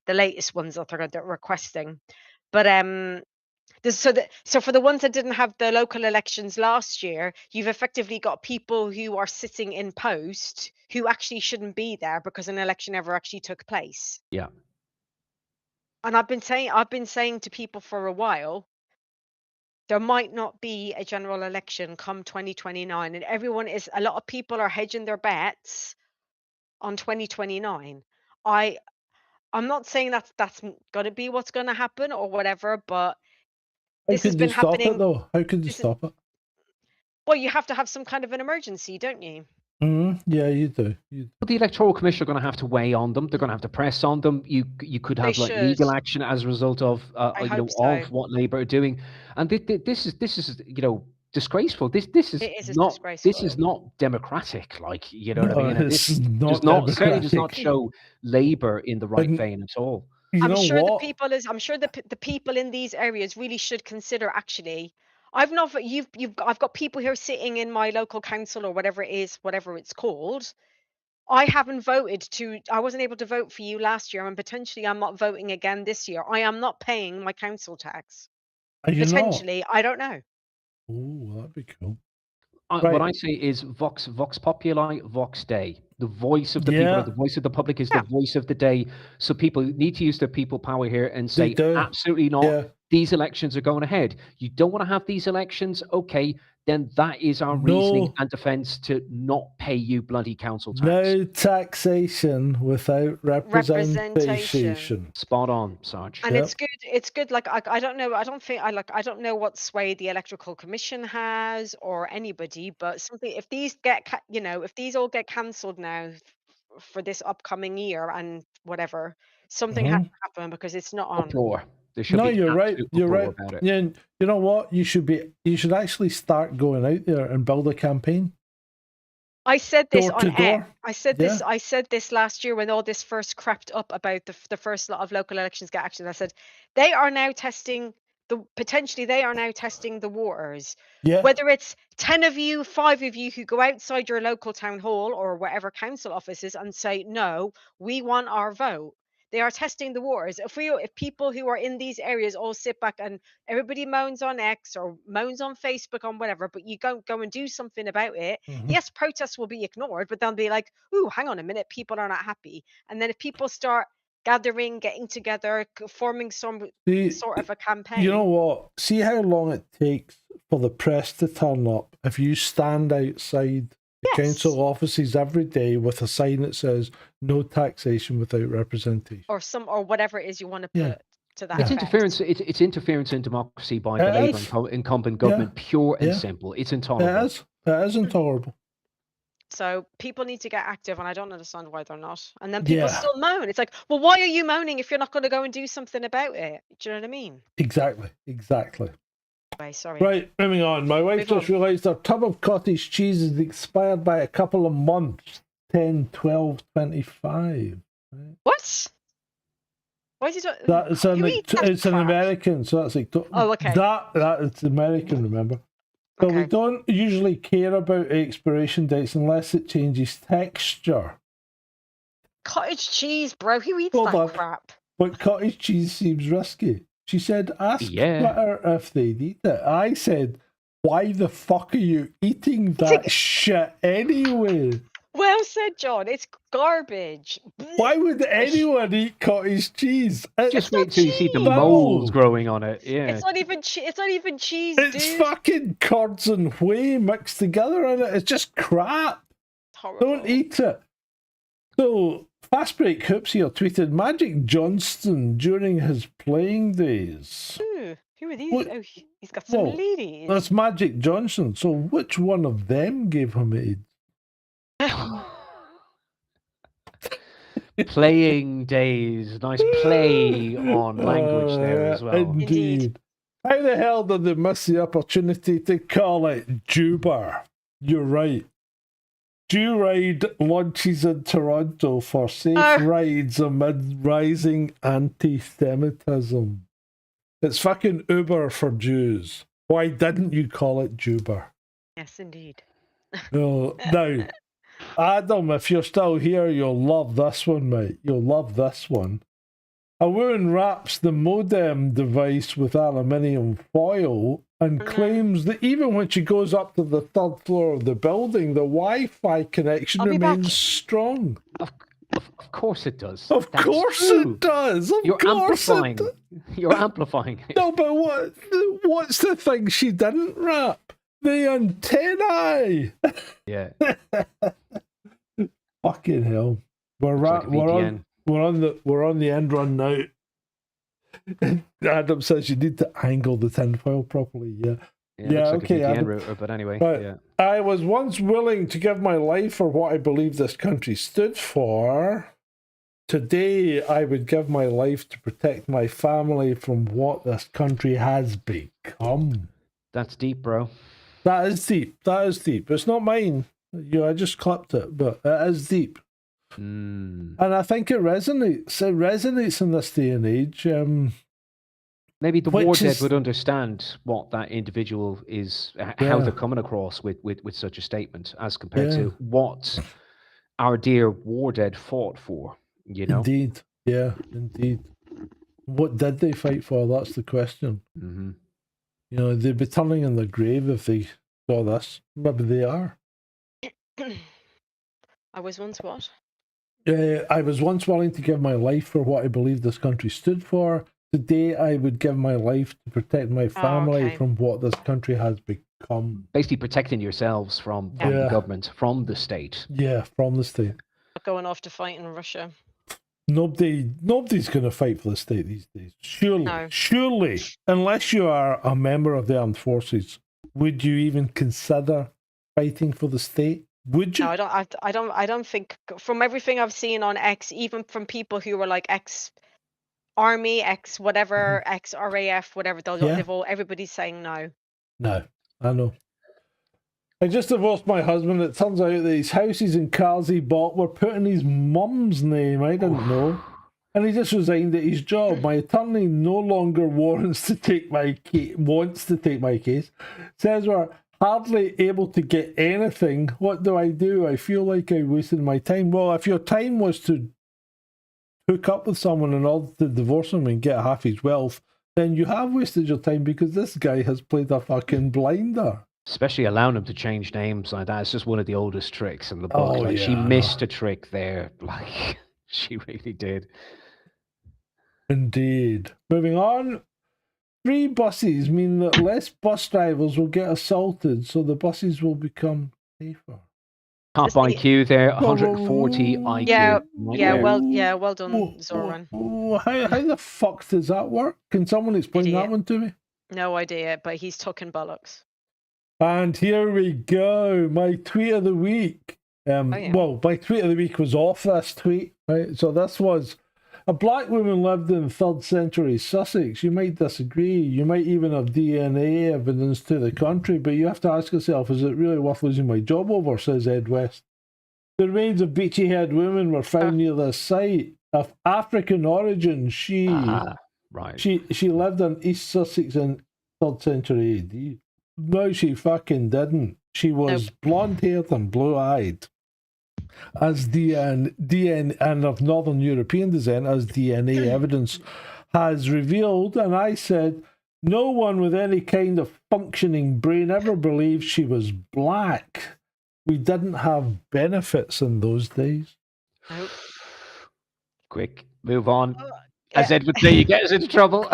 the latest ones that they're requesting. But so for the ones that didn't have the local elections last year, you've effectively got people who are sitting in post who actually shouldn't be there because an election never actually took place. Yeah. And I've been saying to people for a while, there might not be a general election come 2029, and a lot of people are hedging their bets on 2029. I'm not saying that's going to be what's going to happen or whatever, but How this has could you been stop happening. it though? How could you this is- stop it? Well, you have to have some kind of an emergency, don't you? Yeah, you do. You do. But the Electoral Commission are going to have to weigh on them. They're going to have to press on them. You could have like legal should. action as a result of hope so. of what Labour are doing. And this is disgraceful. This is It is not disgraceful. this is not democratic. Like, you know what I No, mean? And it's this not certainly does not democratic. show Labour in the right And- vein at all. You I'm know sure what? I'm sure the people in these areas really should consider actually. I've got people here sitting in my local council or whatever it is, whatever it's called. I wasn't able to vote for you last year, and potentially I'm not voting again this year. I am not paying my council tax. Are you not? Potentially, I don't know. Oh, that'd be cool. What Right. I say is vox populi, vox dei. The voice of the people, Yeah. or the voice of the public is Yeah. the voice of the day. So people need to use their people power here and say, do. absolutely not. Yeah. These elections are going ahead. You don't want to have these elections? Okay, then that is our reasoning No. and defense to not pay you bloody council tax. No taxation without representation. Spot on, Sarge. And Yep. it's good. Like I don't know. I don't know what sway the Electoral Commission has or anybody, but something if these if these all get cancelled now for this upcoming year and whatever, something has to happen because it's not on. Uproar. There should No, be you're right. absolute You're uproar right. about it. Yeah, and you know what? You should actually start going out there and build a campaign. I said this Door to on door. air. I said this last year when all this first crept up about the first lot of local elections get action. I said they are now testing the waters. Yeah. Whether it's 10 of you, 5 of you who go outside your local town hall or whatever council offices and say, no, we want our vote. They are testing the waters. If people who are in these areas all sit back and everybody moans on X or moans on Facebook on whatever, but you go and do something about it, yes, protests will be ignored, but they'll be like, ooh, hang on a minute, people are not happy. And then if people start gathering, getting together, forming some sort of a campaign. You know what? See how long it takes for the press to turn up if you stand outside the council offices every day with a sign that says no taxation without representation. Or whatever it is you want to put to that It's effect. interference. It's interference in democracy by the Labour incumbent government, pure and simple. It's intolerable. It is intolerable. So people need to get active, and I don't understand why they're not. And then people still moan. It's like, well, why are you moaning if you're not going to go and do something about it? Do you know what I mean? Exactly. Okay, sorry. Right, moving on. My wife just realised her tub of cottage cheese is expired by a couple of months. 10, 12, 25. Right? What? Why is he talking? It's an American, so that's like... Oh, okay. That is American, remember? So we don't usually care about expiration dates unless it changes texture. Cottage cheese, bro. Who eats that crap? But cottage cheese seems risky. She said, ask Twitter if they'd eat it. I said, why the fuck are you eating that shit anyway? Well said, John. It's garbage. Why would anyone eat cottage cheese? Just wait till you see the moles growing on it. Yeah. It's not even cheese, It's dude. fucking curds and whey mixed together in it. It's just crap. Horrible. Don't eat it. So, Fast Break Hoops here tweeted Magic Johnson during his playing days. Ooh, who are these? Oh, he's got some ladies. That's Magic Johnson. So, which one of them gave him AIDS? Playing days. Nice play on language there as well. Indeed. How the hell did they miss the opportunity to call it Jewber? You're right. Jew-ride launches in Toronto for safe rides amid rising anti-Semitism. It's fucking Uber for Jews. Why didn't you call it Jewber? Yes, indeed. No, now, Adam, if you're still here, you'll love this one, mate. You'll love this one. A woman wraps the modem device with aluminium foil and claims that even when she goes up to the third floor of the building, the Wi-Fi connection I'll be back. remains strong. Of course it does. Of That's course true. it does. Of You're course amplifying. it does. You're amplifying it. No, but what's the thing she didn't wrap? The antennae. Yeah. Fucking hell. We're It's like a VPN. we're on the end run now. Adam says you need to angle the tinfoil properly. Yeah. Yeah, looks like okay, a VPN Adam. router, but anyway. Right. Yeah. I was once willing to give my life for what I believe this country stood for. Today, I would give my life to protect my family from what this country has become. That's deep, bro. That is deep. That is deep. It's not mine. I just clipped it, but it is deep. Mm. And I think it resonates. It resonates in this day and age. Maybe the Which war dead is- would understand what that individual is, how they're coming across with such a statement, as compared to what our dear war dead fought for. You know. Indeed. Yeah, indeed. What did they fight for? That's the question. Mm-hmm. You know, they'd be turning in their grave if they saw this. Maybe they are. I was once what? I was once willing to give my life for what I believe this country stood for. Today, I would give my life to protect my family okay. from what this country has become. Basically, protecting yourselves from the Yeah. government, from the state. Yeah, from the state. Not going off to fight in Russia. Nobody's going to fight for the state these days. Surely, No. surely, unless you are a member of the armed forces, would you even consider fighting for the state? Would you? No, I don't think. From everything I've seen on X, even from people who were like ex army, ex whatever, ex RAF, whatever, everybody's saying no. No, I know. I just divorced my husband. It turns out that his houses and cars he bought were put in his mum's name. I didn't know. And he just resigned at his job. My attorney no longer wants to take my case. Says we're hardly able to get anything. What do? I feel like I wasted my time. Well, if your time was to hook up with someone in order to divorce him and get half his wealth, then you have wasted your time, because this guy has played a fucking blinder. Especially allowing them to change names like that. It's just one of the oldest tricks in the book. Oh, Like, she yeah. missed a trick there. Like, she really did. Indeed. Moving on. Free buses mean that less bus drivers will get assaulted, so the buses will become safer. Top Just the- IQ there, 140 IQ. Yeah, Right yeah, there. well done, Zoran. How the fuck does that work? Can someone explain that Idiot. one to me? No idea, but he's tucking bollocks. And here we go. My tweet of the week. yeah. Well, my tweet of the week was off this tweet, right? So this was: a black woman lived in 3rd century Sussex. You might disagree. You might even have DNA evidence to the contrary, but you have to ask yourself, is it really worth losing my job over, says Ed West. The remains of beachy-haired women were found near this site. Of African origin, Right. she lived in East Sussex in 3rd century AD. No, she fucking didn't. She was blonde-haired and blue-eyed. As DNA and of Northern European descent, as DNA evidence has revealed. And I said, no one with any kind of functioning brain ever believed she was black. We didn't have benefits in those days. Nope. Quick, move on. As Ed would say, you get us into trouble.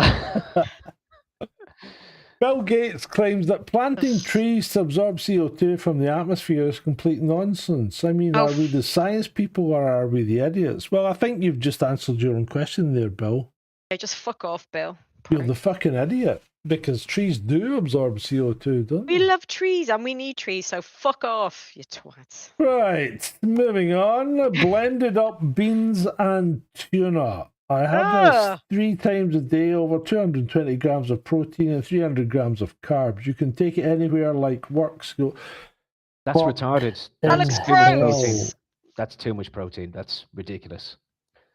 Bill Gates claims that planting trees to absorb CO2 from the atmosphere is complete nonsense. I mean, are we the science people or are we the idiots? Well, I think you've just answered your own question there, Bill. Hey, just fuck off, Bill. You're the fucking idiot, because trees do absorb CO2, don't We they? love trees and we need trees, so fuck off, you twats. Right, moving on. Blended up beans and tuna. I have this 3 times a day, over 220 grams of protein and 300 grams of carbs. You can take it anywhere, like work, school. That's Fuck. retarded. That That's looks too much gross. protein. That's too much protein. That's ridiculous.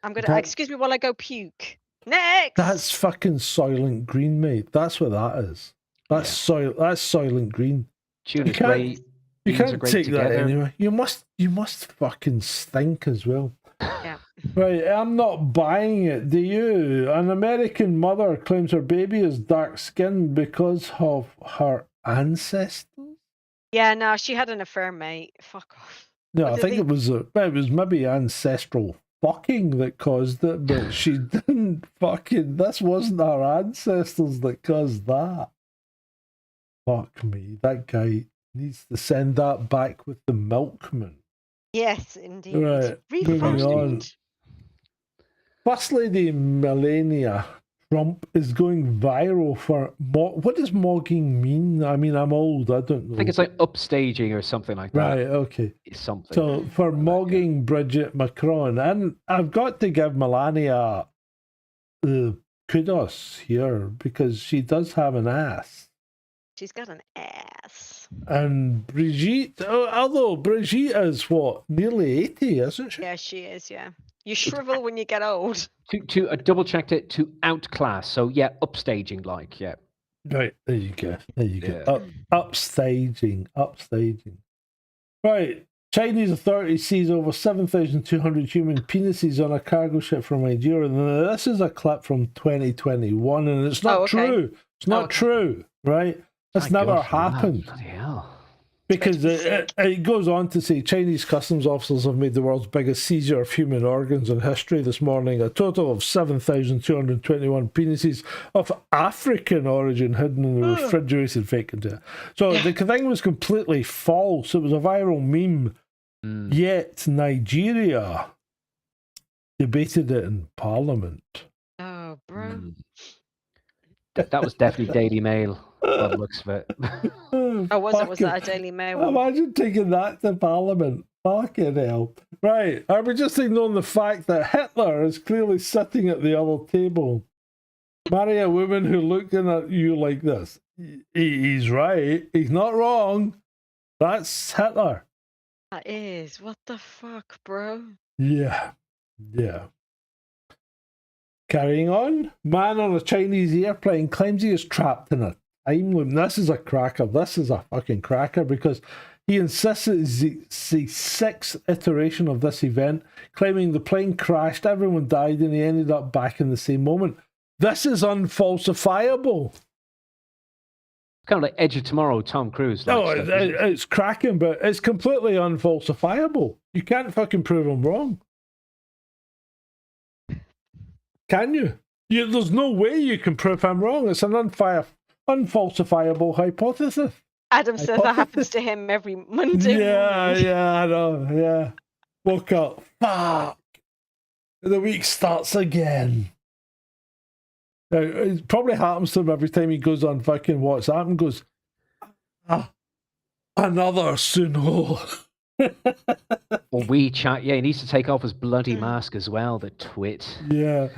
I'm gonna That- excuse me while I go puke. Next. That's fucking Soylent Green, mate. That's what that is. That's Soylent Green. Tuna's can't- great. You Beans are can't great take that together. anywhere. You must fucking stink as well. Yeah. Right, I'm not buying it. Do you? An American mother claims her baby is dark-skinned because of her ancestors. Yeah, no, she had an affair, mate. Fuck off. No, What I did think they- it was maybe ancestral fucking that caused it, but she didn't fucking. This wasn't her ancestors that caused that. Fuck me, that guy needs to send that back with the milkman. Yes, indeed. Right, moving on. Refund. First Lady Melania Trump is going viral for what does mogging mean? I mean, I'm old. I don't know. I think it's like upstaging or something like that. Right. Okay. It's something. So for mogging Bridget Macron, and I've got to give Melania kudos here because she does have an ass. She's got an ass. And Brigitte, although Brigitte is what, nearly 80, isn't she? Yeah, she is, yeah. You shrivel when you get old. To double checked it to outclass. So yeah, upstaging like yeah. Right, there you go. There you go. Yeah. Upstaging. Right, Chinese authorities seize over 7,200 human penises on a cargo ship from Nigeria. Now, this is a clip from 2021, and it's not true. It's not true, right? That's My never God, for that. happened. Bloody hell. Because it goes on to say Chinese customs officers have made the world's biggest seizure of human organs in history this morning. A total of 7,221 penises of African origin hidden in the refrigerated fake container. So the thing was completely false. It was a viral meme. Yet Nigeria debated it in Parliament. Oh, bro. That was definitely Daily Mail. By the looks of it. Oh, was it? Was that a Daily Mail one? Imagine taking that to Parliament. Fucking hell. Right. Are we just ignoring the fact that Hitler is clearly sitting at the other table? Marry a woman who looking at you like this. He's right. He's not wrong. That's Hitler. That is. What the fuck, bro? Yeah. Yeah. Carrying on. Man on a Chinese airplane claims he is trapped in a time loop. This is a cracker. This is a fucking cracker because he insists it is the sixth iteration of this event, claiming the plane crashed, everyone died, and he ended up back in the same moment. This is unfalsifiable. Kind of like Edge of Tomorrow, Tom Cruise. No, it's cracking, but it's completely unfalsifiable. You can't fucking prove him wrong. Can you? There's no way you can prove I'm wrong. It's an unfalsifiable hypothesis. Adam says that happens to him every Monday morning. Yeah, I know. Yeah. Woke up. Fuck. The week starts again. Now, it probably happens to him every time he goes on fucking WhatsApp and goes, another Sunho. Or WeChat, yeah, he needs to take off his bloody mask as well, the twit. Yeah.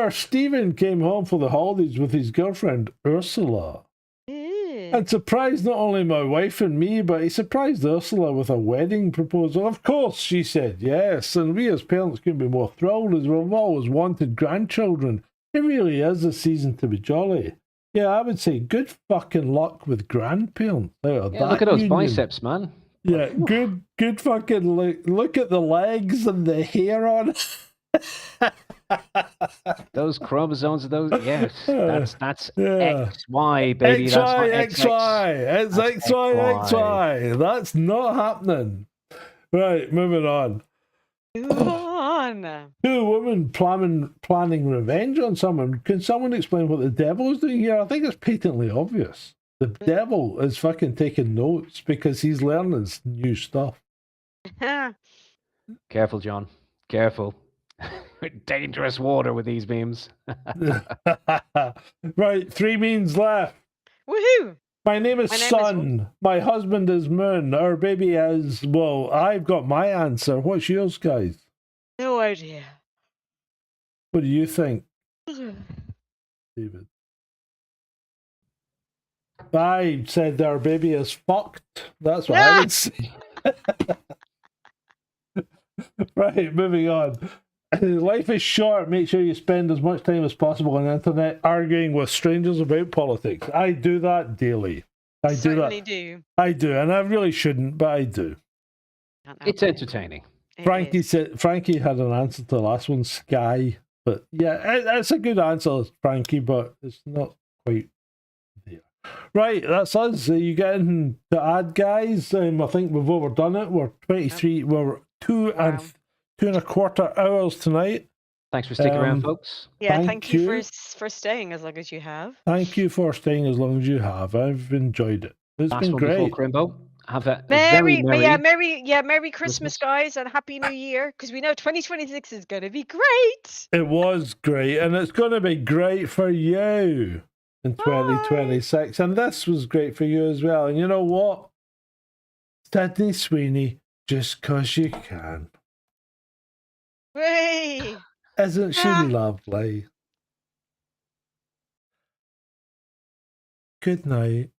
Stephen came home for the holidays with his girlfriend, Ursula. And surprised not only my wife and me, but he surprised Ursula with a wedding proposal. Of course, she said yes, and we as parents couldn't be more thrilled as we've always wanted grandchildren. It really is a season to be jolly. Yeah, I would say good fucking luck with grandparents. Yeah, look at those biceps, man. Yeah, good fucking look at the legs and the hair on it. Those chromosomes, those that's Yeah. XY, baby. That's not XY. It's XY. That's not happening. Right, moving on. Two women planning revenge on someone. Can someone explain what the devil is doing here? I think it's patently obvious. The devil is fucking taking notes because he's learning new stuff. Careful, John. Careful. Dangerous water with these beams. Right, 3 means left. Woohoo! My name is Sun. My husband is Moon. Our baby is, well, I've got my answer. What's yours, guys? No idea. What do you think, David? I said our baby is fucked. That's what I would say. Right, moving on. Life is short. Make sure you spend as much time as possible on the internet arguing with strangers about politics. I do that daily. I do that. Do. I do, and I really shouldn't, but I do. It's entertaining. Frankie is. said Frankie had an answer to the last one, Sky. But yeah, it's a good answer, Frankie, but it's not quite there. Right, that's us. Are you getting to add, guys? I think we've overdone it. We're 23. We're two Wow. and a quarter hours tonight. Thanks for sticking around, folks. Yeah, Thank thank you you. for staying as long as you have. Thank you for staying as long as you have. I've enjoyed it. It's Last been one before great. Crimbo. Have a very Merry Christmas, guys, and Happy New Year, because we know 2026 is going to be great. It was great, and it's going to be great for you in 2026. And this was great for you as well. And you know what? Sydney Sweeney, just 'cause you can. Hey. Isn't she lovely? Good night.